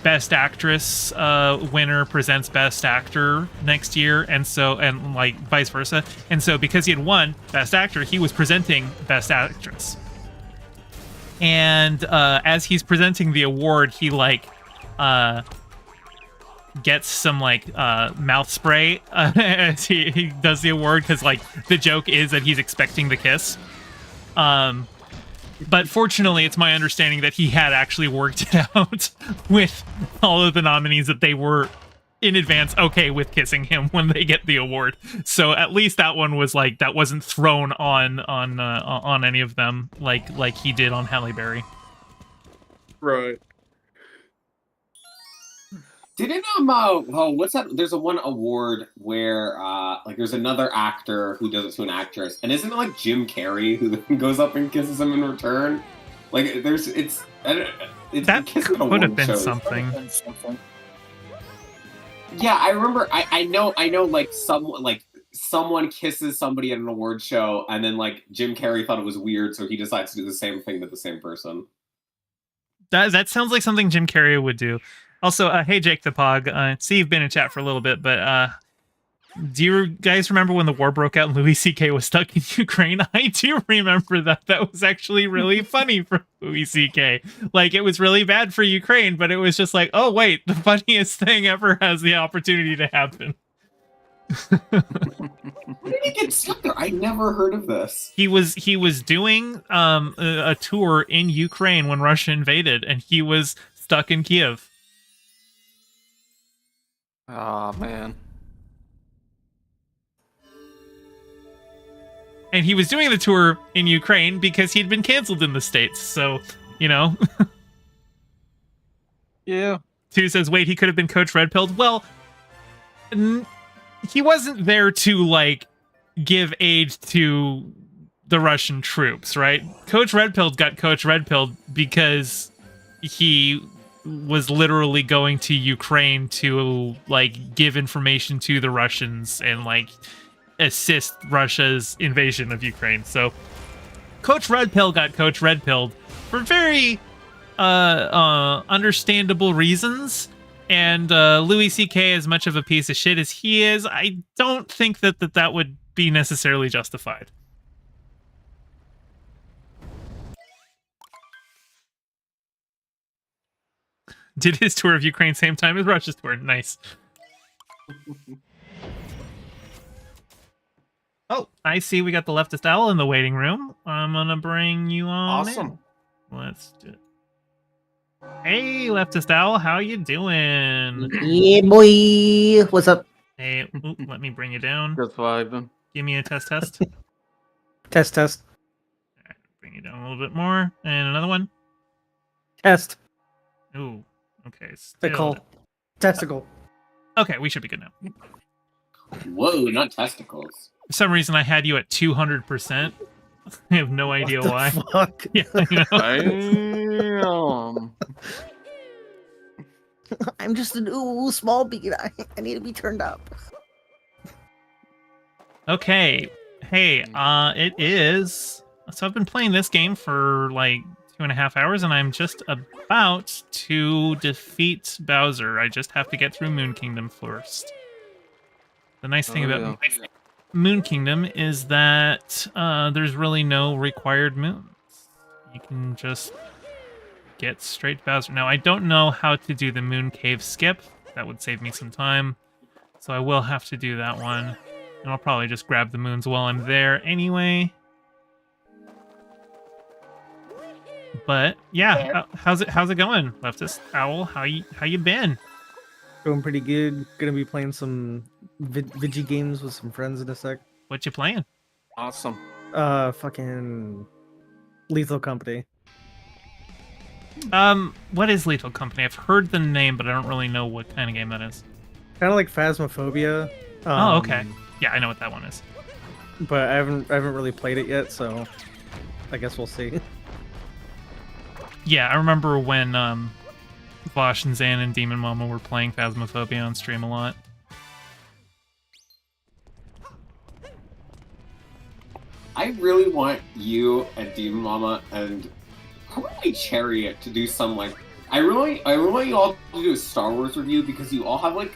Best Actress winner presents Best Actor next year, and like vice versa. And so because he had won Best Actor, he was presenting Best Actress. And as he's presenting the award, he like gets some like mouth spray as he does the award, because like the joke is that he's expecting the kiss. But fortunately, it's my understanding that he had actually worked it out with all of the nominees that they were in advance okay with kissing him when they get the award. So at least that one was like, that wasn't thrown on any of them like he did on Halle Berry. Right. Didn't what's that? There's a one award where like there's another actor who does it to an actress, and isn't it like Jim Carrey who then goes up and kisses him in return? Like it's that could have been something. Yeah, I remember. I know. Like someone kisses somebody at an award show, and then like Jim Carrey thought it was weird, so he decides to do the same thing to the same person. That sounds like something Jim Carrey would do. Also, hey Jake the Pog, see you've been in chat for a little bit, but Do you guys remember when the war broke out and Louis C.K. was stuck in Ukraine? I do remember that. That was actually really funny for Louis C.K. Like, it was really bad for Ukraine, but it was just like, oh, wait, the funniest thing ever has the opportunity to happen. Where did he get stuck there? I never heard of this. He was doing a tour in Ukraine when Russia invaded, and he was stuck in Kiev. Oh, man. And he was doing the tour in Ukraine because he'd been canceled in the States. So, you know. Yeah. Two says, wait, he could have been Coach Redpilled. Well, he wasn't there to, like, give aid to the Russian troops, right? Coach Redpilled got Coach Redpilled because he was literally going to Ukraine to, like, give information to the Russians and, like, assist Russia's invasion of Ukraine. So Coach Redpill got Coach Redpilled for very understandable reasons. And Louis C.K., as much of a piece of shit as he is, I don't think that would be necessarily justified. Did his tour of Ukraine same time as Russia's tour. Nice. Oh, I see we got the leftist owl in the waiting room. I'm gonna bring you on Awesome. in. Let's do it. Hey, leftist owl, how you doing? Yeah, boy. What's up? Hey, let me bring you down. Just vibing. Give me a test. Test. Alright, bring you down a little bit more. And another one. Test. Ooh, okay. Tickle. Testicle. Okay, we should be good now. Whoa, not testicles. For some reason, I had you at 200%. I have no idea why. Fuck. Yeah, you know? Damn. I'm just an small beat. I need to be turned up. Okay. Hey, it is. So I've been playing this game for like 2.5 hours, and I'm just about to defeat Bowser. I just have to get through Moon Kingdom first. The nice thing about Moon Kingdom is that there's really no required moons. You can just get straight to Bowser. Now, I don't know how to do the Moon Cave skip. That would save me some time. So I will have to do that one. And I'll probably just grab the moons while I'm there anyway. But yeah, how's it going, leftist owl? How you been? Doing pretty good. Gonna be playing some Vigi games with some friends in a sec. What you playing? Awesome. Fucking Lethal Company. What is Lethal Company? I've heard the name, but I don't really know what kind of game that is. Kind of like Phasmophobia. Oh, okay. Yeah, I know what that one is. But I haven't really played it yet, so I guess we'll see. Yeah, I remember when Vosh and Zan and Demon Mama were playing Phasmophobia on stream a lot. I really want you and Demon Mama and probably Chariot to do some like. I really want you all to do a Star Wars review because you all have like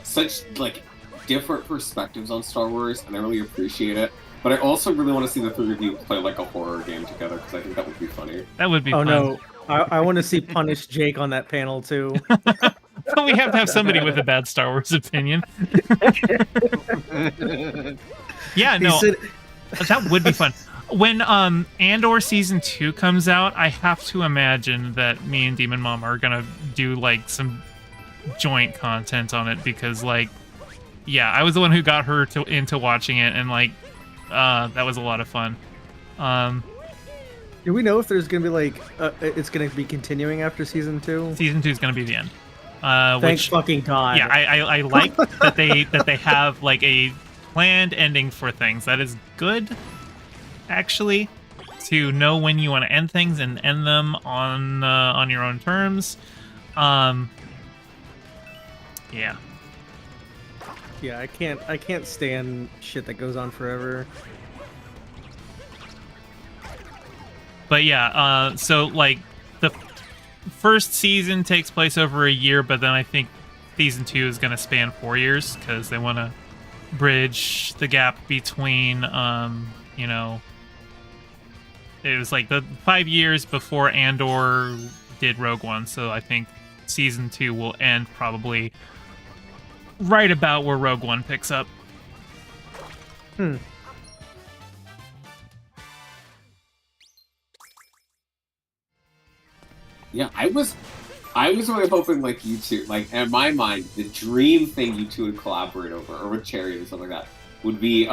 such like different perspectives on Star Wars, and I really appreciate it. But I also really want to see the three of you play like a horror game together because I think that would be funny. That would be Oh fun. no, I want to see Punish Jake on that panel too. But we have to have somebody with a bad Star Wars opinion. Yeah, no, that would be fun. When Andor Season 2 comes out, I have to imagine that me and Demon Mom are gonna do like some joint content on it because like, yeah, I was the one who got her into watching it, and like, that was a lot of fun. Do we know if there's gonna be like it's gonna be continuing after season 2? Season 2 is gonna be the end. Thanks fucking God. Yeah, I like that they have like a planned ending for things. That is good, actually, to know when you want to end things and end them on your own terms. Yeah. Yeah, I can't stand shit that goes on forever. But yeah, so like the first season takes place over a year, but then I think season 2 is going to span 4 years because they want to bridge the gap between, you know, it was like the 5 years before Andor did Rogue One, so I think season 2 will end probably right about where Rogue One picks up. Yeah, I was really hoping like you two, like in my mind, the dream thing you two would collaborate over, or with Chariot or something like that, would be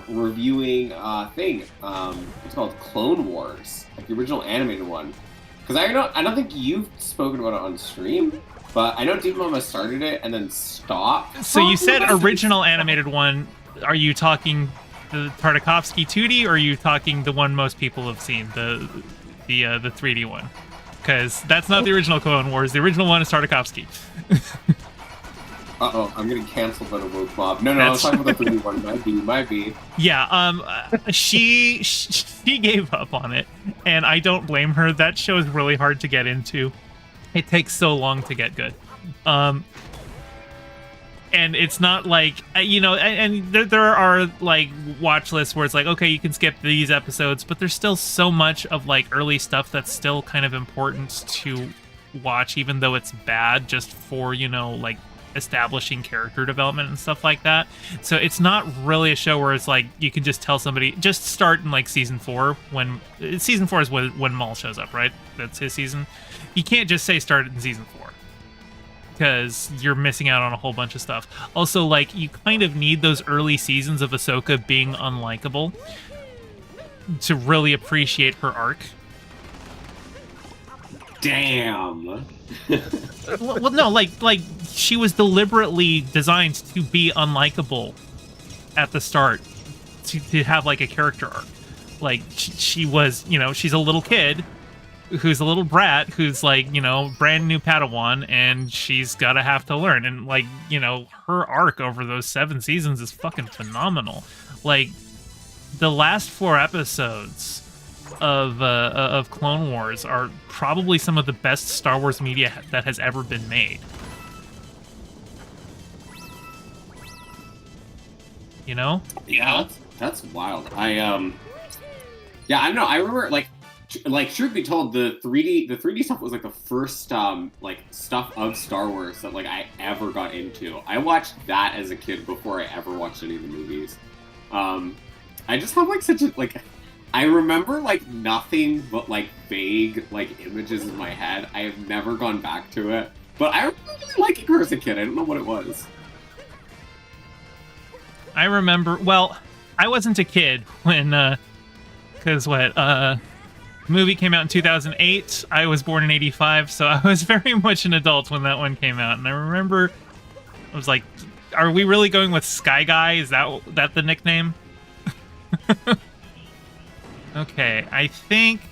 reviewing it's called Clone Wars, like the original animated one. Because I don't think you've spoken about it on stream, but I know Deep Mama started it and then stopped. So you said original animated one. Are you talking the Tartakovsky 2D, or are you talking the one most people have seen, the 3D one? Because that's not the original Clone Wars. The original one is Tartakovsky. Uh-oh, I'm getting canceled by the woke mob. No, I was talking about the 3D one. Might be. Yeah, she gave up on it, and I don't blame her. That show is really hard to get into. It takes so long to get good. And it's not like, you know, and there are like watch lists where it's like, okay, you can skip these episodes, but there's still so much of like early stuff that's still kind of important to watch, even though it's bad, just for, you know, like establishing character development and stuff like that. So it's not really a show where it's like you can just tell somebody, just start in like season 4, when season 4 is when Maul shows up, right? That's his season. You can't just say start it in season 4, because you're missing out on a whole bunch of stuff. Also, like, you kind of need those early seasons of Ahsoka being unlikable to really appreciate her arc. Damn. Well, no, like she was deliberately designed to be unlikable at the start, to have like a character arc. Like she was, you know, she's a little kid who's a little brat who's like, you know, brand new Padawan, and she's gotta have to learn. And like, you know, her arc over those 7 seasons is fucking phenomenal. Like the last 4 episodes of Clone Wars are probably some of the best Star Wars media that has ever been made. You know? Yeah, that's wild. Yeah, I don't know. I remember like truth be told, the 3D stuff was like the first like stuff of Star Wars that like I ever got into. I watched that as a kid before I ever watched any of the movies. I just have like such a like. I remember like nothing but like vague like images in my head. I have never gone back to it, but I really liked her as a kid. I don't know what it was. I remember. Well, I wasn't a kid when, because movie came out in 2008. I was born in 85, so I was very much an adult when that one came out. And I remember, I was like, "Are we really going with Sky Guy? Is that the nickname?" Okay, I think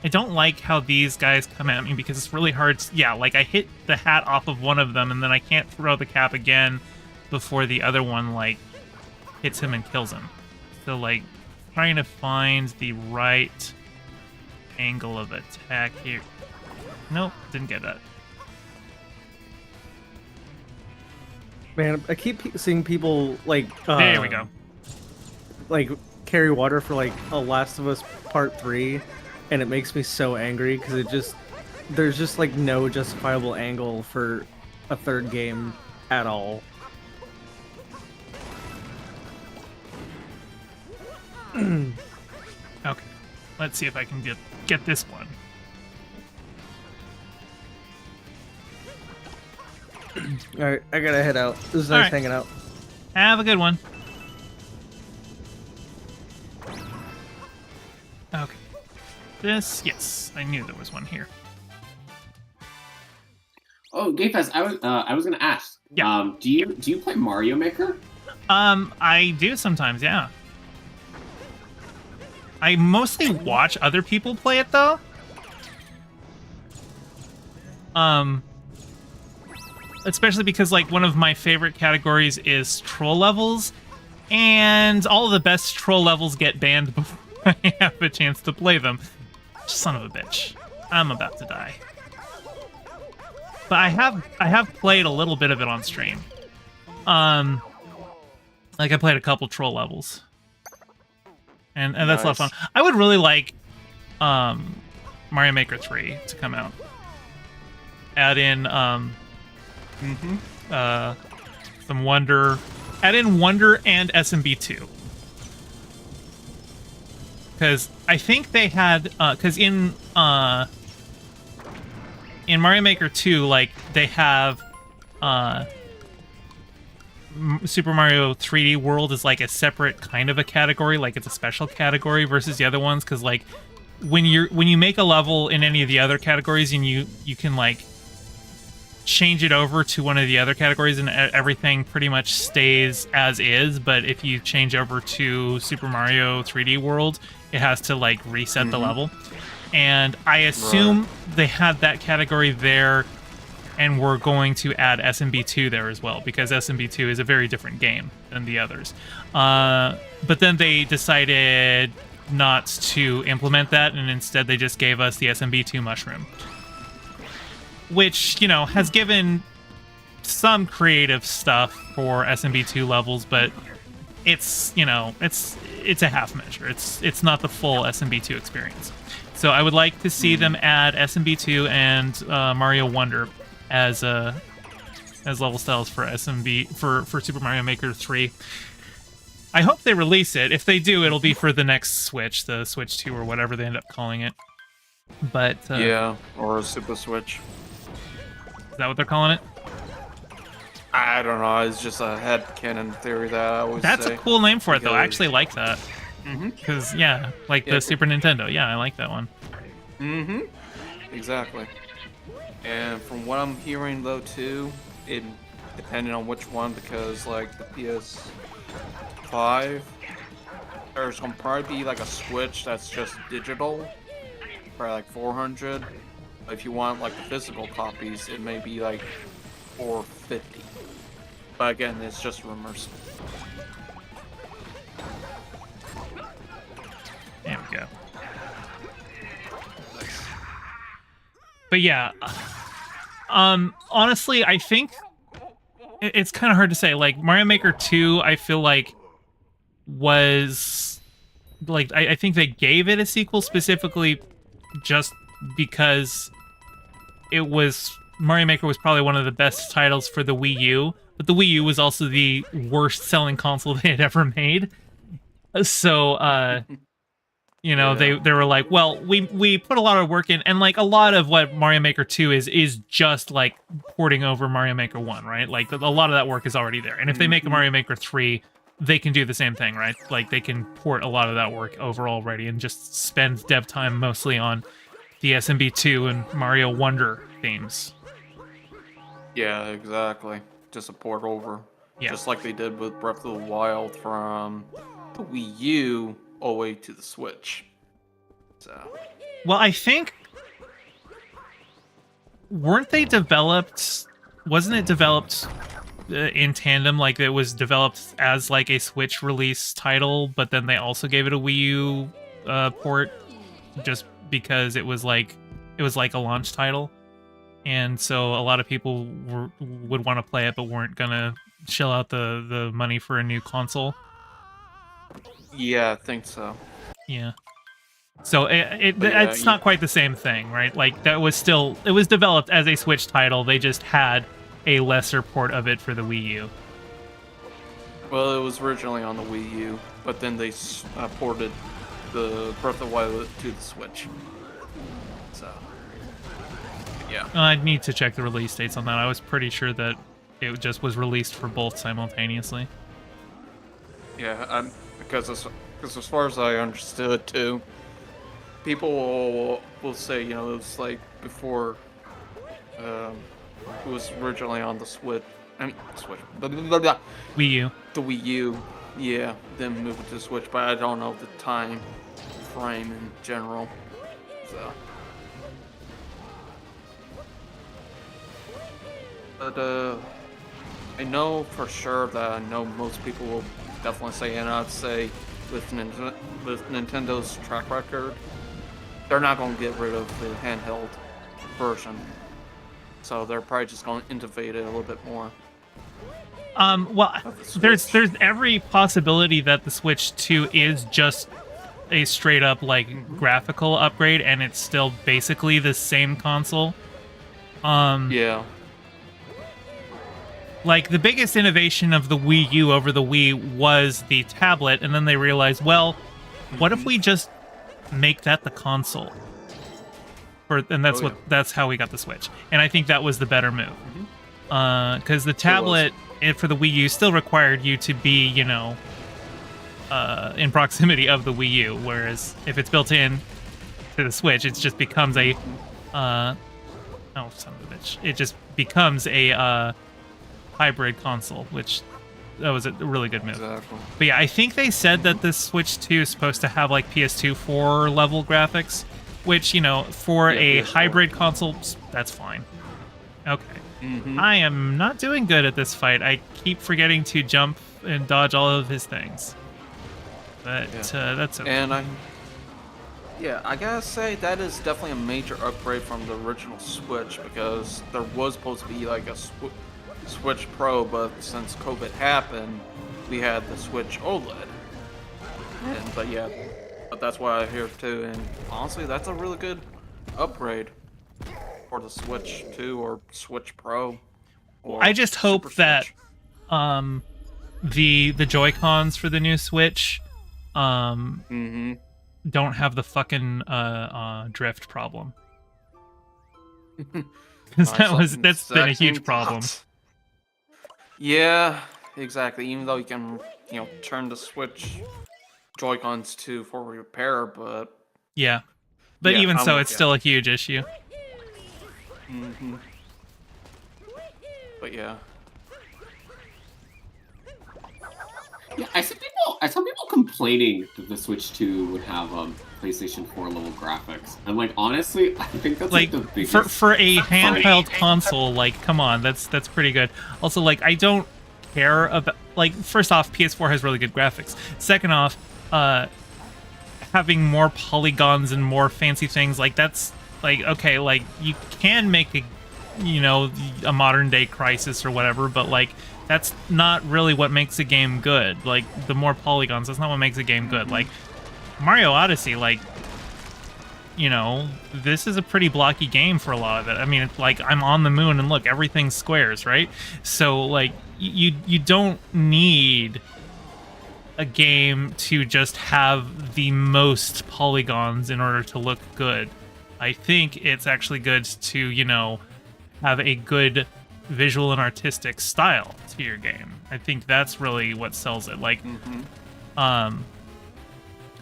I don't like how these guys come at me because it's really hard. Yeah, like I hit the hat off of one of them, and then I can't throw the cap again before the other one like hits him and kills him. So like trying to find the right angle of attack here. Nope, didn't get that. Man, I keep seeing people like There we go. Like carry water for like a Last of Us Part 3, and it makes me so angry because there's just like no justifiable angle for a third game at all. Okay, let's see if I can get this one. All right, I gotta head out. This is All nice right. hanging out. Have a good one. Okay. Yes, I knew there was one here. Oh, Gayfest, I was gonna ask. Yeah. Do you play Mario Maker? I do sometimes, yeah. I mostly watch other people play it though. Especially because like one of my favorite categories is troll levels, and all of the best troll levels get banned before I have a chance to play them. Son of a bitch. I'm about to die. But I have played a little bit of it on stream. Like I played a couple troll levels, and that's a lot of Nice. fun. I would really like Mario Maker 3 to come out. Add in some Wonder, add in Wonder and SMB2. Because I think they had, because in Mario Maker 2, like, they have, Super Mario 3D World is, like, a separate kind of a category, like, it's a special category versus the other ones, because, like, when you make a level in any of the other categories, and you can, like, change it over to one of the other categories and everything pretty much stays as is, but if you change over to Super Mario 3D World, it has to like reset the level. And I assume they had that category there and we're going to add SMB2 there as well, because SMB2 is a very different game than the others. But then they decided not to implement that, and instead they just gave us the SMB2 mushroom, which, you know, has given some creative stuff for SMB2 levels, but it's, you know, it's a half measure. It's not the full SMB2 experience. So I would like to see them add SMB2 and Mario Wonder as level styles for for Super Mario Maker 3. I hope they release it. If they do, it'll be for the next Switch, the Switch 2 or whatever they end up calling it. But yeah, or a Super Switch. Is that what they're calling it? I don't know. It's just a headcanon theory that I always That's say. a cool name for it, though. I Because- actually like that. Because, yeah, like Yeah. the Super Nintendo. Yeah, I like that one. Exactly. And from what I'm hearing, though, too, it depending on which one, because like the PS5, there's gonna probably be like a Switch that's just digital, probably like 400. If you want like the physical copies, it may be like 450. But again, it's just rumors. There we go. But yeah, honestly, I think it's kind of hard to say. Like Mario Maker 2, I feel like was like I think they gave it a sequel specifically just because it was Mario Maker was probably one of the best titles for the Wii U, but the Wii U was also the worst selling console they had ever made. So you know, Yeah. they were like, well, we put a lot of work in, and like a lot of what Mario Maker 2 is just like porting over Mario Maker 1, right? Like a lot of that work is already there. And if they make a Mario Maker 3, they can do the same thing, right? Like they can port a lot of that work over already and just spend dev time mostly on the SMB2 and Mario Wonder themes. Yeah, exactly. Just a port over. Yeah. Just like they did with Breath of the Wild from the Wii U all the way to the Switch. So, Well, I think weren't they developed? Wasn't it developed in tandem? Like it was developed as like a Switch release title, but then they also gave it a Wii U port, just because it was like a launch title, and so a lot of people would want to play it, but weren't gonna shell out the money for a new console. yeah, I think so. Yeah. So But yeah, it's not quite the same thing, right? Like it was developed as a Switch title. They just had a lesser port of it for the Wii U. Well, it was originally on the Wii U, but then they ported the Breath of the Wild to the Switch. So, yeah. I'd need to check the release dates on that. I was pretty sure that it just was released for both simultaneously. Yeah, because as far as I understood too, people will say, you know, it was like before it was originally on the Switch. I mean, Switch. Blah, blah, blah, blah. Wii U. The Wii U, yeah, then move it to Switch, but I don't know the time frame in general. So, but I know for sure that I know most people will definitely say, and I'd say with Nintendo's track record, they're not going to get rid of the handheld version. So they're probably just going to innovate it a little bit more. Well, Of the there's Switch. every possibility that the Switch 2 is just a straight up like graphical upgrade, and it's still basically the same console. Yeah. Like the biggest innovation of the Wii U over the Wii was the tablet, and then they realized, well, what if we just make that the console? And that's Oh, that's how we got the Switch. And I think that was the better move. Because the tablet for the Wii U still required you to be, you know, in proximity of the Wii U, whereas if it's built in to the Switch, it just becomes a oh, son of a bitch. It just becomes a hybrid console, which that was a really good move. Exactly. But yeah, I think they said that the Switch 2 is supposed to have like PS2 4 level graphics, which, you know, for a PS4. hybrid console, that's fine. Okay. I am not doing good at this fight. I keep forgetting to jump and dodge all of his things. But that's okay. And I gotta say that is definitely a major upgrade from the original Switch, because there was supposed to be like a Switch Pro, but since COVID happened, we had the Switch OLED. But that's why I hear too. And honestly, that's a really good upgrade for the Switch 2 or Switch Pro. Or I just hope Super that Switch. the Joy-Cons for the new Switch don't have the fucking drift problem. Because that's been a huge problem. Yeah, exactly. Even though you can, you know, turn the Switch Joy-Cons for repair, but Yeah. But Yeah, even I'm so, with it's ya. still a huge issue. but yeah. Yeah, I saw people complaining that the Switch 2 would have PlayStation 4 level graphics. And like honestly, I think that's like, Like the biggest for a handheld console, like come on, that's pretty good. Also, like I don't care about, like, first off, PS4 has really good graphics. Second off, having more polygons and more fancy things, like that's like okay, like you can make a modern day Crisis or whatever, but like that's not really what makes a game good. Like the more polygons, that's not what makes a game good. Like Mario Odyssey, like, you know, this is a pretty blocky game for a lot of it. I mean, it's like I'm on the moon and look, everything's squares, right? So like you don't need a game to just have the most polygons in order to look good. I think it's actually good to, you know, have a good visual and artistic style to your game. I think that's really what sells it. Like, I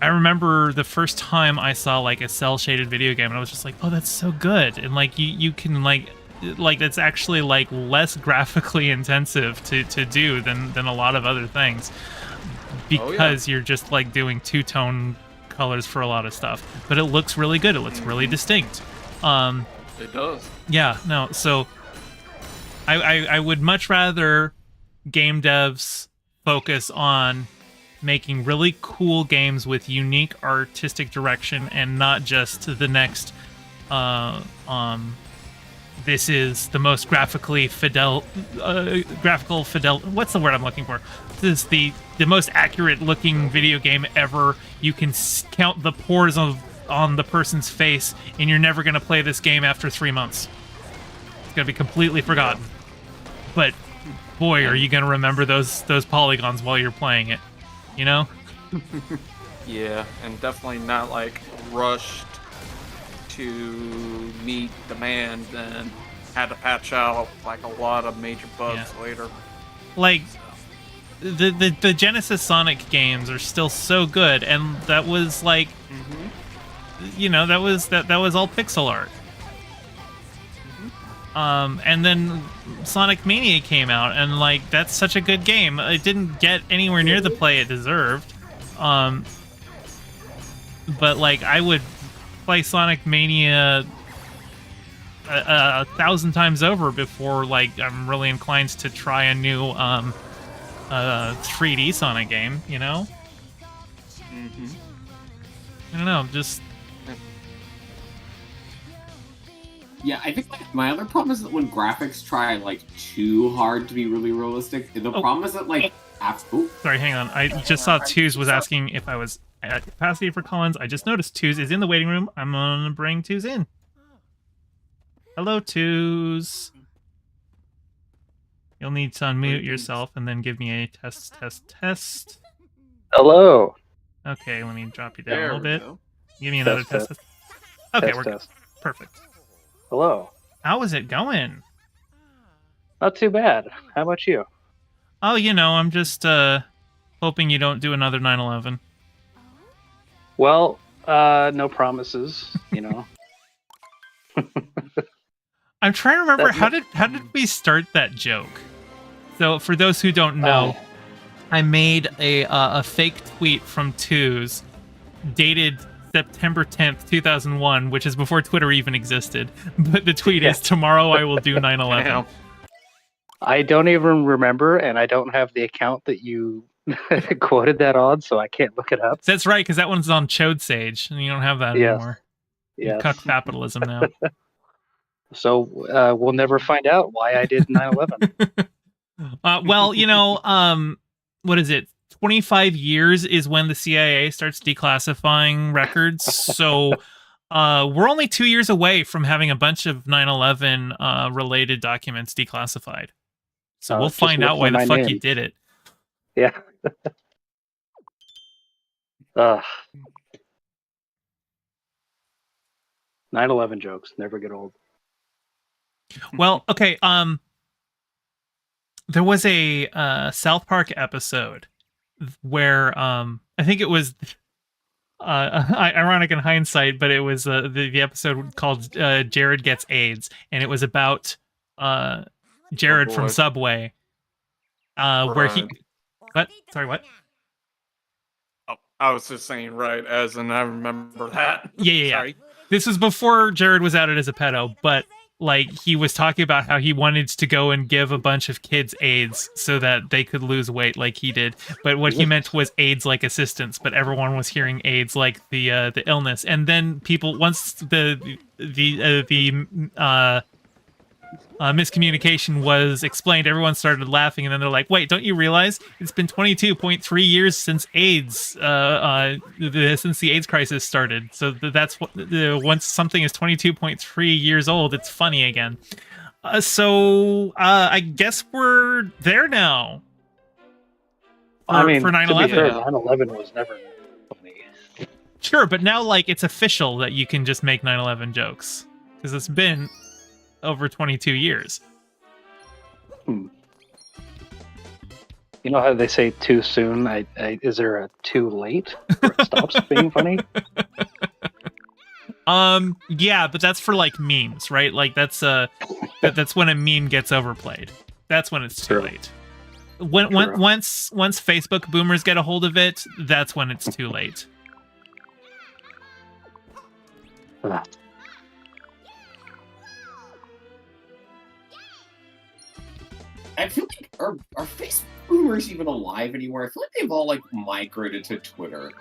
remember the first time I saw like a cell shaded video game, and I was just like, "Oh, that's so good!" And like, you can like it's actually like less graphically intensive to do than a lot of other things, because you're just like doing two-tone colors for a lot of stuff. But it looks really good. It looks really distinct. It does. Yeah, no, so I would much rather game devs focus on making really cool games with unique artistic direction and not just the next this is the most graphical what's the word I'm looking for? This is the most accurate looking video game ever. You can count the pores on the person's face, and you're never going to play this game after 3 months. It's going to be completely forgotten. But boy, are you going to remember those polygons while you're playing it, you know? Yeah, and definitely not like rushed to meet demand and had to patch out like a lot of major bugs later. Like the Genesis Sonic games are still so good, and that was like you know, that was all pixel art. And then Sonic Mania came out, and like that's such a good game. It didn't get anywhere near the play it deserved. But like I would play Sonic Mania a 1,000 times over before like I'm really inclined to try a new 3D Sonic game, you know? I don't know, just Yeah, I think like, my other problem is that when graphics try like too hard to be really realistic, the problem is that like after. Sorry, hang on. I just saw Twos was asking if I was at capacity for Collins. I just noticed Twos is in the waiting room. I'm gonna bring Twos in. Hello, Twos. You'll need to unmute yourself and then give me a test. Hello. Okay, let me drop you down a There little we bit. go. Give me another Test, test. Okay, Test, we're good. test. Perfect. Hello. How is it going? Not too bad. How about you? Oh, I'm just hoping you don't do another 9/11. Well, no promises, I'm trying to remember That- how did we start that joke? So for those who don't know, I made a fake tweet from Twos, dated September 10th, 2001, which is before Twitter even existed. But the tweet is, tomorrow I will do 9/11. Damn. I don't even remember, and I don't have the account that you quoted that on, so I can't look it up. That's right, because that one's on Chode Sage, and you don't have that Yes. anymore. Yeah. You cuck capitalism now. So we'll never find out why I did 9/11. Well, what is it? 25 years is when the CIA starts declassifying records. So we're only 2 years away from having a bunch of 9/11 related documents declassified. So we'll Just find look out why for the my fuck name. you did it. Yeah. 9/11 jokes never get old. Well, okay. There was a South Park episode where I think it was ironic in hindsight, but it was the episode called Jared Gets AIDS, and it was about Jared from boy. Subway, where he. What? Sorry, what? Oh, I was just saying right, as in I remember that. Yeah. Sorry. This was before Jared was outed as a pedo, but like he was talking about how he wanted to go and give a bunch of kids AIDS so that they could lose weight like he did. But what he meant was AIDS like assistance, but everyone was hearing AIDS like the illness. And then people, once the miscommunication was explained, everyone started laughing, and then they're like, wait, don't you realize it's been 22.3 years since AIDS since the AIDS crisis started? So that's what once something is 22.3 years old, it's funny again. So I guess we're there now for 9/11. to be fair, 9/11 was never funny. Sure, but now like it's official that you can just make 9/11 jokes because it's been over 22 years. You know how they say too soon? Is there a too late where it stops being funny? Yeah, but that's for like memes, right? Like that's that's when a meme gets overplayed. That's when it's too True. late. Once Facebook boomers get a hold of it, that's when it's too late. Ugh. I feel like are Facebook boomers even alive anymore? I feel like they've all like migrated to Twitter.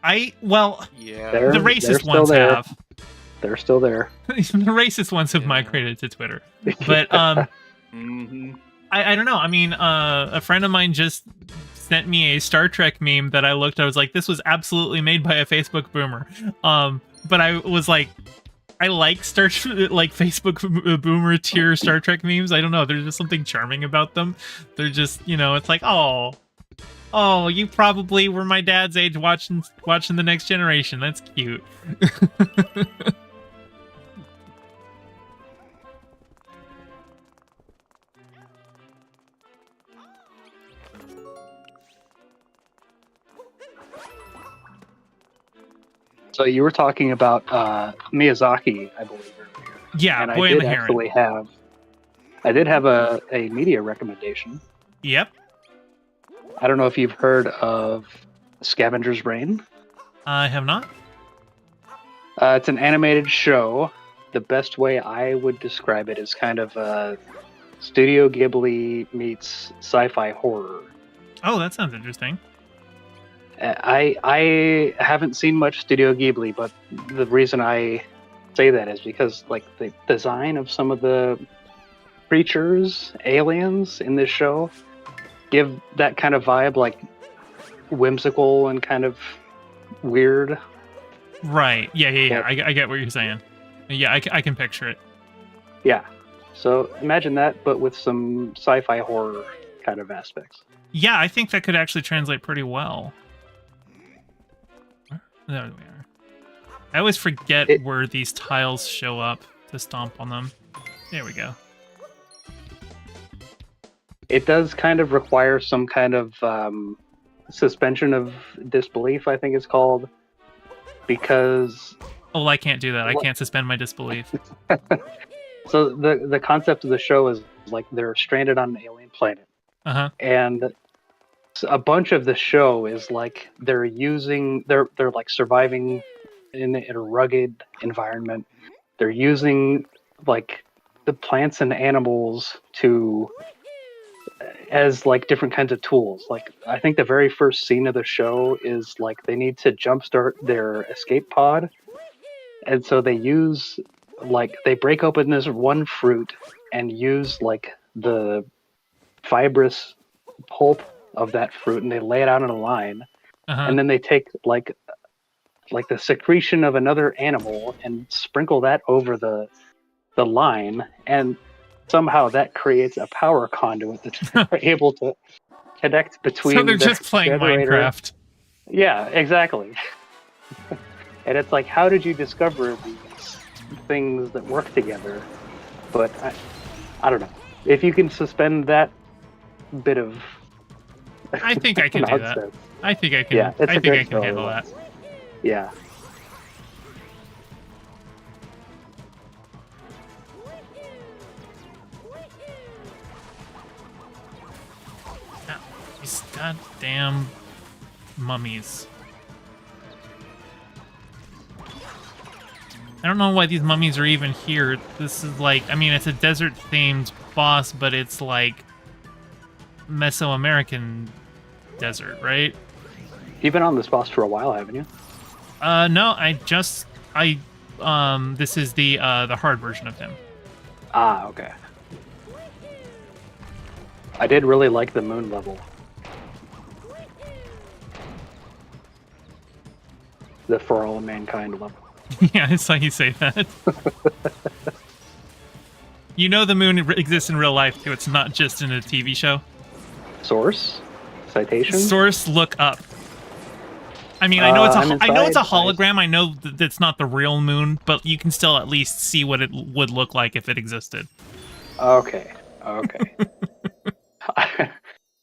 Yeah. The racist they're still ones there. have. They're still there. The racist ones have Yeah. migrated to Twitter. But Mm-hmm. I don't know. I mean, a friend of mine just sent me a Star Trek meme that I looked. I was like, this was absolutely made by a Facebook boomer. But I was like, I like Facebook boomer tier Star Trek memes. I don't know. There's just something charming about them. They're just, it's like, oh, you probably were my dad's age watching The Next Generation. That's cute. So you were talking about Miyazaki, I believe, earlier. Yeah, And Boy I and did the Heron. actually have. I did have a media recommendation. Yep. I don't know if you've heard of Scavenger's Reign. I have not. It's an animated show. The best way I would describe it is kind of Studio Ghibli meets sci-fi horror. Oh, that sounds interesting. I haven't seen much Studio Ghibli, but the reason I say that is because like the design of some of the creatures, aliens in this show give that kind of vibe, like whimsical and kind of weird. Right. Yeah. I get what you're saying. Yeah, I can picture it. Yeah. So imagine that, but with some sci-fi horror kind of aspects. Yeah, I think that could actually translate pretty well. There we are. I always forget where these tiles show up to stomp on them. There we go. It does kind of require some kind of suspension of disbelief, I think it's called, because... Oh, I can't do that. I can't suspend my disbelief. So the concept of the show is like they're stranded on an alien planet. Uh-huh. And a bunch of the show is like they're like surviving in a rugged environment. They're using like the plants and animals as like different kinds of tools. Like I think the very first scene of the show is like they need to jumpstart their escape pod, and so they break open this one fruit and use like the fibrous pulp of that fruit, and they lay it out in a line. Uh-huh. And then they take like the secretion of another animal and sprinkle that over the line, and somehow that creates a power conduit that they're able to connect between. So they're just playing Minecraft. Yeah, exactly. And it's like, how did you discover these things that work together? But I don't know. If you can suspend that bit of I think I can do that. I think I can. Yeah, I think I can handle that. Yeah. Ow, these goddamn mummies. I don't know why these mummies are even here. This is like, I mean, it's a desert-themed boss, but it's like Mesoamerican desert, right? You've been on this boss for a while, haven't you? No, this is the hard version of him. Ah, okay. I did really like the moon level. The For All of Mankind level. Yeah, I saw you say that. You know the moon exists in real life, too. It's not just in a TV show. Source? Citation? Source, look up. I mean, I know it's a inside. hologram. I know that it's not the real moon, but you can still at least see what it would look like if it existed. Okay.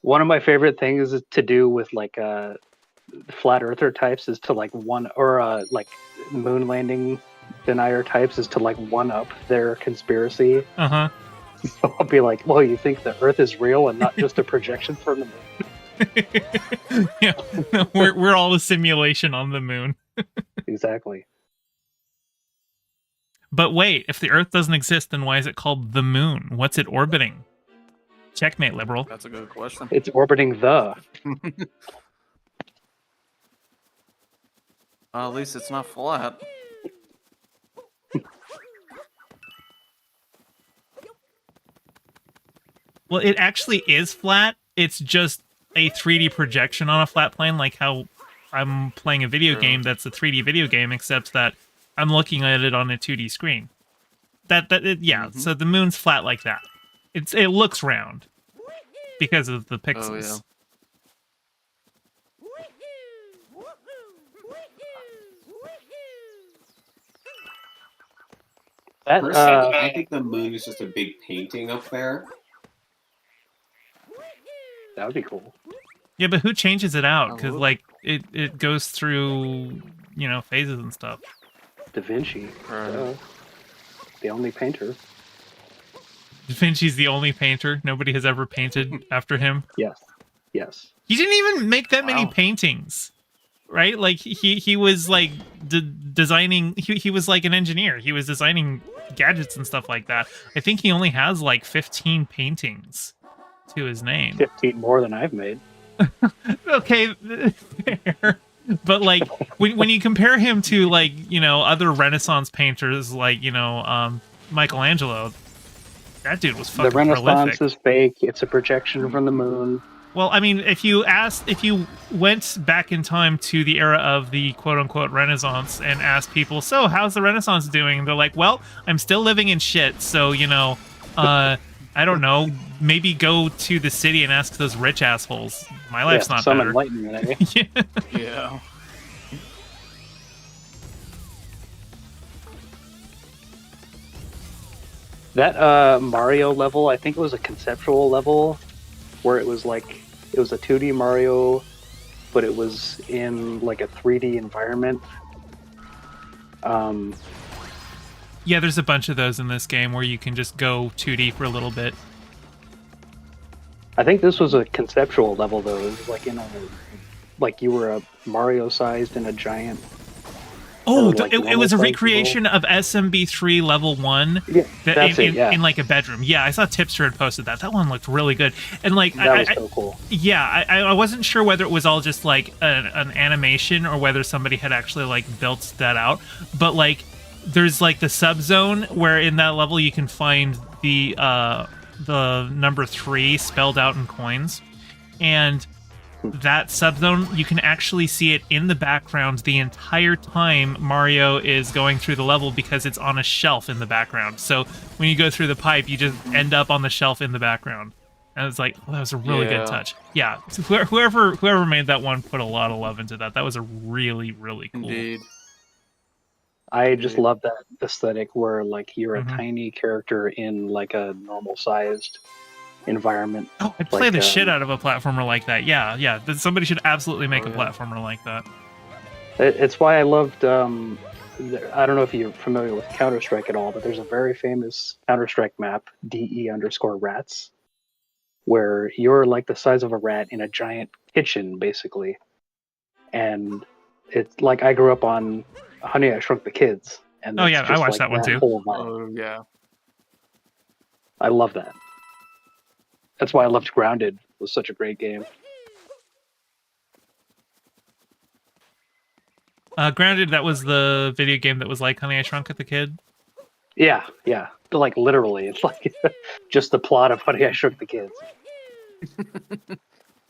One of my favorite things to do with like flat earther types is to like like moon landing denier types is to like one up their conspiracy. Uh-huh. So I'll be like, well, you think the Earth is real and not just a projection from the moon? Yeah, we're all a simulation on the moon. Exactly. But wait, if the Earth doesn't exist, then why is it called the moon? What's it orbiting? Checkmate, liberal. That's a good question. It's orbiting the. At least it's not flat. Well, it actually is flat. It's just a 3D projection on a flat plane, like how I'm playing a video game that's a 3D video game, except that I'm looking at it on a 2D screen. So the moon's flat like that. It looks round because of the pixels. For a second, I think the moon is just a big painting up there. That would be cool. Yeah, but who changes it out? Because like it goes through phases and stuff. Da Vinci, the only painter. Da Vinci's the only painter. Nobody has ever painted after him. Yes. He didn't even make that many paintings, right? Like he was like designing. He was like an engineer. He was designing gadgets and stuff like that. I think he only has like 15 paintings to his name. 15 more than I've made. Okay, fair. But like when you compare him to like, you know, other Renaissance painters like, you know, Michelangelo, that dude was The fucking Renaissance prolific. is fake. It's a projection from the moon. Well, I mean, if you went back in time to the era of the quote unquote Renaissance and asked people, so how's the Renaissance doing? And they're like, well, I'm still living in shit. So, you know, I don't know, maybe go to the city and ask those rich assholes. My life's not some better. enlightenment. Eh? Yeah. Yeah. That Mario level, I think it was a conceptual level where it was like it was a 2D Mario, but it was in like a 3D environment. Yeah, there's a bunch of those in this game where you can just go 2D for a little bit. I think this was a conceptual level though. It was like in a like you were a Mario sized in a giant. Oh, like it was a normal-sized recreation of SMB3 level 1 Yeah, that's in, it. Yeah, in like a bedroom. Yeah, I saw Tipster had posted that. That one looked really good. And like that was so cool. Yeah, I wasn't sure whether it was all just like an animation or whether somebody had actually like built that out. But like there's like the sub-zone where in that level you can find the number 3 spelled out in coins. And that subzone, you can actually see it in the background the entire time Mario is going through the level because it's on a shelf in the background. So when you go through the pipe, you just end up on the shelf in the background. And it's like, oh, that was a really good touch. Yeah, so whoever made that one put a lot of love into that. That was a really, really cool. Indeed. I just love that aesthetic where like you're a tiny character in like a normal sized environment. Oh, I'd play the shit out of a platformer like that. Yeah. Somebody should absolutely make a platformer like that. It's why I loved. I don't know if you're familiar with Counter-Strike at all, but there's a very famous Counter-Strike map, DE_rats, where you're like the size of a rat in a giant kitchen, basically. And it's like I grew up on Honey, I Shrunk the Kids. And oh yeah, I watched like that one too. Oh yeah. I love that. That's why I loved Grounded. It was such a great game. Grounded, that was the video game that was like Honey, I Shrunk the Kid. Yeah. Like literally, it's like just the plot of Honey, I Shrunk the Kids.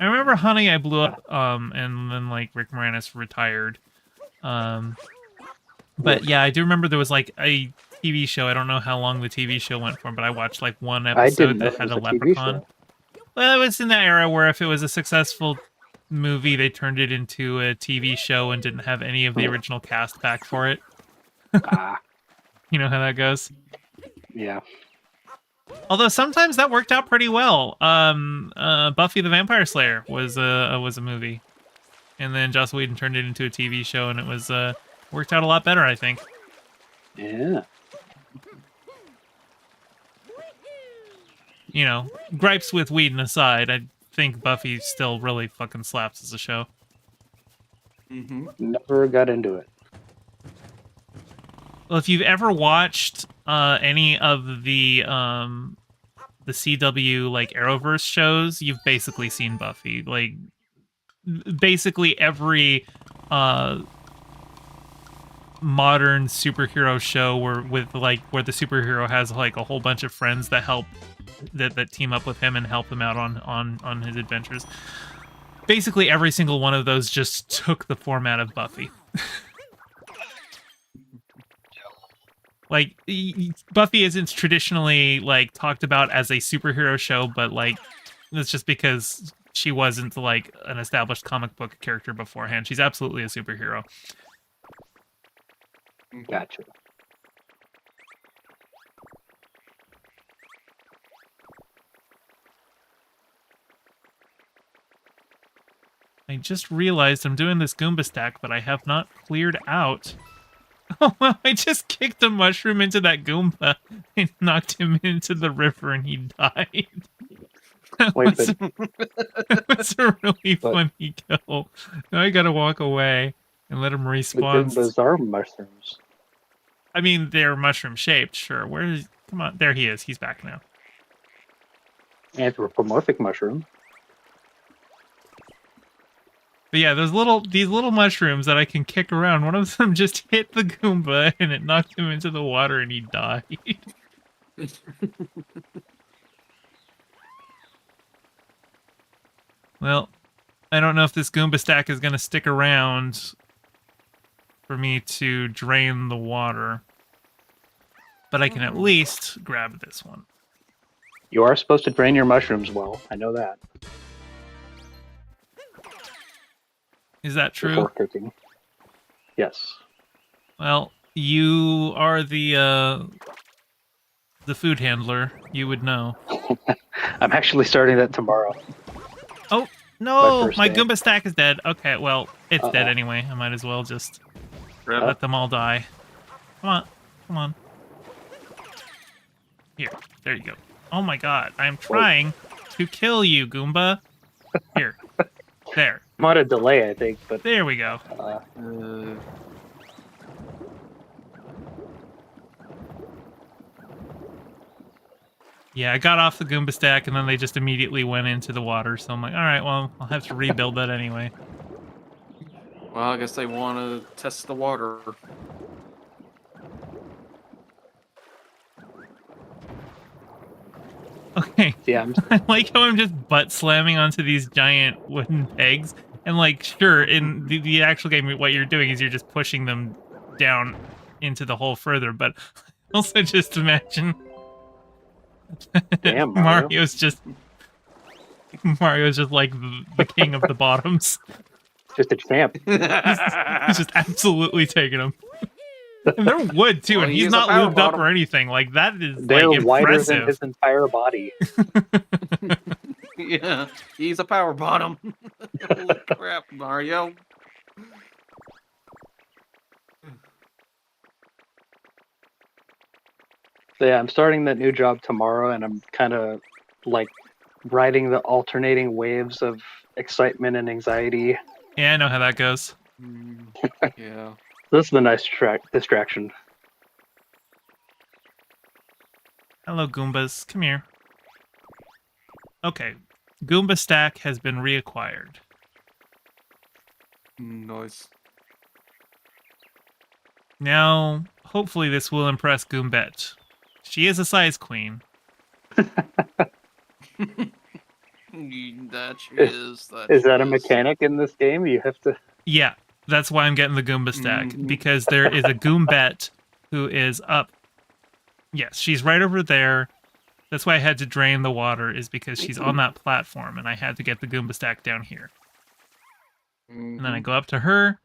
I remember Honey, I Blew Up, and then like Rick Moranis retired. But yeah, I do remember there was like a TV show. I don't know how long the TV show went for, but I watched like one episode that had a leprechaun. Well, it was in that era where if it was a successful movie, they turned it into a TV show and didn't have any of the original cast back for it. You know how that goes? Yeah. Although sometimes that worked out pretty well. Buffy the Vampire Slayer was a movie, and then Joss Whedon turned it into a TV show, and it was worked out a lot better, I think. Yeah. You know, gripes with Whedon aside, I think Buffy still really fucking slaps as a show. Never got into it. Well, if you've ever watched any of the CW like Arrowverse shows, you've basically seen Buffy. Like basically every modern superhero show where the superhero has like a whole bunch of friends that help that team up with him and help him out on his adventures. Basically every single one of those just took the format of Buffy. Like Buffy isn't traditionally like talked about as a superhero show, but like that's just because she wasn't like an established comic book character beforehand. She's absolutely a superhero. Gotcha. I just realized I'm doing this Goomba stack, but I have not cleared out. Oh, well, I just kicked a mushroom into that Goomba and knocked him into the river and he died. That was a really funny kill. Now I gotta walk away and let him respawn. The Goombas are mushrooms. I mean, they're mushroom-shaped, sure. Come on, there he is. He's back now. Anthropomorphic mushroom. But yeah, these little mushrooms that I can kick around. One of them just hit the Goomba and it knocked him into the water and he died. Well, I don't know if this Goomba stack is going to stick around for me to drain the water. But I can at least grab this one. You are supposed to drain your mushrooms well. I know that. Is that true? Before cooking. Yes. Well, you are the food handler. You would know. I'm actually starting that tomorrow. Oh, no! first My day. Goomba stack is dead. Okay, well, it's dead anyway. I might as well just let them all die. Come on. Come on. Here. There you go. Oh my god. I'm trying to kill you, Goomba. Here. There. I'm on a delay, I think, but There we go. Yeah, I got off the Goomba stack, and then they just immediately went into the water, so I'm like, alright, well, I'll have to rebuild that anyway. Well, I guess they want to test the water. Okay. yeah, I like how I'm just butt slamming onto these giant wooden pegs, and like, sure, in the actual game, what you're doing is you're just pushing them down into the hole further, but also just imagine... Damn, Mario. Mario's just like the king of the bottoms. just a champ. He's just absolutely taking them. And they're wood too, Well, and he he's is a not power lubed up bottom. or anything. Like that is They're like wider impressive. than his entire body. Yeah, he's a power bottom. Holy crap, Mario. So yeah, I'm starting that new job tomorrow, and I'm kind of like riding the alternating waves of excitement and anxiety. Yeah, I know how that goes. Yeah. This is a nice distraction. Hello, Goombas. Come here. Okay, Goomba stack has been reacquired. Nice. Now, hopefully this will impress Goombette. She is a size queen. That she is. Is that a mechanic in this game? You have to. Yeah, that's why I'm getting the Goomba stack, because there is a Goombette who is up. Yes, she's right over there. That's why I had to drain the water, is because she's on that platform, and I had to get the Goomba stack down here. And then I go up to her,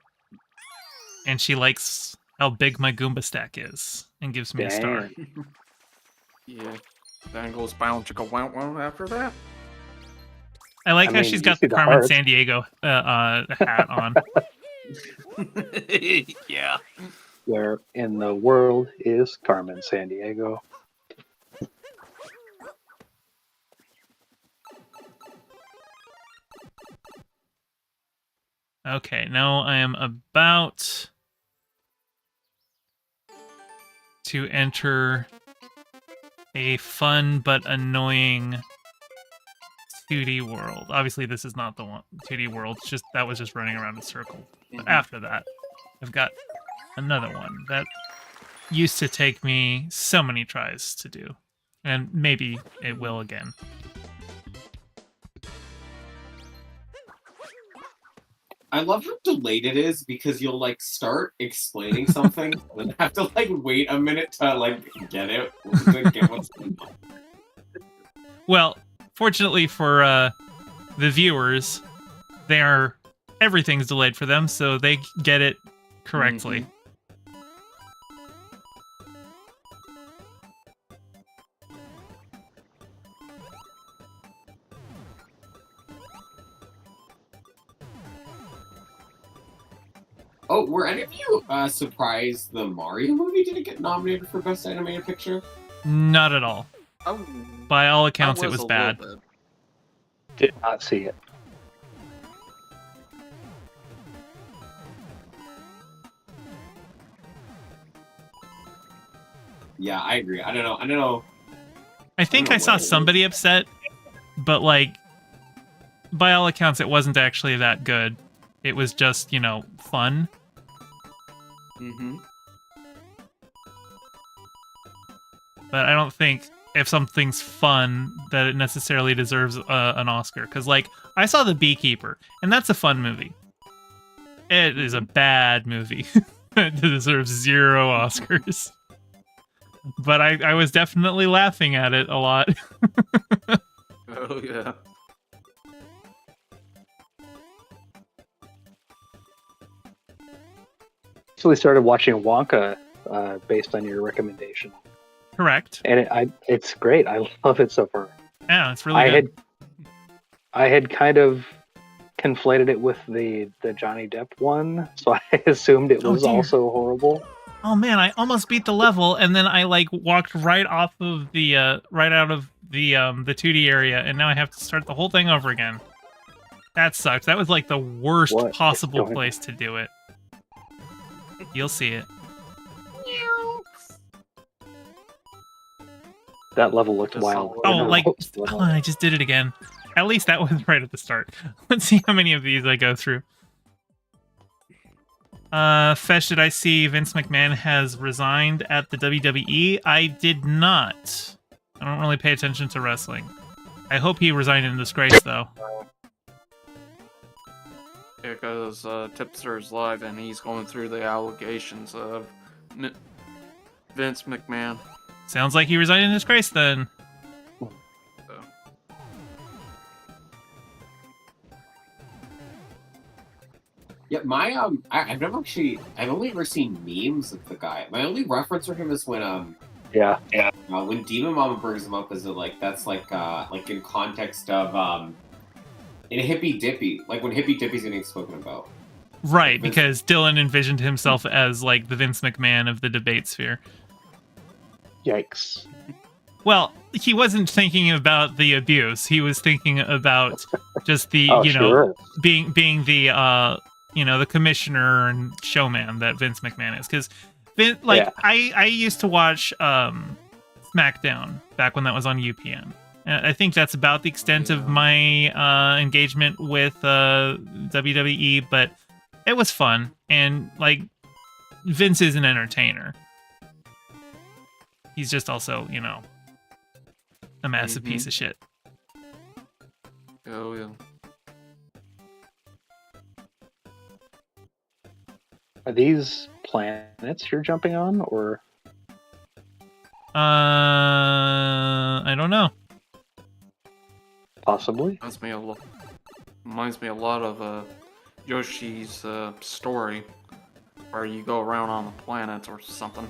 and she likes how big my Goomba stack is, and gives me a star. Yeah. Then goes bound chicka wow wow after that. I like I how mean, she's you got see the the Carmen heart. Sandiego hat on. Yeah. Where in the world is Carmen Sandiego? Okay, now I am about to enter a fun but annoying 2D world. Obviously, this is not the one 2D world. It's just that was just running around in a circle. But after that, I've got another one that used to take me so many tries to do, and maybe it will again. I love how delayed it is because you'll like start explaining something and then have to like wait a minute to like get it. Get what's going on. Well, fortunately for the viewers, everything's delayed for them, so they get it correctly. Oh, were any of you surprised the Mario movie didn't get nominated for Best Animated Picture? Not at all. Oh, By all accounts, that it was a little bad. bit. Did not see it. Yeah, I agree. I don't know. I think I I don't know saw what it somebody upset, but like, by all accounts, it wasn't actually that good. It was just, fun. Mm-hmm. But I don't think if something's fun that it necessarily deserves an Oscar. Because, like, I saw The Beekeeper, and that's a fun movie. It is a bad movie. It deserves 0 Oscars. But I was definitely laughing at it a lot. Oh, yeah. Actually started watching Wonka based on your recommendation, Correct. and it's great. I love it so far. Yeah, it's really good. I had kind of conflated it with the Johnny Depp one, so I assumed it was dear. also horrible. Oh man, I almost beat the level, and then I like walked right off of the right out of the 2D area, and now I have to start the whole thing over again. That sucks. That was like the worst What? possible Don't- place to do it. You'll see it. That level looked Just wild. Oh, Oh, like oh, I just did it again. At least that was right at the start. Let's see how many of these I go through. Fesh, did I see Vince McMahon has resigned at the WWE? I did not. I don't really pay attention to wrestling. I hope he resigned in disgrace, though. Because Tipster's live and he's going through the allegations of Vince McMahon. Sounds like he resigned in disgrace, then. So. Yeah, I've only ever seen memes of the guy. My only reference for him is when when Demon Mama brings him up as that's like in context of in Hippy Dippy, like when Hippy Dippy's getting spoken about. Right, because Dylan envisioned himself as, like, the Vince McMahon of the debate sphere. Yikes. Well, he wasn't thinking about the abuse. He was thinking about just the, Oh, sure. being the, the commissioner and showman that Vince McMahon is. Because, I used to watch SmackDown back when that was on UPN. I think that's about the extent of my engagement with WWE, but it was fun. And, like, Vince is an entertainer. He's just also, a massive piece of shit. Oh, yeah. Are these planets you're jumping on, or? I don't know. Possibly. Reminds me a lot of Yoshi's story, where you go around on the planets or something.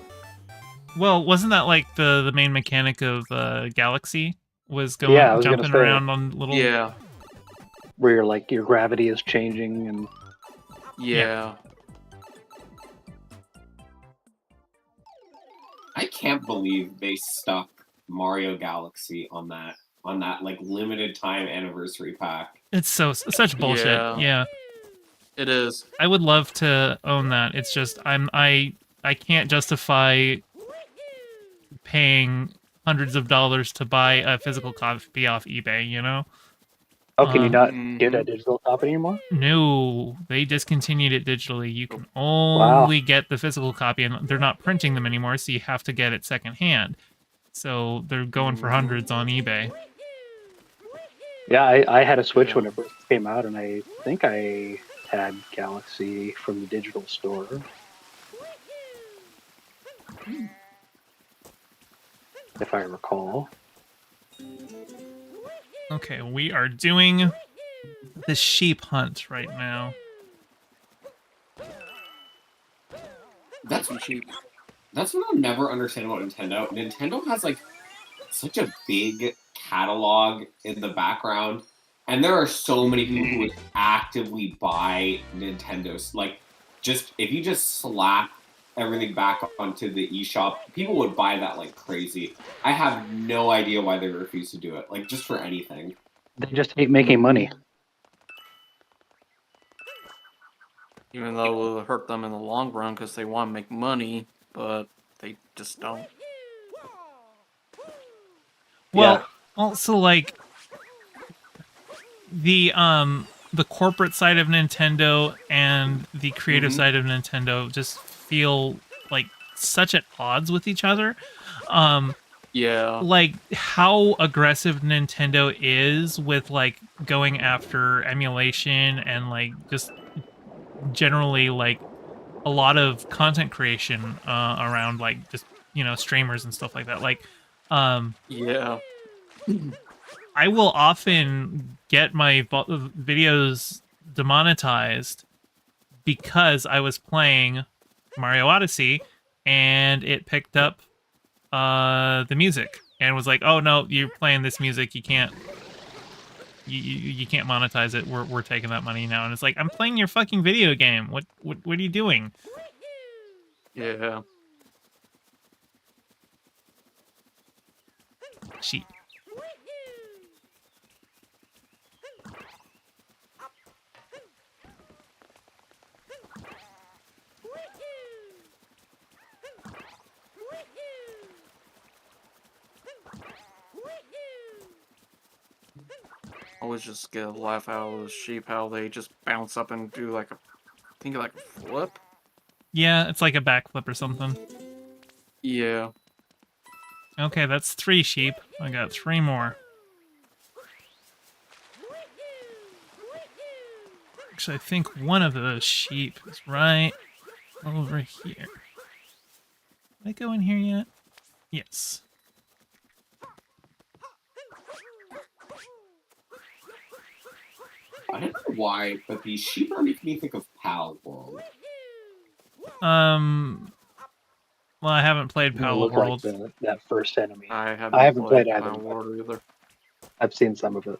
Well, wasn't that like the main mechanic of Galaxy? Was going Yeah, I was gonna jumping say. around on little. Yeah, Where your gravity is changing and yeah. I can't believe they stuck Mario Galaxy on that like limited time anniversary pack. It's such bullshit. Yeah. It is. I would love to own that. It's just I can't justify paying hundreds of dollars to buy a physical copy off eBay, Oh, can you not Mhm. get a digital copy anymore? No, they discontinued it digitally. You can only get the physical copy, and they're not printing them anymore, so you have to get it secondhand. So they're going for hundreds on eBay. Yeah, I had a Switch when it first came out, and I think I had Galaxy from the digital store. If I recall. Okay, we are doing the sheep hunt right now. That's what I'll never understand about Nintendo. Nintendo has like such a big catalog in the background, and there are so many people who would actively buy Nintendos. Like, just if you just slap everything back onto the eShop, people would buy that like crazy. I have no idea why they refuse to do it. Like, just for anything. They just hate making money. Even though it will hurt them in the long run because they want to make money, but they just don't. Well, Yeah. also like the the corporate side of Nintendo and the creative side of Nintendo just feel like such at odds with each other. Yeah. Like how aggressive Nintendo is with like going after emulation and like just generally like a lot of content creation around like just streamers and stuff like that. Like Yeah. I will often get my videos demonetized because I was playing Mario Odyssey and it picked up the music and was like, "Oh no, you're playing this music. You can't monetize it. We're taking that money now." And it's like, "I'm playing your fucking video game. What are you doing?" Yeah. Sheep. Always just get a laugh out of the sheep how they just bounce up and do like a, I think like a flip. Yeah, it's like a backflip or something. Yeah. Okay, that's 3 sheep. I got 3 more. Actually, I think one of those sheep is right over here. Did I go in here yet? Yes. I don't know why, but these sheep are making me think of Pal World. Well, I haven't played Pal Look World. like that first enemy. I haven't played either. Pal World either. I've seen some of it.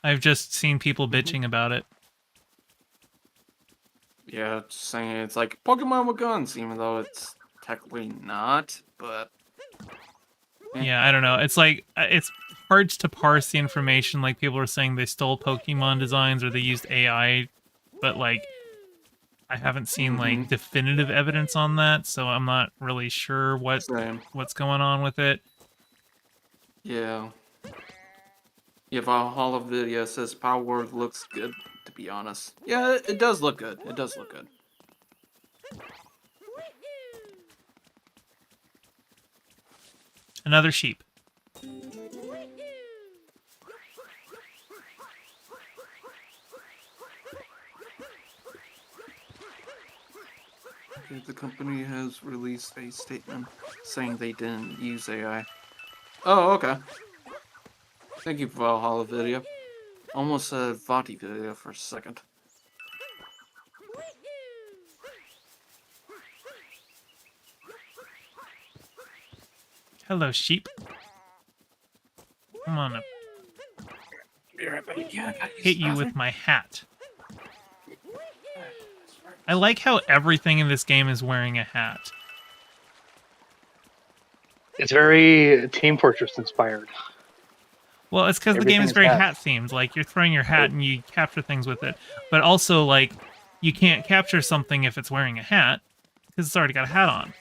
I've just seen people bitching about it. Yeah, just saying it's like Pokemon with guns, even though it's technically not, but Yeah, I don't know. It's like, it's hard to parse the information. Like, people are saying they stole Pokemon designs or they used AI, but, like, I haven't seen, like, definitive evidence on that, so I'm not really sure what's going on with it. yeah. Yeah, Valhalla video says Power Word looks good, to be honest. Yeah, it does look good. It does look good. Another sheep. Okay, the company has released a statement saying they didn't use AI. Oh, okay. Thank you for Valhalla video. Almost said Vati video for a second. Hello, sheep. Come on up. Hit you with my hat. I like how everything in this game is wearing a hat. It's very Team Fortress inspired. Well, it's because the game is very hat themed. Like, you're throwing your hat and you capture things with it. But also, like, you can't capture something if it's wearing a hat because it's already got a hat on.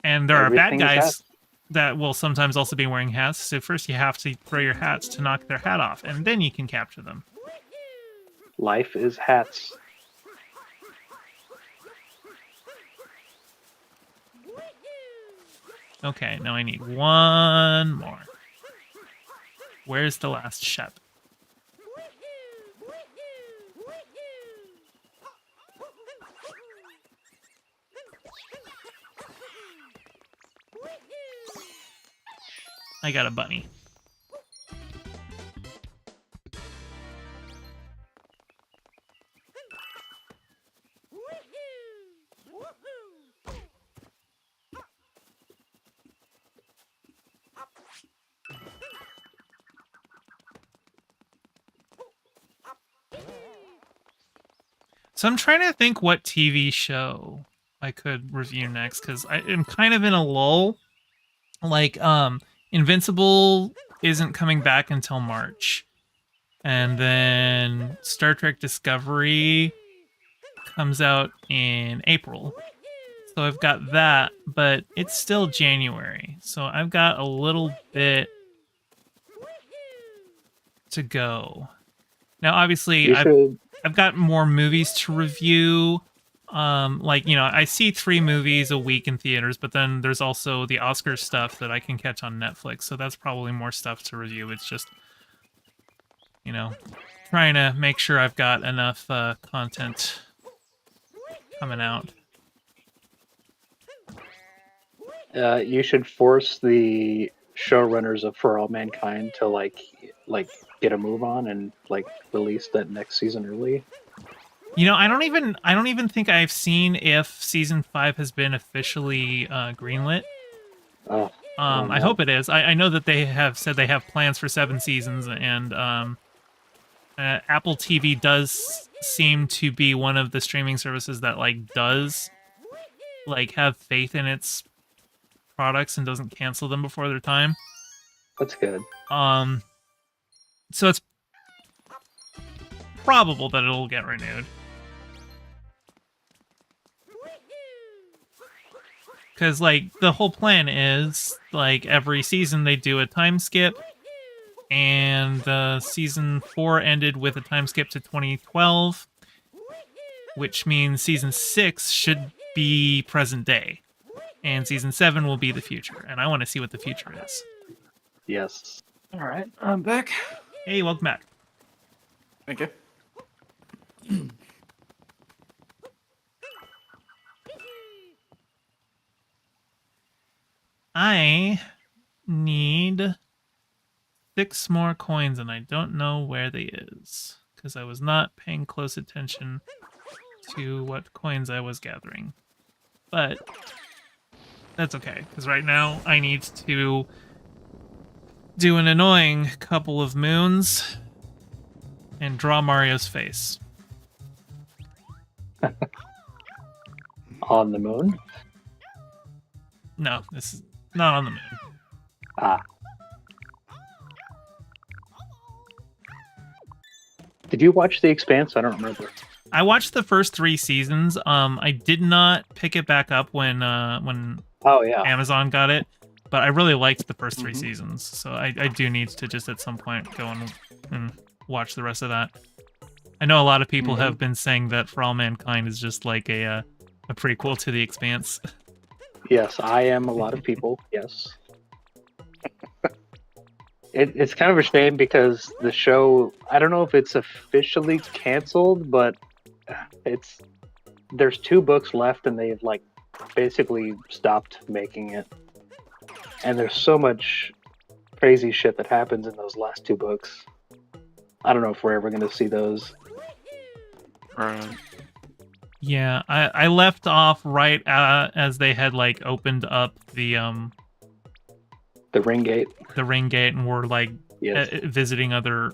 And there are bad guys that will sometimes also be wearing hats. So first you have to throw your hats to knock their hat off, and then you can capture them. Life is hats. Okay, now I need one more. Where's the last shep? I got a bunny. So I'm trying to think what TV show I could review next, because I am kind of in a lull. Like, Invincible isn't coming back until March. And then Star Trek Discovery comes out in April. So I've got that, but it's still January. So I've got a little bit to go. Now, obviously, I've got more movies to review. Like, you know, I see 3 movies a week in theaters, but then there's also the Oscars stuff that I can catch on Netflix. So that's probably more stuff to review. It's just, you know, trying to make sure I've got enough content coming out. You should force the showrunners of For All Mankind to like get a move on and like release that next season early. You know, I don't even think I've seen if season 5 has been officially greenlit. Oh, I hope it is. I know that they have said they have plans for 7 seasons, and Apple TV does seem to be one of the streaming services that like does like have faith in its products and doesn't cancel them before their time. that's good. So it's probable that it'll get renewed. Because, like, the whole plan is, like, every season they do a time skip, and season 4 ended with a time skip to 2012, which means season 6 should be present day, and season 7 will be the future, and I want to see what the future is. Yes. All right, I'm back. Hey, welcome back. Thank you. I need 6 more coins, and I don't know where they is, because I was not paying close attention to what coins I was gathering. But that's okay, because right now I need to do an annoying couple of moons and draw Mario's face. On the moon? No, this is not on the moon. Ah. Did you watch The Expanse? I don't remember. I watched the first 3 seasons. I did not pick it back up when Oh, yeah. Amazon got it, but I really liked the first 3 seasons, so I do need to just at some point go and watch the rest of that. I know a lot of people have been saying that For All Mankind is just like a prequel to The Expanse. Yes, I am a lot of people. Yes. It's kind of a shame because the show, I don't know if it's officially canceled, but there's 2 books left and they've like basically stopped making it. And there's so much crazy shit that happens in those last 2 books. I don't know if we're ever going to see those. Right. Yeah, I left off right as they had like opened up the Ring Gate. the ring gate and were like Yes. visiting other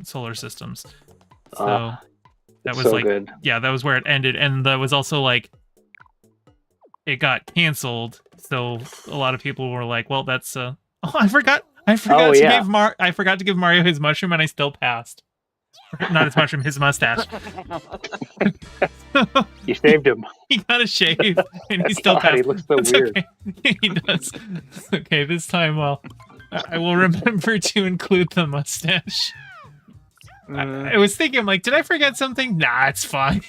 solar systems. So that was so like good. yeah, that was where it ended, and that was also like it got canceled. So a lot of people were like, "Well, that's oh, I forgot I forgot to give Mario his mushroom, and I still passed." Not his mushroom, his mustache. You saved him. He got a shave, and he still God, passed. he looks so It's weird. okay. He does. It's okay, this time, well, I will remember to include the mustache. I was thinking, like, did I forget something? Nah, it's fine.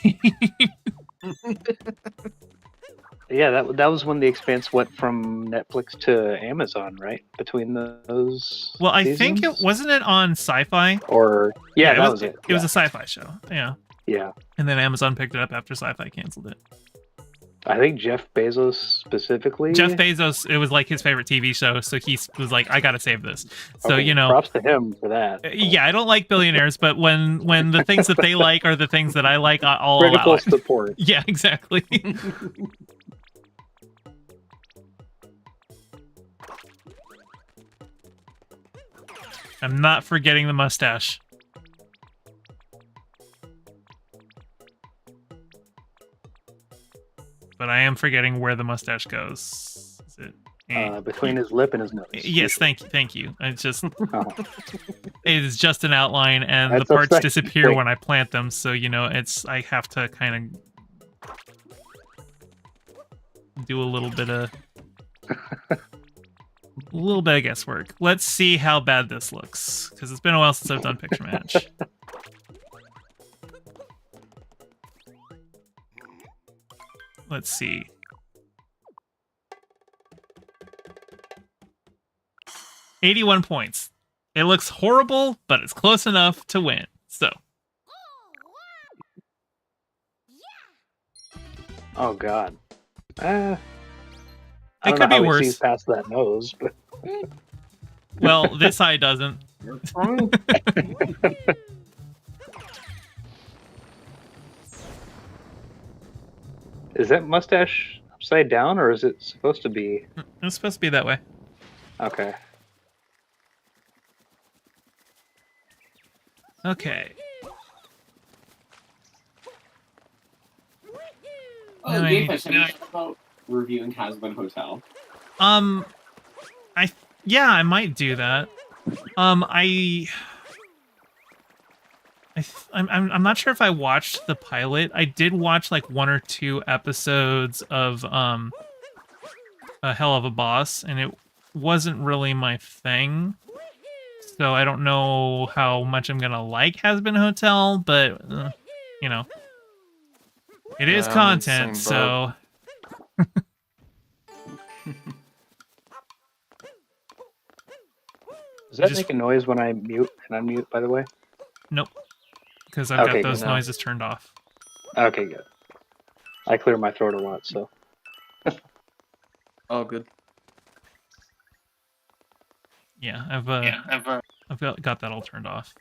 Yeah, that was when The Expanse went from Netflix to Amazon, right? Between those. Well, I think it seasons? wasn't it on Sci-Fi. Or yeah, that was it. It was a Sci-Fi show. Yeah, Yeah, and then Amazon picked it up after Sci-Fi canceled it. I think Jeff Bezos specifically. Jeff Bezos, it was like his favorite TV show, so he was like, "I gotta save this." So Okay, you know, props to him for that. yeah, I don't like billionaires, but when the things that they like are the things that I like, I'll allow Critical it. support. Yeah, exactly. I'm not forgetting the mustache. But I am forgetting where the mustache goes. Is it Between his lip and his nose. Yes, thank you. It's just Uh-huh. it is just an outline, and That's the parts okay. disappear Wait. when I plant them. So you know, I have to kind of do a little bit of guesswork. Let's see how bad this looks, because it's been a while since I've done picture match. let's see. $81 points. It looks horrible, but it's close enough to win. So. Oh God. I It don't could know be how he worse. sees past that nose, but Well, this eye doesn't. is that mustache upside down, or is it supposed to be? It's supposed to be that way. Okay. Okay. Oh, No, Game Fish, have you talked about reviewing Has-Been Hotel? Yeah, I might do that. I'm not sure if I watched the pilot. I did watch like 1 or 2 episodes of A Hell of a Boss, and it wasn't really my thing. So I don't know how much I'm gonna like Has-Been Hotel, but you know, it is Yeah, I'm in the content, same so. Does that Just- make a noise when I mute and unmute? By the way. Nope, because I've Okay, got those good. noises turned off. Okay, good. I clear my throat a lot, so. Oh, good. Yeah, I've got that all turned off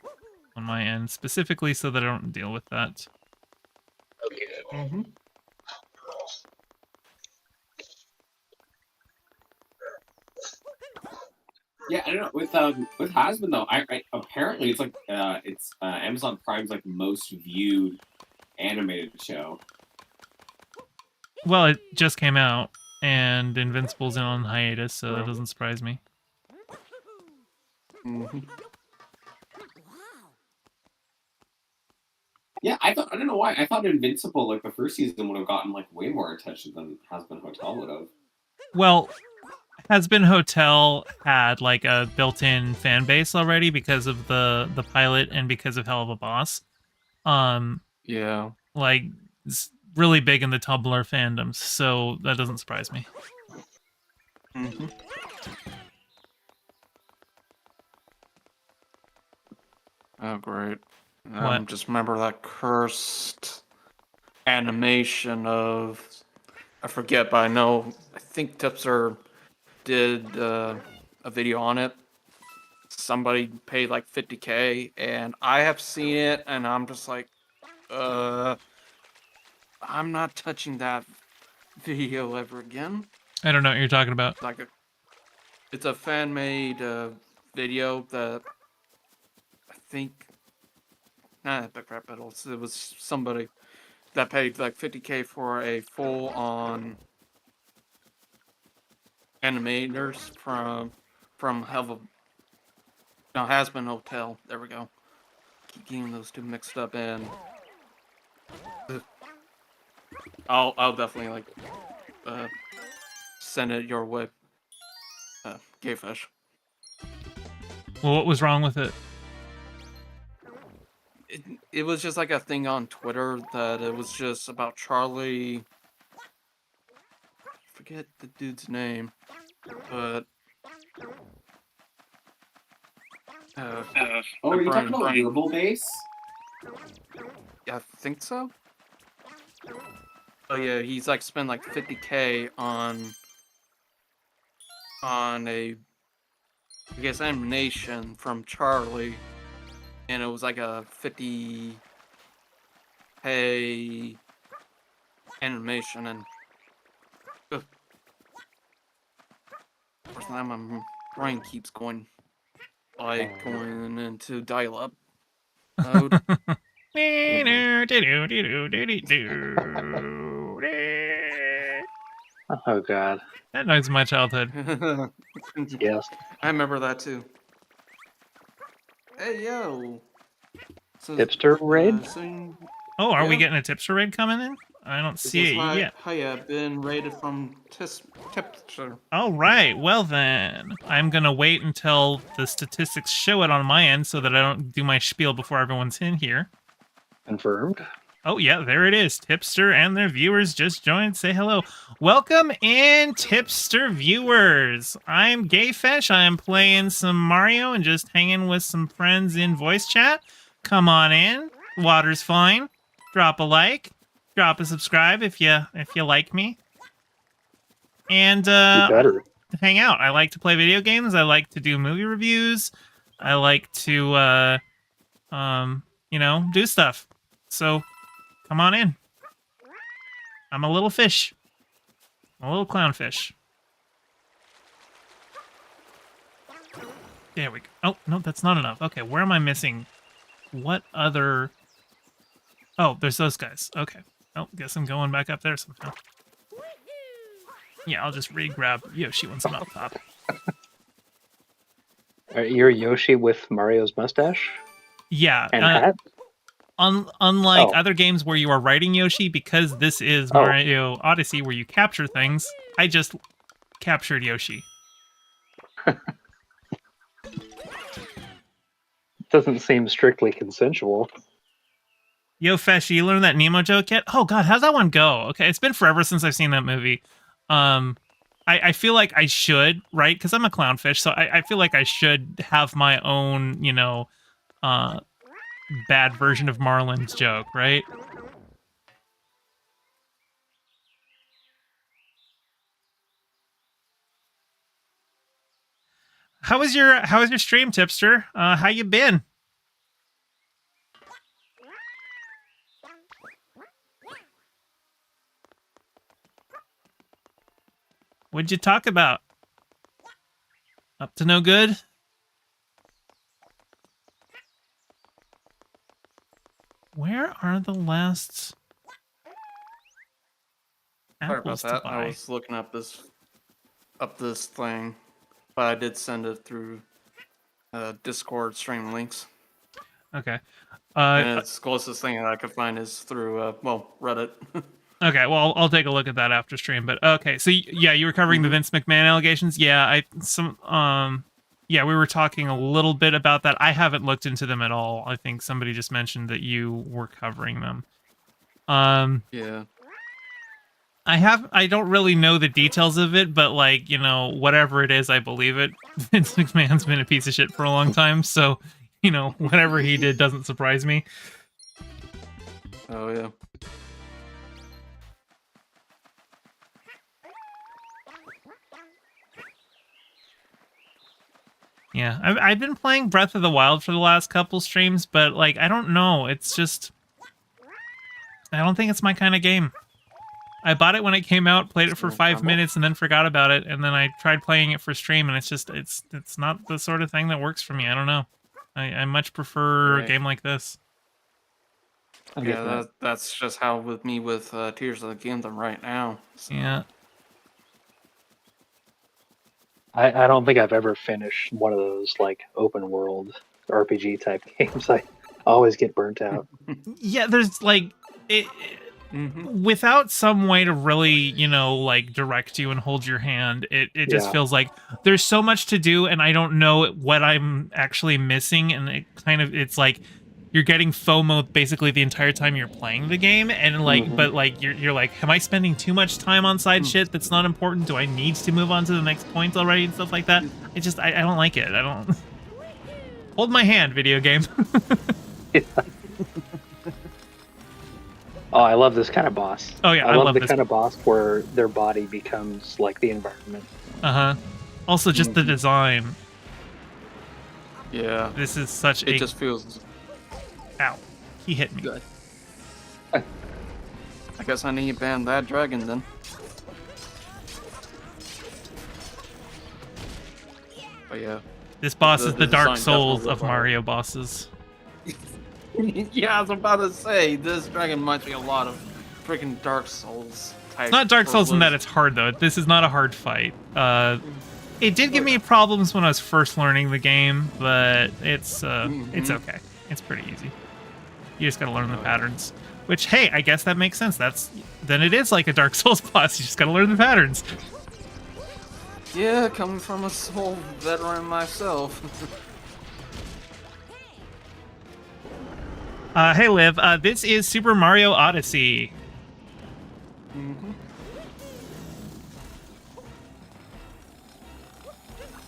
on my end, specifically so that I don't deal with that. Mm-hmm. Yeah, I don't know. With Has-Been though, I apparently it's like it's Amazon Prime's like most viewed animated show. Well, it just came out, and Invincible's in on hiatus, so that doesn't surprise me. Mm-hmm. Yeah, I don't know why. I thought Invincible, like the first season, would have gotten like way more attention than Has-Been Hotel would have. Well, Has-Been Hotel had like a built-in fan base already because of the pilot and because of Hell of a Boss. Yeah. Like it's really big in the Tumblr fandoms, so that doesn't surprise me. Mm-hmm. Oh, great. What? Just remember that cursed animation of... I forget, but I think Tipster did a video on it. Somebody paid like $50K, and I have seen it, and I'm just like, I'm not touching that video ever again. I don't know what you're talking about. It's a fan-made video that I think, not Epic Rap Battles, it was somebody that paid like $50K for a full-on animators from Has-Been Hotel. There we go. Keep getting those two mixed up, and I'll definitely send it your way. Gay Fish. Well, what was wrong with it? It was just like a thing on Twitter that it was just about Charlie. Forget the dude's name, but Oh, are you talking about Verbal Base? I think so. Oh yeah, he's like spent like $50K on a, I guess, animation from Charlie, and it was like a $50K animation, and first time my brain keeps going going into dial-up mode. Oh God. That noise is my childhood. Yes. I remember that too. Hey yo. So, Hipster raid? Oh, are we Yeah. getting a tipster raid coming in? I don't see it yet. Hiya, been raided from Tipster. All right, well then, I'm gonna wait until the statistics show it on my end so that I don't do my spiel before everyone's in here. Confirmed. Oh, yeah, there it is. Tipster and their viewers just joined. Say hello. Welcome in, Tipster viewers. I'm Gayfesh. I'm playing some Mario and just hanging with some friends in voice chat. Come on in. Water's fine. Drop a like. Drop a subscribe if you like me. And You better. hang out. I like to play video games. I like to do movie reviews. I like to do stuff. So come on in. I'm a little fish. I'm a little clownfish. There we go. Oh, no, that's not enough. Okay, where am I missing? What other... Oh, there's those guys. Okay. Oh, guess I'm going back up there somehow. Yeah, I'll just re-grab Yoshi once I'm up top. You're Yoshi with Mario's mustache Yeah. and hat? Unlike other games where you are riding Yoshi, because this is Mario Odyssey where you capture things, I just captured Yoshi. Doesn't seem strictly consensual. Yo, Fesh, you learned that Nemo joke yet? Oh, God, how's that one go? Okay, it's been forever since I've seen that movie. I feel like I should, right? Because I'm a clownfish, so I feel like I should have my own, bad version of Marlin's joke, right? How was your stream, Tipster? How you been? What'd you talk about? Up to no good? Where are the last Sorry about apples to that. buy? I was looking up this thing, but I did send it through Discord stream links. Okay. And it's the closest thing that I could find is through Reddit. Okay, well, I'll take a look at that after stream. But okay, so yeah, you were covering the Vince McMahon allegations. Yeah, we were talking a little bit about that. I haven't looked into them at all. I think somebody just mentioned that you were covering them. Yeah. I don't really know the details of it, but whatever it is, I believe it. Vince McMahon's been a piece of shit for a long time, so whatever he did doesn't surprise me. Oh yeah. Yeah, I've been playing Breath of the Wild for the last couple streams, but I don't know. It's just I don't think it's my kind of game. I bought it when it came out, played it for 5 minutes, and then forgot about it. And then I tried playing it for stream, and it's not the sort of thing that works for me. I don't know. I much prefer a game like this. Yeah, that's just how with me with Tears of the Kingdom right now. So. Yeah. I don't think I've ever finished one of those open world RPG type games. I always get burnt out. Yeah, there's without some way to really, direct you and hold your hand, it just feels like there's so much to do and I don't know what I'm actually missing, and it's like you're getting FOMO basically the entire time you're playing the game, and you're like, am I spending too much time on side shit that's not important? Do I need to move on to the next point already and stuff like that? I don't like it. I don't hold my hand, video game. Oh, I love this kind of boss. Oh yeah, I love the this kind of boss where their body becomes like the environment. Also, just the design. Yeah. This is such It just feels. Ow! He hit me. Good. I guess I need to ban that dragon then. But yeah. This boss is the Dark design Souls definitely of fire. Mario bosses. Yeah, I was about to say, this dragon reminds me a lot of freaking Dark Souls type. It's not Dark Souls in that it's hard, though. This is not a hard fight. It did give me problems when I was first learning the game, but it's okay. It's pretty easy. You just gotta learn the patterns. Which, hey, I guess that makes sense. Then it is like a Dark Souls boss. You just gotta learn the patterns. Yeah, coming from a Soul veteran myself. Hey, Liv. This is Super Mario Odyssey. Mm-hmm.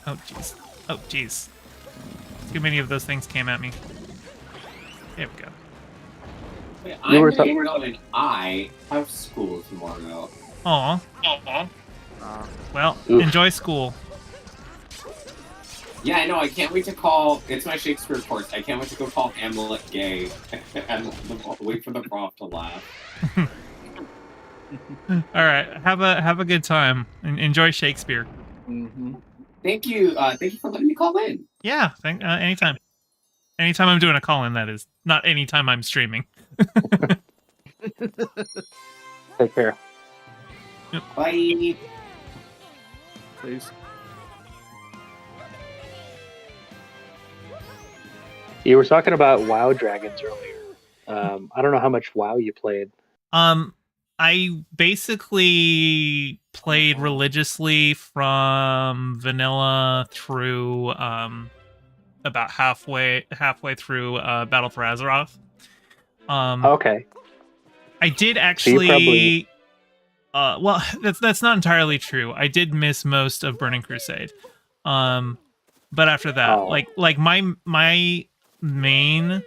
Oh, jeez. Oh, jeez. Too many of those things came at me. There we go. Wait, You were I'm talking- and I have school tomorrow. Aw. Well, Oof. enjoy school. Yeah, I know. I can't wait to call. It's my Shakespeare course. I can't wait to go call Hamlet gay and wait for the prof to laugh. All right, have a good time. Enjoy Shakespeare. Mm-hmm. Thank you for letting me call in. Yeah, anytime. Anytime I'm doing a call-in, that is. Not anytime I'm streaming. Take care. Bye. Please. You were talking about WoW dragons earlier. I don't know how much WoW you played. I basically played religiously from vanilla through about halfway through Battle for Azeroth. Okay. I did So you actually probably- well, that's not entirely true. I did miss most of Burning Crusade. But after that, Oh. like my main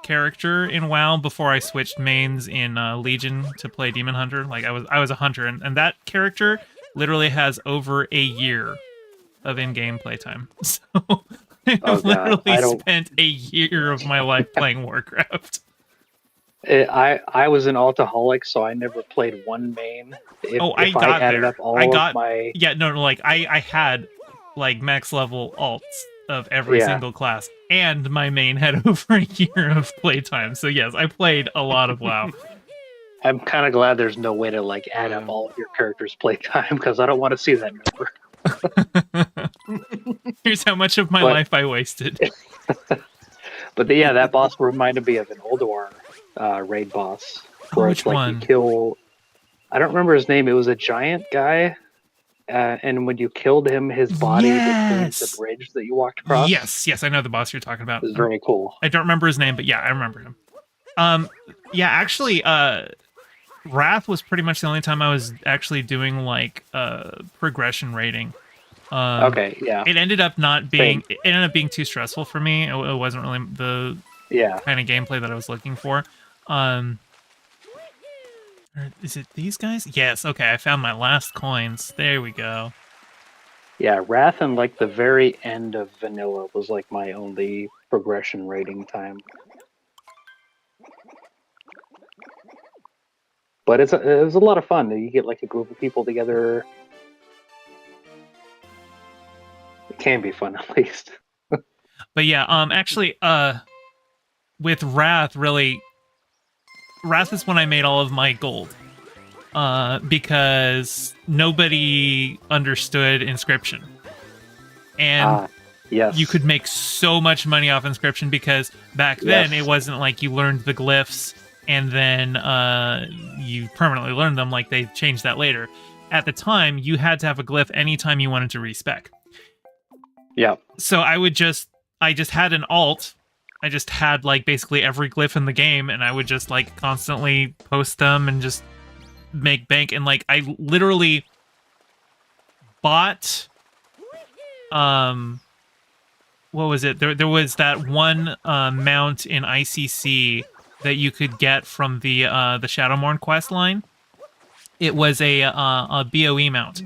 character in WoW before I switched mains in Legion to play Demon Hunter, like I was a hunter, and that character literally has over a year of in-game playtime. So I've Oh, God. literally I don't- spent a year of my life playing Warcraft. I was an altaholic, so I never played one main. If, Oh, I if got added there. up all I got- of my Yeah, no, like I had like max level alts of every Yeah. single class, and my main had over a year of playtime. So yes, I played a lot of WoW. I'm kind of glad there's no way to like add up Yeah. all of your characters' playtime because I don't want to see that number. Here's how much of my But- life I wasted. But yeah, that boss reminded me of an Ulduar raid boss. Oh, Where which it's like one? you kill. I don't remember his name. It was a giant guy, and when you killed him, his body became Yes! the bridge that you walked across. Yes, I know the boss you're talking about. It was very cool. I don't remember his name, but yeah, I remember him. Yeah, actually, Wrath was pretty much the only time I was actually doing like progression rating. Okay, yeah, It ended up not being. Same. It ended up being too stressful for me. It wasn't really the yeah. kind of gameplay that I was looking for. Or is it these guys? Yes. Okay, I found my last coins. There we go. Yeah, Wrath and like the very end of Vanilla was like my only progression rating time. But it was a lot of fun. You get like a group of people together. It can be fun at least. But yeah, actually, with Wrath, really, Wrath is when I made all of my gold. Because nobody understood Inscription. And Yes. you could make so much money off Inscription because back then Yes. it wasn't like you learned the glyphs and then you permanently learned them, like they changed that later. At the time, you had to have a glyph anytime you wanted to respec. Yeah. So I just had an alt. I just had like basically every glyph in the game, and I would just like constantly post them and just make bank. And like I literally bought what was it? There was that one mount in ICC that you could get from the Shadowmourne quest line. It was a BOE mount.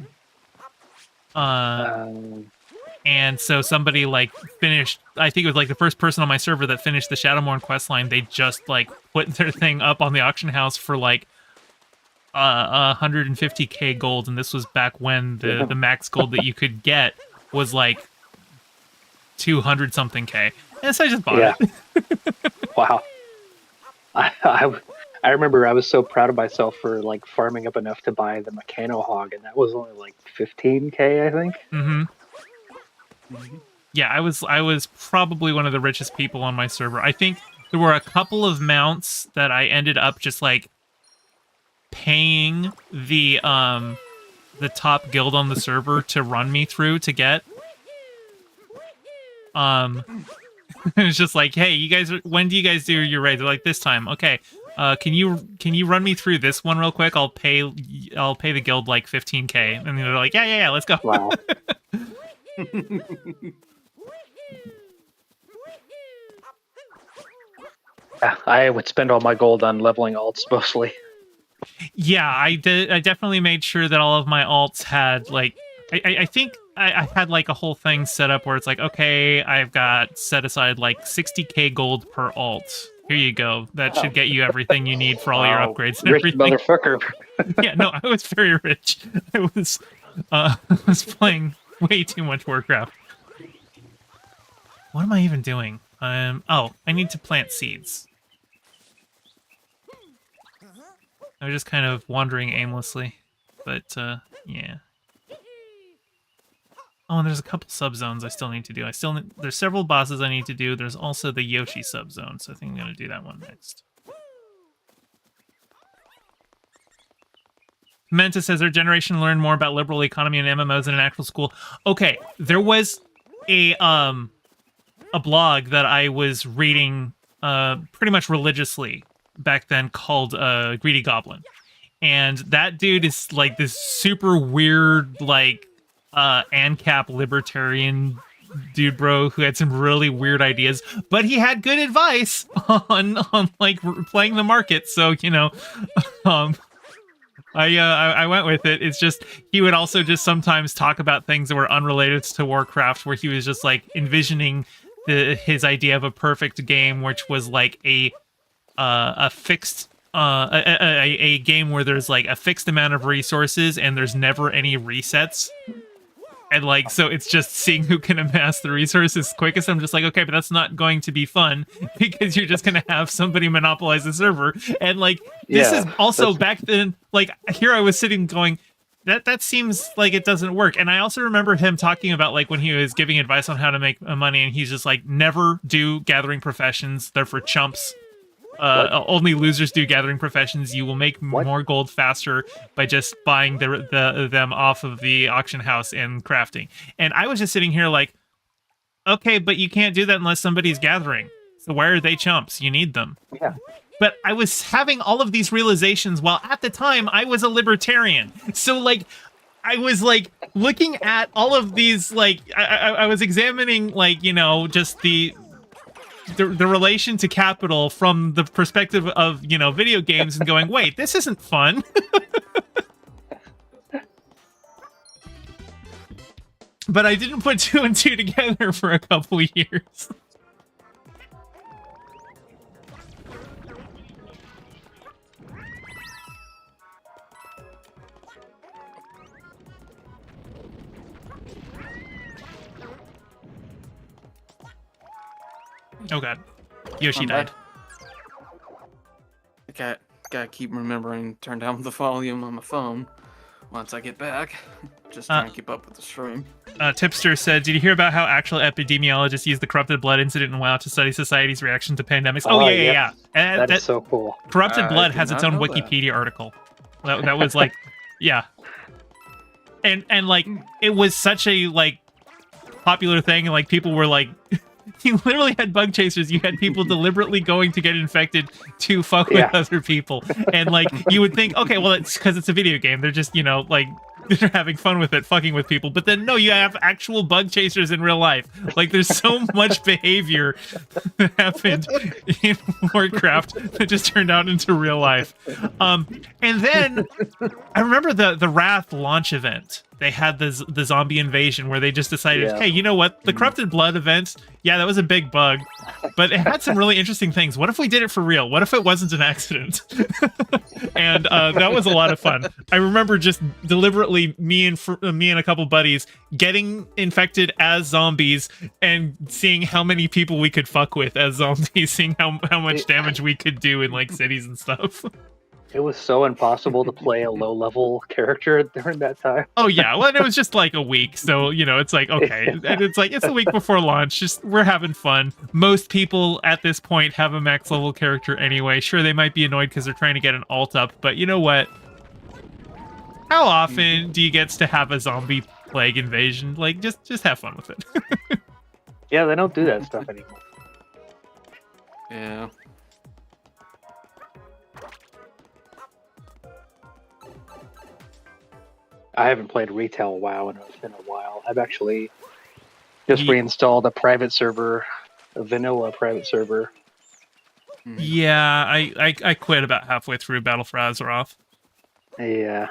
And so somebody like finished, I think it was like the first person on my server that finished the Shadowmourne questline. They just like put their thing up on the auction house for like 150k gold, and this was back when the max gold that you could get was like 200 something k. And so I just bought it. Wow. I remember I was so proud of myself for like farming up enough to buy the Mechano Hog, and that was only like 15k, I think. Mm-hmm. Yeah, I was probably one of the richest people on my server. I think there were a couple of mounts that I ended up just like paying the top guild on the server to run me through to get. It's just like, hey, you guys, when do you guys do your raid? They're like, this time. Okay. Can you run me through this one real quick? I'll pay the guild like 15K. And they're like, yeah, let's go. Wow. Yeah, I would spend all my gold on leveling alts mostly. Yeah, I did. I definitely made sure that all of my alts had like, I think I had like a whole thing set up where it's like, okay, I've got set aside like 60K gold per alt. Here you go. That should get you everything you need for all your upgrades and Rich everything. motherfucker. Yeah, no, I was very rich. I was playing way too much Warcraft. What am I even doing? Oh, I need to plant seeds. I was just kind of wandering aimlessly, but yeah. Oh, and there's a couple subzones I still need to do. There's several bosses I need to do. There's also the Yoshi subzone, so I think I'm gonna do that one next. Menta says our generation learned more about liberal economy and MMOs in an actual school. Okay, there was a blog that I was reading pretty much religiously back then called Greedy Goblin. And that dude is like this super weird, like, ANCAP libertarian dude, bro, who had some really weird ideas, but he had good advice on like playing the market. So, you know, I went with it. It's just, he would also just sometimes talk about things that were unrelated to Warcraft, where he was just like envisioning his idea of a perfect game, which was like a fixed a game where there's like a fixed amount of resources and there's never any resets. And like, so it's just seeing who can amass the resources quickest. I'm just like, okay, but that's not going to be fun because you're just going to have somebody monopolize the server. And like, this is also back then, like here I was sitting going, that seems like it doesn't work. And I also remember him talking about like when he was giving advice on how to make money, and he's just like, never do gathering professions. They're for chumps. Only losers do gathering professions. You will make more gold faster by just buying them off of the auction house and crafting. And I was just sitting here like, okay, but you can't do that unless somebody's gathering. So why are they chumps? You need them. Yeah. But I was having all of these realizations while at the time I was a libertarian. So like, I was like looking at all of these, like, I was examining, like, you know, just the relation to capital from the perspective of, you know, video games and going, wait, this isn't fun. But I didn't put 2 and 2 together for a couple years. Oh god. Yoshi died. I gotta keep remembering to turn down the volume on my phone once I get back. Just trying to keep up with the stream. Tipster said, did you hear about how actual epidemiologists use the corrupted blood incident in WoW to study society's reaction to pandemics? Oh, yeah. That is so cool. Corrupted blood has its own Wikipedia article. That was like, yeah. And like, it was such a, like, popular thing, and like, people were like... You literally had bug chasers. You had people deliberately going to get infected to fuck with other people. And, like, you would think, okay, well, it's because it's a video game. They're just, you know, like, they're having fun with it, fucking with people. But then, no, you have actual bug chasers in real life. Like, there's so much behavior that happened in Warcraft that just turned out into real life. And then, I remember the Wrath launch event. They had the zombie invasion where they just decided, hey, you know what? The Corrupted Blood event, yeah, that was a big bug, but it had some really interesting things. What if we did it for real? What if it wasn't an accident? And that was a lot of fun. I remember just deliberately me and a couple buddies getting infected as zombies and seeing how many people we could fuck with as zombies, seeing how much damage we could do in like cities and stuff. It was so impossible to play a low-level character during that time. Oh, yeah. Well, and it was just like a week. So, you know, it's like, okay. And it's like, it's a week before launch. Just, we're having fun. Most people at this point have a max level character anyway. Sure, they might be annoyed because they're trying to get an alt up. But you know what? How often do you get to have a zombie plague invasion? Like, just have fun with it. Yeah, they don't do that stuff anymore. Yeah. I haven't played retail WoW in it's been a while. I've actually just Ye- reinstalled a private server, a vanilla private server. Yeah, I quit about halfway through Battle for Azeroth, Yeah.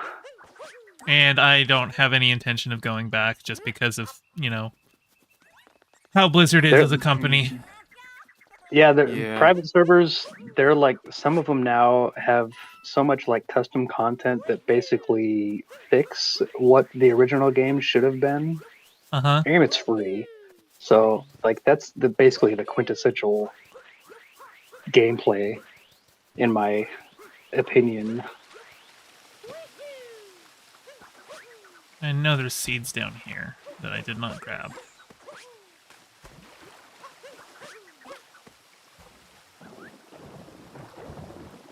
and I don't have any intention of going back just because of, how Blizzard is They're- as a company. Yeah, the Yeah. private servers, they're like, some of them now have so much like custom content that basically fix what the original game should have been. Uh-huh. And it's free. So like that's basically the quintessential gameplay, in my opinion. I know there's seeds down here that I did not grab.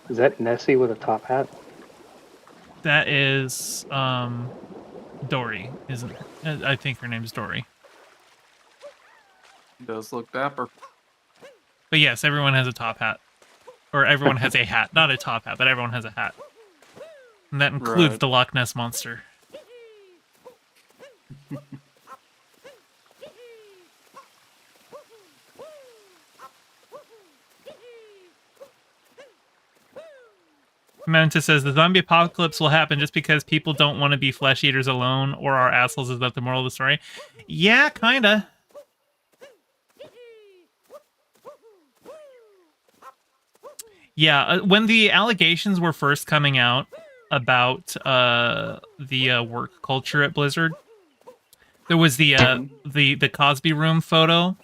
Is that Nessie with a top hat? That is, Dory, isn't it? I think her name's Dory. Does look dapper. But yes, everyone has a top hat. Or everyone has a hat. Not a top hat, but everyone has a hat. And that includes Right. the Loch Ness Monster. Manta says the zombie apocalypse will happen just because people don't want to be flesh eaters alone or are assholes. Is that the moral of the story? Yeah, kinda. Yeah, when the allegations were first coming out about the work culture at Blizzard, there was the Cosby Room photo.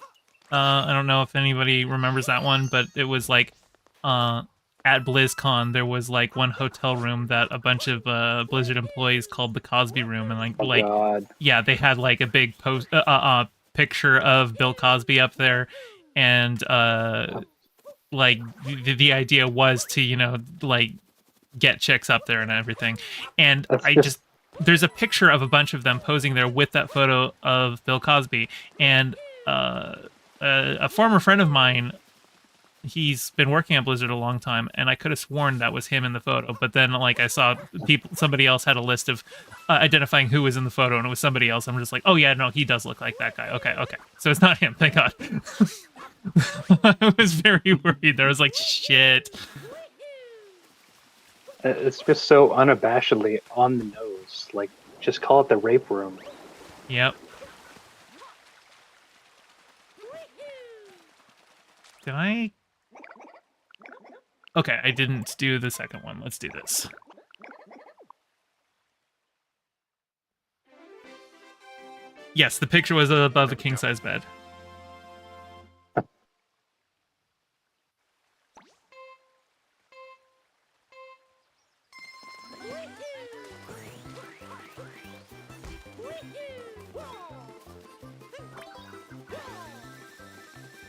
I don't know if anybody remembers that one, but it was like at BlizzCon there was like one hotel room that a bunch of Blizzard employees called the Cosby Room, and Oh God. yeah, they had like a big picture of Bill Cosby up there, and like the idea was to like get chicks up there and everything, and That's there's a picture of a bunch of them posing there with that photo of Bill Cosby, and a former friend of mine, he's been working at Blizzard a long time, and I could have sworn that was him in the photo, but then like I saw somebody else had a list of identifying who was in the photo, and it was somebody else. I'm just like, oh yeah, no, he does look like that guy. Okay, so it's not him, thank God. I was very worried there. I was like, shit. It's just so unabashedly on the nose. Like, just call it the rape room. Yep. Did I? Okay, I didn't do the second one. Let's do this. Yes, the picture was above the king-size bed.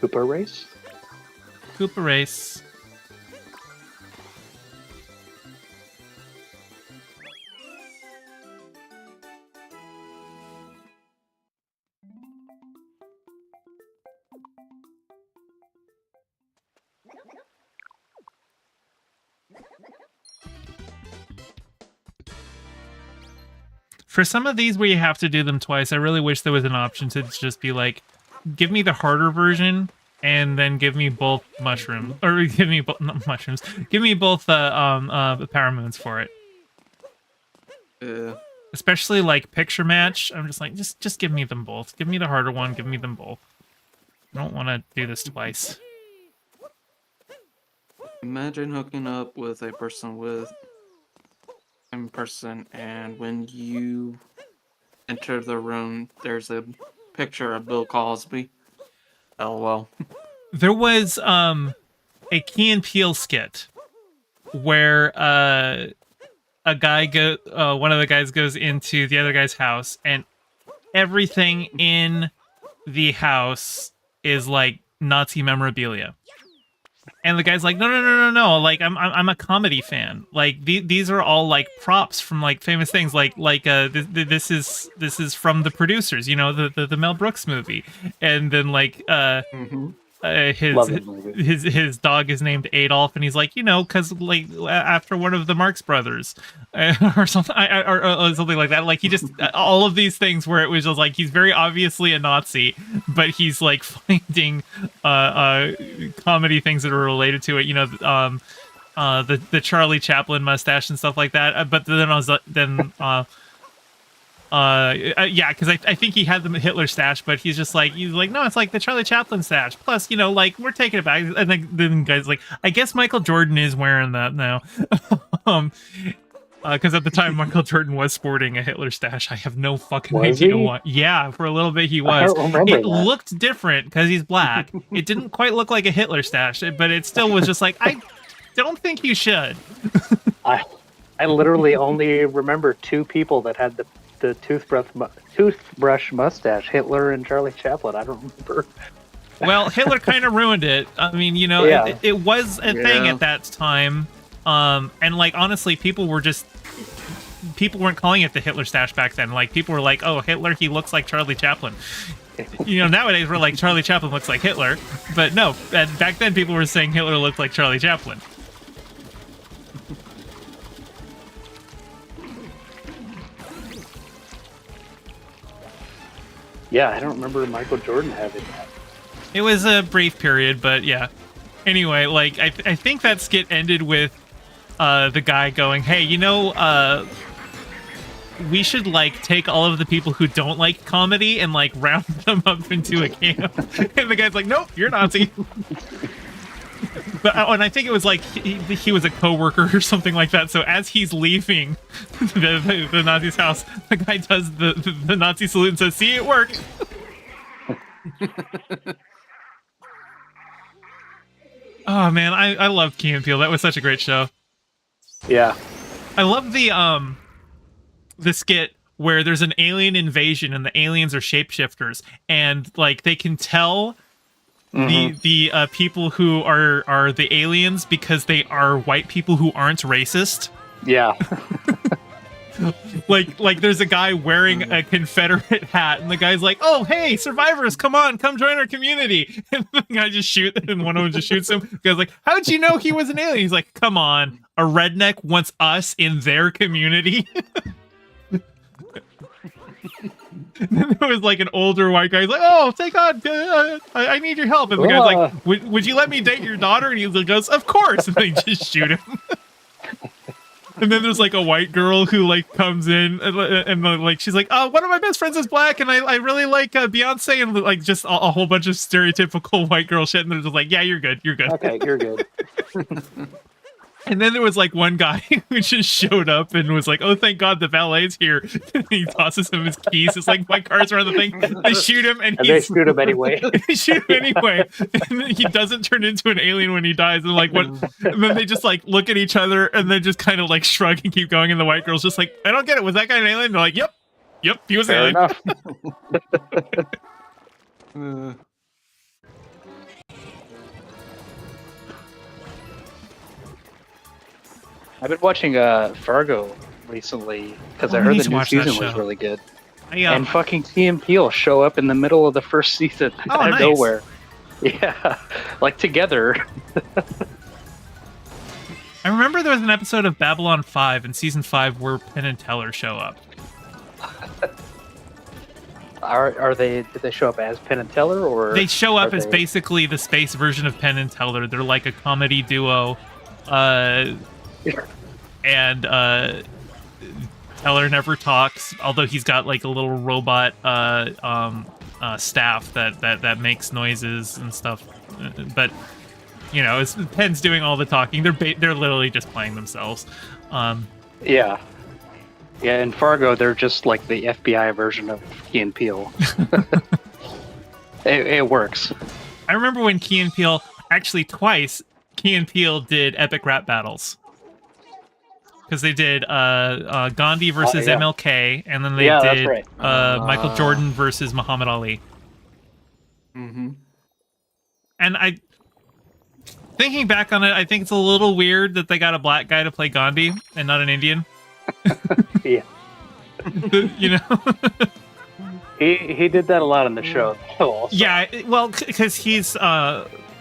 Cooper race? Koopa race. For some of these where you have to do them twice, I really wish there was an option to just be like, give me the harder version and then give me both mushrooms, or give me not mushrooms, give me both power moons for it. Yeah. Especially like picture match, I'm just like, just give me them both. Give me the harder one, give me them both. I don't want to do this twice. Imagine hooking up with a person with in person, and when you enter the room, there's a picture of Bill Cosby. LOL. There was a Key and Peele skit where a guy one of the guys goes into the other guy's house, and everything in the house is like Nazi memorabilia. And the guy's like, no. Like, I'm a comedy fan. Like, these are all like props from like famous things. This is from the producers, the Mel Brooks movie. And then like Love that movie. his dog is named Adolf, and he's like, because like after one of the Marx brothers, or something, or something like that. Like he just all of these things where it was just like he's very obviously a Nazi, but he's like finding comedy things that are related to it. The Charlie Chaplin mustache and stuff like that. But then I was yeah, because I think he had the Hitler stash, but he's like, no, it's like the Charlie Chaplin stash. Plus, like we're taking it back. And then the guy's like, I guess Michael Jordan is wearing that now. Because at the time Michael Jordan was sporting a Hitler stash. I have no fucking idea why. Yeah, for a little bit he was. I don't remember that. Looked different because he's black. It didn't quite look like a Hitler stash, but it still was just like, I don't think you should. I literally only remember 2 people that had the toothbrush mustache, Hitler and Charlie Chaplin. I don't remember. Well, Hitler kind of ruined it. I mean, Yeah. it was a thing Yeah. at that time. And like, honestly, people weren't calling it the Hitler stash back then. Like, people were like, oh, Hitler, he looks like Charlie Chaplin. Nowadays we're like, Charlie Chaplin looks like Hitler. But no, back then people were saying Hitler looked like Charlie Chaplin. Yeah, I don't remember Michael Jordan having that. It was a brief period, but yeah. Anyway, like, I think that skit ended with the guy going, hey, we should, like, take all of the people who don't like comedy and, like, round them up into a camp. And the guy's like, nope, you're Nazi. And I think it was like he was a coworker or something like that. So as he's leaving the Nazi's house, the guy does the Nazi salute and says, see, it worked. Oh man, I love Key and Peele. That was such a great show. Yeah. I love the skit where there's an alien invasion and the aliens are shapeshifters, and like they can tell the people who are the aliens because they are white people who aren't racist. Yeah. Like there's a guy wearing a Confederate hat, and the guy's like, "Oh, hey, survivors, come join our community." And the guy and one of them just shoots him. The guy's like, "How'd you know he was an alien?" He's like, "Come on, a redneck wants us in their community." And then there was like an older white guy. He's like, "Oh, thank God, I need your help." And the guy's like, would you let me date your daughter?" And he goes, "Of course." And they just shoot him. And then there's like a white girl who like comes in and like she's like, "Oh, one of my best friends is black, and I really like Beyonce," and like just a whole bunch of stereotypical white girl shit. And they're just like, "Yeah, you're good, you're good." Okay, you're good. And then there was like one guy who just showed up and was like, "Oh, thank God the valet's here." And he tosses him his keys. It's like, my car's around the thing. They shoot him and they shoot him anyway. They shoot him anyway. And then he doesn't turn into an alien when he dies. And like what? And then they just like look at each other and then just kind of like shrug and keep going. And the white girl's just like, "I don't get it. Was that guy an alien?" And they're like, "Yep, he was Fair an alien." enough. I've been watching Fargo recently because I we heard need the to new watch that season was show. really good. And And fucking Key and Peele show up in the middle of the first season out of nice. nowhere. Yeah, like together. I remember there was an episode of Babylon 5 in season 5 where Penn and Teller show up. Are they? Did they show up as Penn and Teller, or They show up are as they- basically the space version of Penn and Teller. They're like a comedy duo. And Teller never talks, although he's got like a little robot staff that makes noises and stuff. But it's Penn's doing all the talking. They're literally just playing themselves. Yeah. Yeah, in Fargo, they're just like the FBI version of Key and Peele. It works. I remember when Key and Peele, actually twice, Key and Peele did epic rap battles. Because they did Gandhi versus yeah. MLK, and then they Yeah, that's did right. Michael Jordan versus Muhammad Ali. Mm-hmm. And thinking back on it, I think it's a little weird that they got a black guy to play Gandhi and not an Indian. Yeah. He did that a lot in the show. Also. Yeah, well, because he's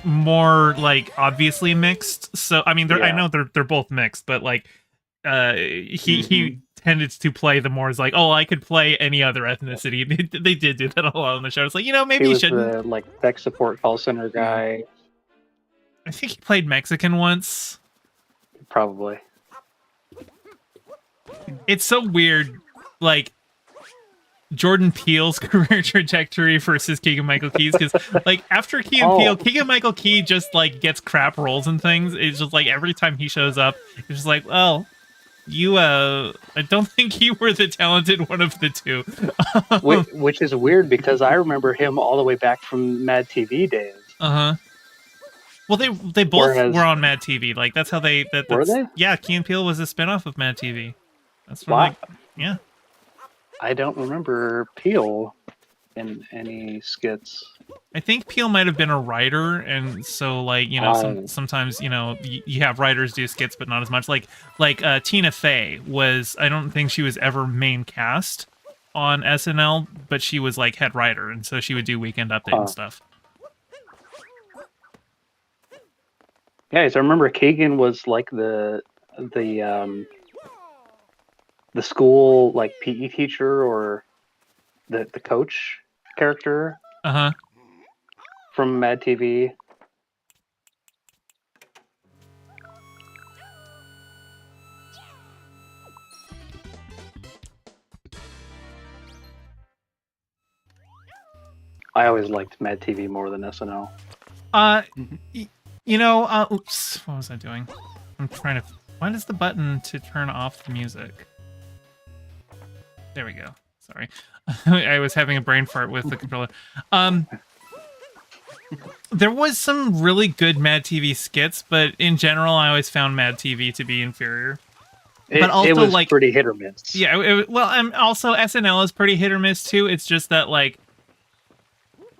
more like obviously mixed. So I mean, I know they're both mixed, but like he tended to play the more as like, oh, I could play any other ethnicity. They did do that a lot on the show. It's like, maybe he you shouldn't. The like tech support call center guy. I think he played Mexican once. Probably. It's so weird, like Jordan Peele's career trajectory versus Keegan-Michael Key's, because like after Key and Peele, Keegan-Michael Key just like gets crap roles and things. It's just like every time he shows up, it's just like, well, you I don't think you were the talented one of the two. Which is weird because I remember him all the way back from Mad TV days. Well, they both were on Mad TV. Like that's how they were they? Yeah, Key and Peele was a spinoff of Mad TV. That's from, wow. Yeah. I don't remember Peele in any skits. I think Peele might have been a writer, and so like sometimes you have writers do skits, but not as much. Like Tina Fey was. I don't think she was ever main cast on SNL, but she was like head writer, and so she would do Weekend Update and stuff. Yeah, so I remember Keegan was like the school like PE teacher or the coach character. From Mad TV. I always liked Mad TV more than SNL. Oops, what was I doing? I'm trying to. What is the button to turn off the music? There we go. Sorry. I was having a brain fart with the controller. There was some really good Mad TV skits, but in general, I always found Mad TV to be inferior. But also, it was like, pretty hit or miss. Yeah, and also SNL is pretty hit or miss too. It's just that like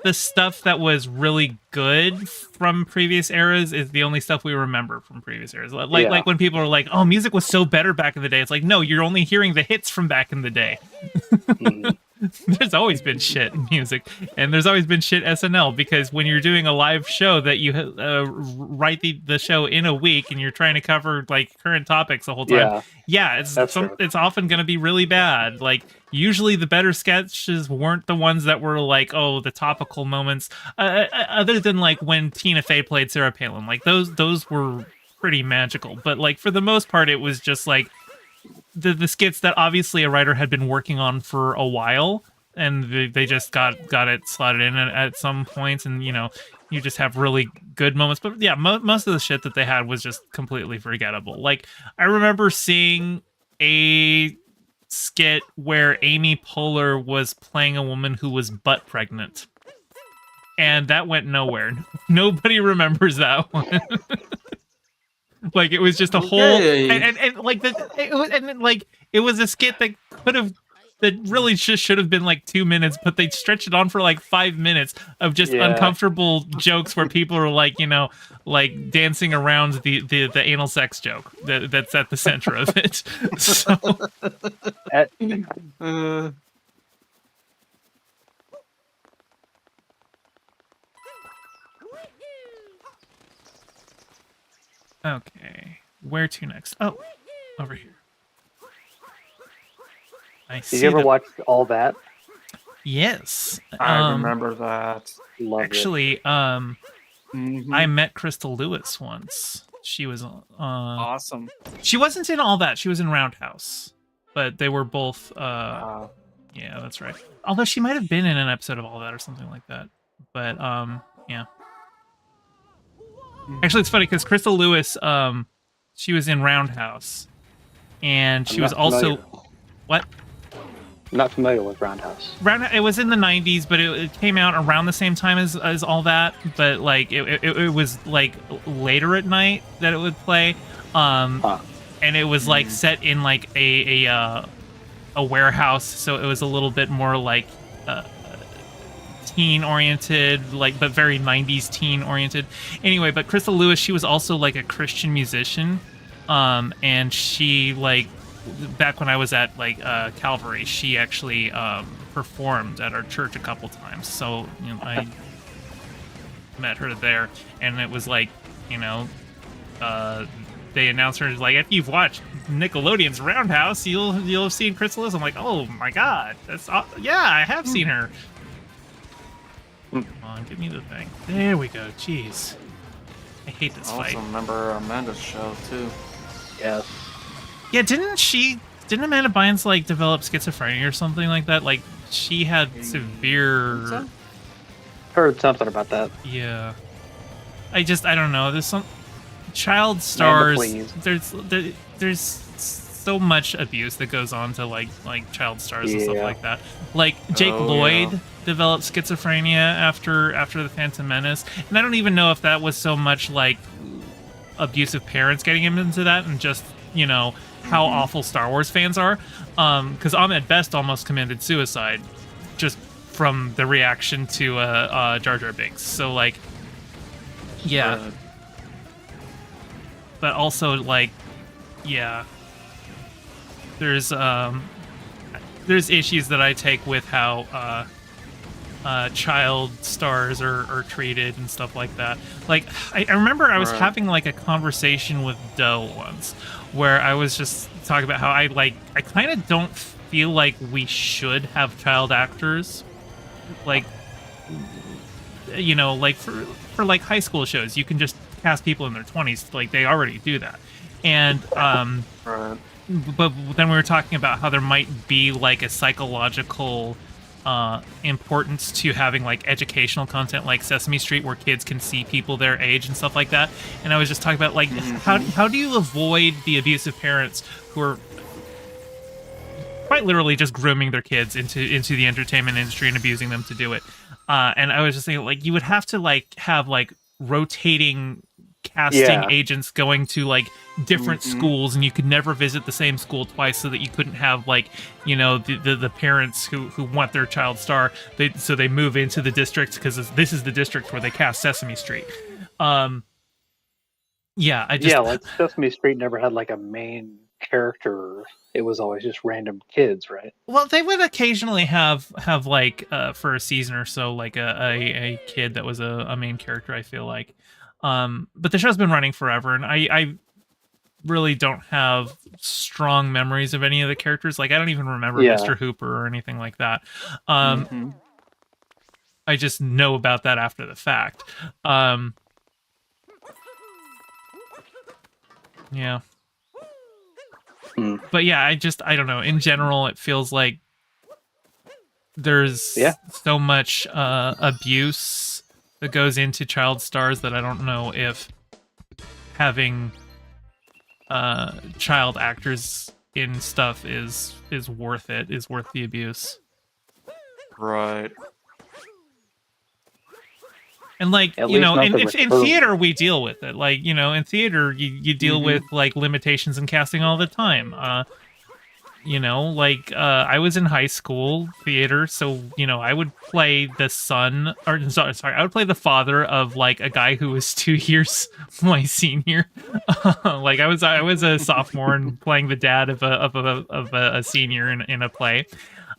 the stuff that was really good from previous eras is the only stuff we remember from previous eras. Like when people are like, "Oh, music was so better back in the day." It's like, no, you're only hearing the hits from back in the day. There's always been shit in music, and there's always been shit SNL, because when you're doing a live show that you write the show in a week and you're trying to cover like current topics the whole time, it's often going to be really bad. Like usually the better sketches weren't the ones that were like, oh, the topical moments, other than like when Tina Fey played Sarah Palin. Like those were pretty magical, but like for the most part it was just like the skits that obviously a writer had been working on for a while, and they just got it slotted in at some points, and you just have really good moments. But yeah, most of the shit that they had was just completely forgettable. Like I remember seeing a skit where Amy Poehler was playing a woman who was butt pregnant, and that went nowhere. Nobody remembers that one. Like it was just a whole, and like it was a skit that really just should have been like 2 minutes, but they stretched it on for like 5 minutes of just uncomfortable jokes where people are like, like dancing around the anal sex joke that's at the center of it. So. Okay, where to next? Oh, over here. Did you ever watch All That? Yes. I remember that. Actually, I met Crystal Lewis once. She was awesome. She wasn't in All That. She was in Roundhouse, but they were both. Yeah, that's right. Although she might have been in an episode of All That or something like that. But yeah. Actually, it's funny because Crystal Lewis, she was in Roundhouse, and she was also what? I'm not familiar with Roundhouse. It was in the 90s, but it came out around the same time as All That. But like it was like later at night that it would play, and it was like set in like a warehouse, so it was a little bit more like. Teen oriented, like, but very 90s teen oriented. Anyway, but Crystal Lewis, she was also like a Christian musician, and she like back when I was at like Calvary, she actually performed at our church a couple times. So I met her there, and it was like, they announced her like, if you've watched Nickelodeon's Roundhouse, you'll have seen Chrysalis. I'm like, oh my god, yeah, I have seen her. Come on, give me the thing. There we go. Jeez, I hate this I fight. also remember Amanda's show too. Yes. Yeah, didn't Amanda Bynes like develop schizophrenia or something like that? Like she had severe. Heard something about that. Yeah, I don't know. There's some child stars. There's so much abuse that goes on to like child stars and stuff like that. Like Jake Lloyd developed schizophrenia after the Phantom Menace, and I don't even know if that was so much like abusive parents getting him into that, and just how awful Star Wars fans are. Because Ahmed Best almost committed suicide just from the reaction to Jar Jar Binks. So like, yeah. But also like, yeah. There's issues that I take with how child stars are treated and stuff like that. Like I remember I was having like a conversation with Doe once where I was just talking about how I kind of don't feel like we should have child actors. Like like for like high school shows, you can just cast people in their 20s, like they already do that. And but then we were talking about how there might be like a psychological importance to having like educational content like Sesame Street where kids can see people their age and stuff like that. And I was just talking about like how do you avoid the abusive parents who are quite literally just grooming their kids into the entertainment industry and abusing them to do it. And I was just thinking like you would have to like have like rotating casting agents going to like different schools, and you could never visit the same school twice, so that you couldn't have like the parents who want their child star, so they move into the district because this is the district where they cast Sesame Street. Like Sesame Street never had like a main character. It was always just random kids, right? Well, they would occasionally have like for a season or so like a kid that was a main character, I feel like. But the show's been running forever, and I really don't have strong memories of any of the characters. Like I don't even remember Mr. Hooper or anything like that. I just know about that after the fact. Yeah. But yeah, I don't know. In general, it feels like there's so much abuse that goes into child stars that I don't know if having child actors in stuff is worth it, is worth the abuse. Right. And like, in theater we deal with it. Like, in theater you deal with like limitations in casting all the time. I was in high school theater, so I would play the son, or sorry, I would play the father of like a guy who was 2 years my senior. Like I was a sophomore and playing the dad of a senior in a play.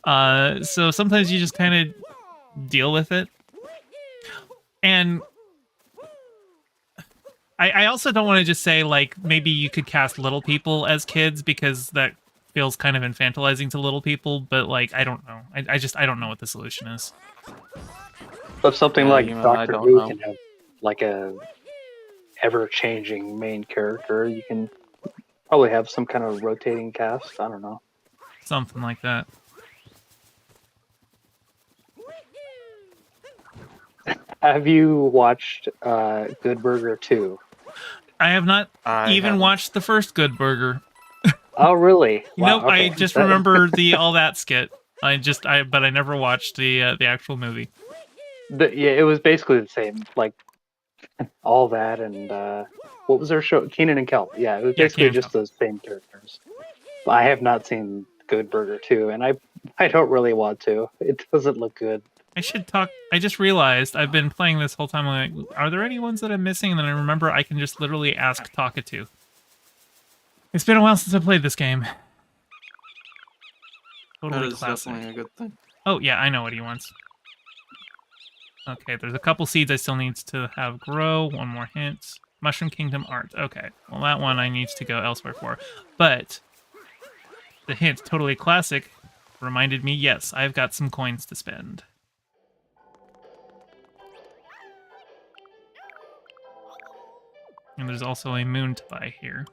So sometimes you just kind of deal with it. And I also don't want to just say like maybe you could cast little people as kids, because that feels kind of infantilizing to little people, but like I don't know. I don't know what the solution is. But something like Doctor Who can have like a ever-changing main character. You can probably have some kind of rotating cast. I don't know. Something like that. Have you watched Good Burger 2? I have not watched the first Good Burger. Oh, really? Wow, nope, okay. I just remember the All That skit. But I never watched the actual movie. It was basically the same, like All That and what was their show? Keenan and Kel. Yeah, it was basically just those same characters. I have not seen Good Burger 2, and I don't really want to. It doesn't look good. I should talk. I just realized I've been playing this whole time. I'm like, are there any ones that I'm missing? And then I remember I can just literally ask Talkatoo. It's been a while since I played this game. Totally is classic. definitely a good thing. Oh, yeah, I know what he wants. Okay, there's a couple seeds I still need to have grow. One more hint. Mushroom Kingdom Art. Okay, well, that one I need to go elsewhere for. But the hint, totally classic, reminded me, yes, I've got some coins to spend. And there's also a moon to buy here.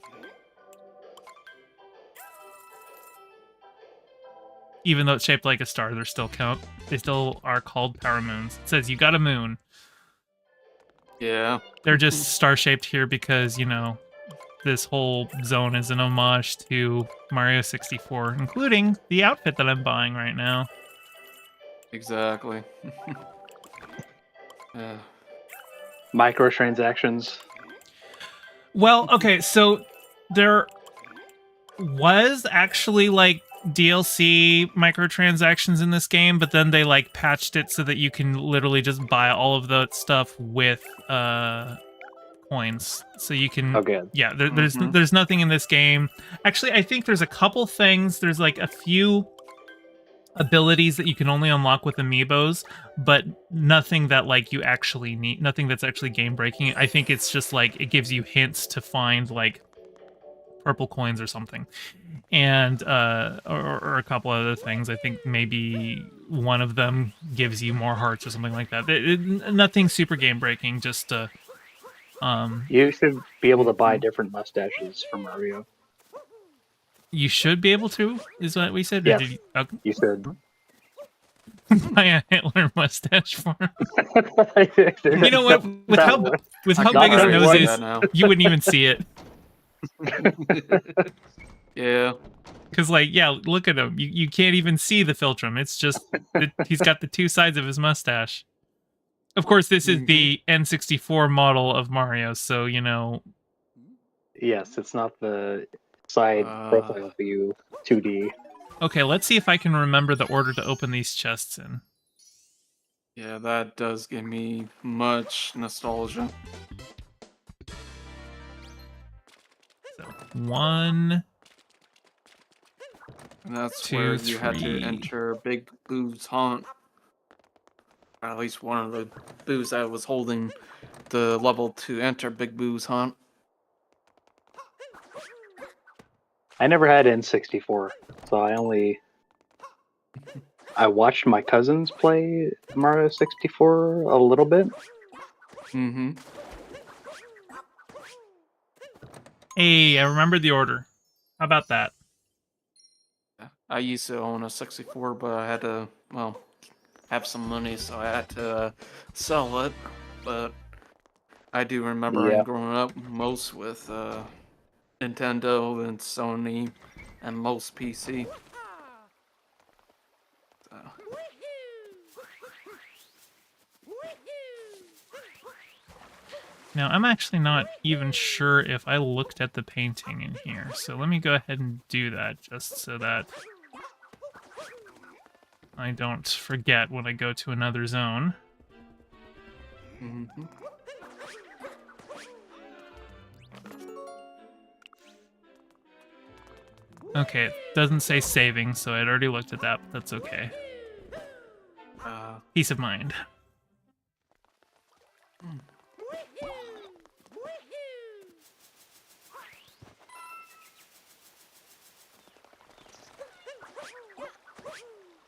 Even though it's shaped like a star, they still are called power moons. It says you got a moon. Yeah. They're just star-shaped here because, you know, this whole zone is an homage to Mario 64, including the outfit that I'm buying right now. Exactly. Yeah. Microtransactions. Well, okay, so there was actually like DLC microtransactions in this game, but then they like patched it so that you can literally just buy all of the stuff with coins. So you can Okay. yeah, Mhm. there's nothing in this game. Actually, I think there's a couple things. There's like a few abilities that you can only unlock with amiibos, but nothing that like you actually need, nothing that's actually game breaking. I think it's just like it gives you hints to find like purple coins or something, and or a couple other things. I think maybe one of them gives you more hearts or something like that. Nothing super game breaking, just You should be able to buy Mhm. different mustaches from Mario. you should be able to, is what we said. Or Yes. did you You should. buy a Hitler mustache for him? You You know what? With how big his Already nose see is, that now. you wouldn't even see it. Yeah. Because, like, yeah, look at him. You can't even see the philtrum. It's just he's got the two sides of his mustache. Of course, this is the N64 model of Mario, so you know. Yes, it's not the side profile view 2D. Okay, let's see if I can remember the order to open these chests in. Yeah, that does give me much nostalgia. So 1, And that's 2, where you had to 3. enter Big Boo's haunt. Or at least one of the boos that was holding the level to enter Big Boo's haunt. I never had N64, so I watched my cousins play Mario 64 a little bit. Mm-hmm. Hey, I remembered the order. How about that? I used to own a 64, but I had to, well, have some money, so I had to sell it. But I do remember Yeah. growing up most with Nintendo and Sony and most PC. So. Now, I'm actually not even sure if I looked at the painting in here, so let me go ahead and do that just so that I don't forget when I go to another zone. Mm-hmm. Okay, it doesn't say saving, so I'd already looked at that, but that's okay. Peace of mind.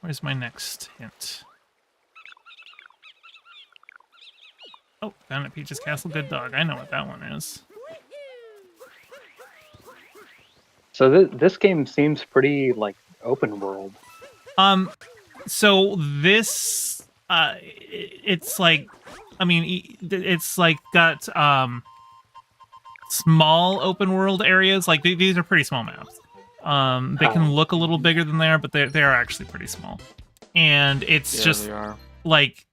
Where's my next hint? Oh, down at Peach's Castle, good dog. I know what that one is. So this game seems pretty like open world. So this, it's like, I mean, it's like got small open world areas. Like these are pretty small maps. They can look a little bigger than they are, but they are actually pretty small. And it's just like,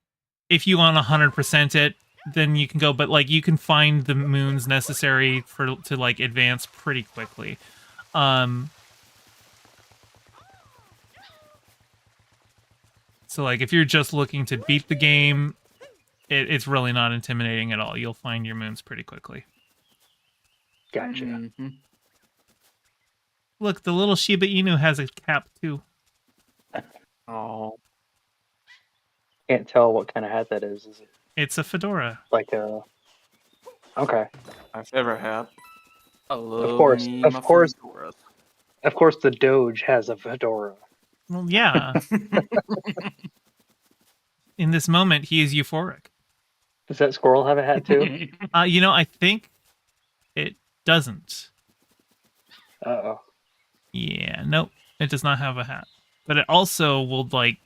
if you want 100% it, then you can go. But like, you can find the moons necessary to like advance pretty quickly. So like, if you're just looking to beat the game, it's really not intimidating at all. You'll find your moons pretty quickly. Gotcha. Mm-hmm. Look, the little Shiba Inu has a cap too. Oh, Can't tell what kind of hat that is. Is it It's a fedora. like a? Okay. my favorite hat. I love course, me of my course. fedoras. Of course, the Doge has a fedora. Well, yeah. In this moment, he is euphoric. Does that squirrel have a hat too? I think it doesn't. Uh-oh. Yeah, nope. It does not have a hat. But it also will, like,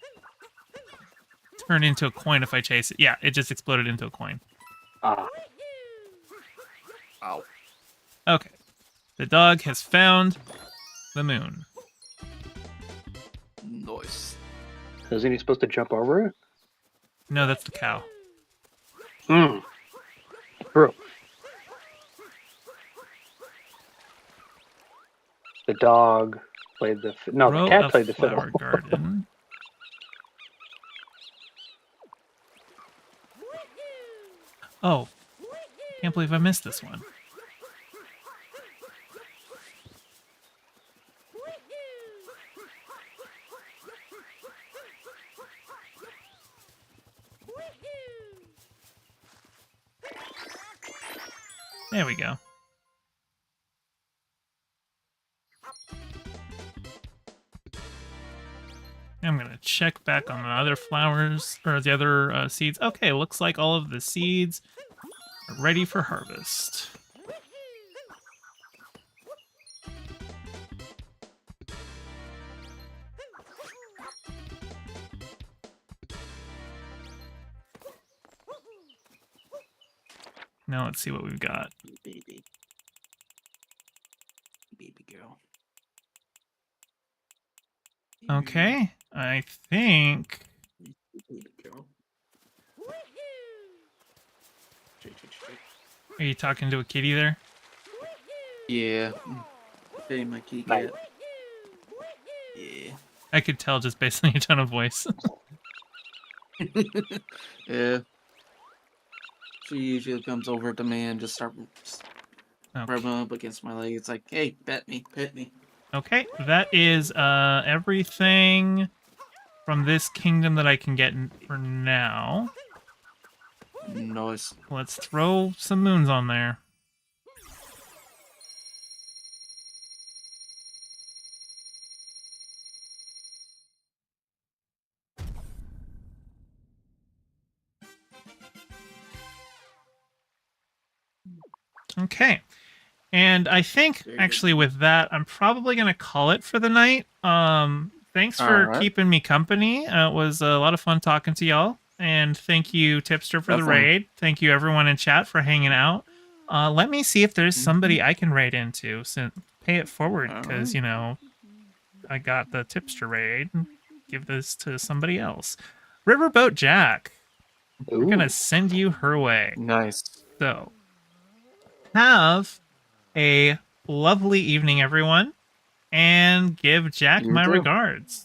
turn into a coin if I chase it. Yeah, it just exploded into a coin. Ah. Ow. Okay. The dog has found the moon. Nice. Isn't he supposed to jump over it? No, that's the cow. Hmm. True. The dog played the... No, Grow the cat a played the fiddle. flower garden. Oh. Can't believe I missed this one. There we go. I'm gonna check back on the other flowers, or the other seeds. Okay, looks like all of the seeds are ready for harvest. Now let's see what we've got. Baby. Baby girl. Okay, I think... Baby girl. Are you talking to a kitty there? Yeah. Hey, my kitty Nice. cat. Yeah. I could tell just based on your tone of voice. Yeah. She usually comes over to me and just start rubbing up against my leg. It's like, hey, pet me, pet me. Okay, that is everything from this kingdom that I can get for now. Nice. Let's throw some moons on there. Okay. And I think, Very good. actually, with that, I'm probably going to call it for the night. Thanks for Alright. keeping me company. It was a lot of fun talking to y'all. And thank you, Tipster, for the Definitely. raid. Thank you, everyone in chat, for hanging out. Let me see if there's somebody I can raid into. So pay it forward, because, I got the Tipster raid. Give this to somebody else. Riverboat Jack. We're going to Ooh. send you her way. Nice. So, have a lovely evening, everyone, and give Jack You my too. regards.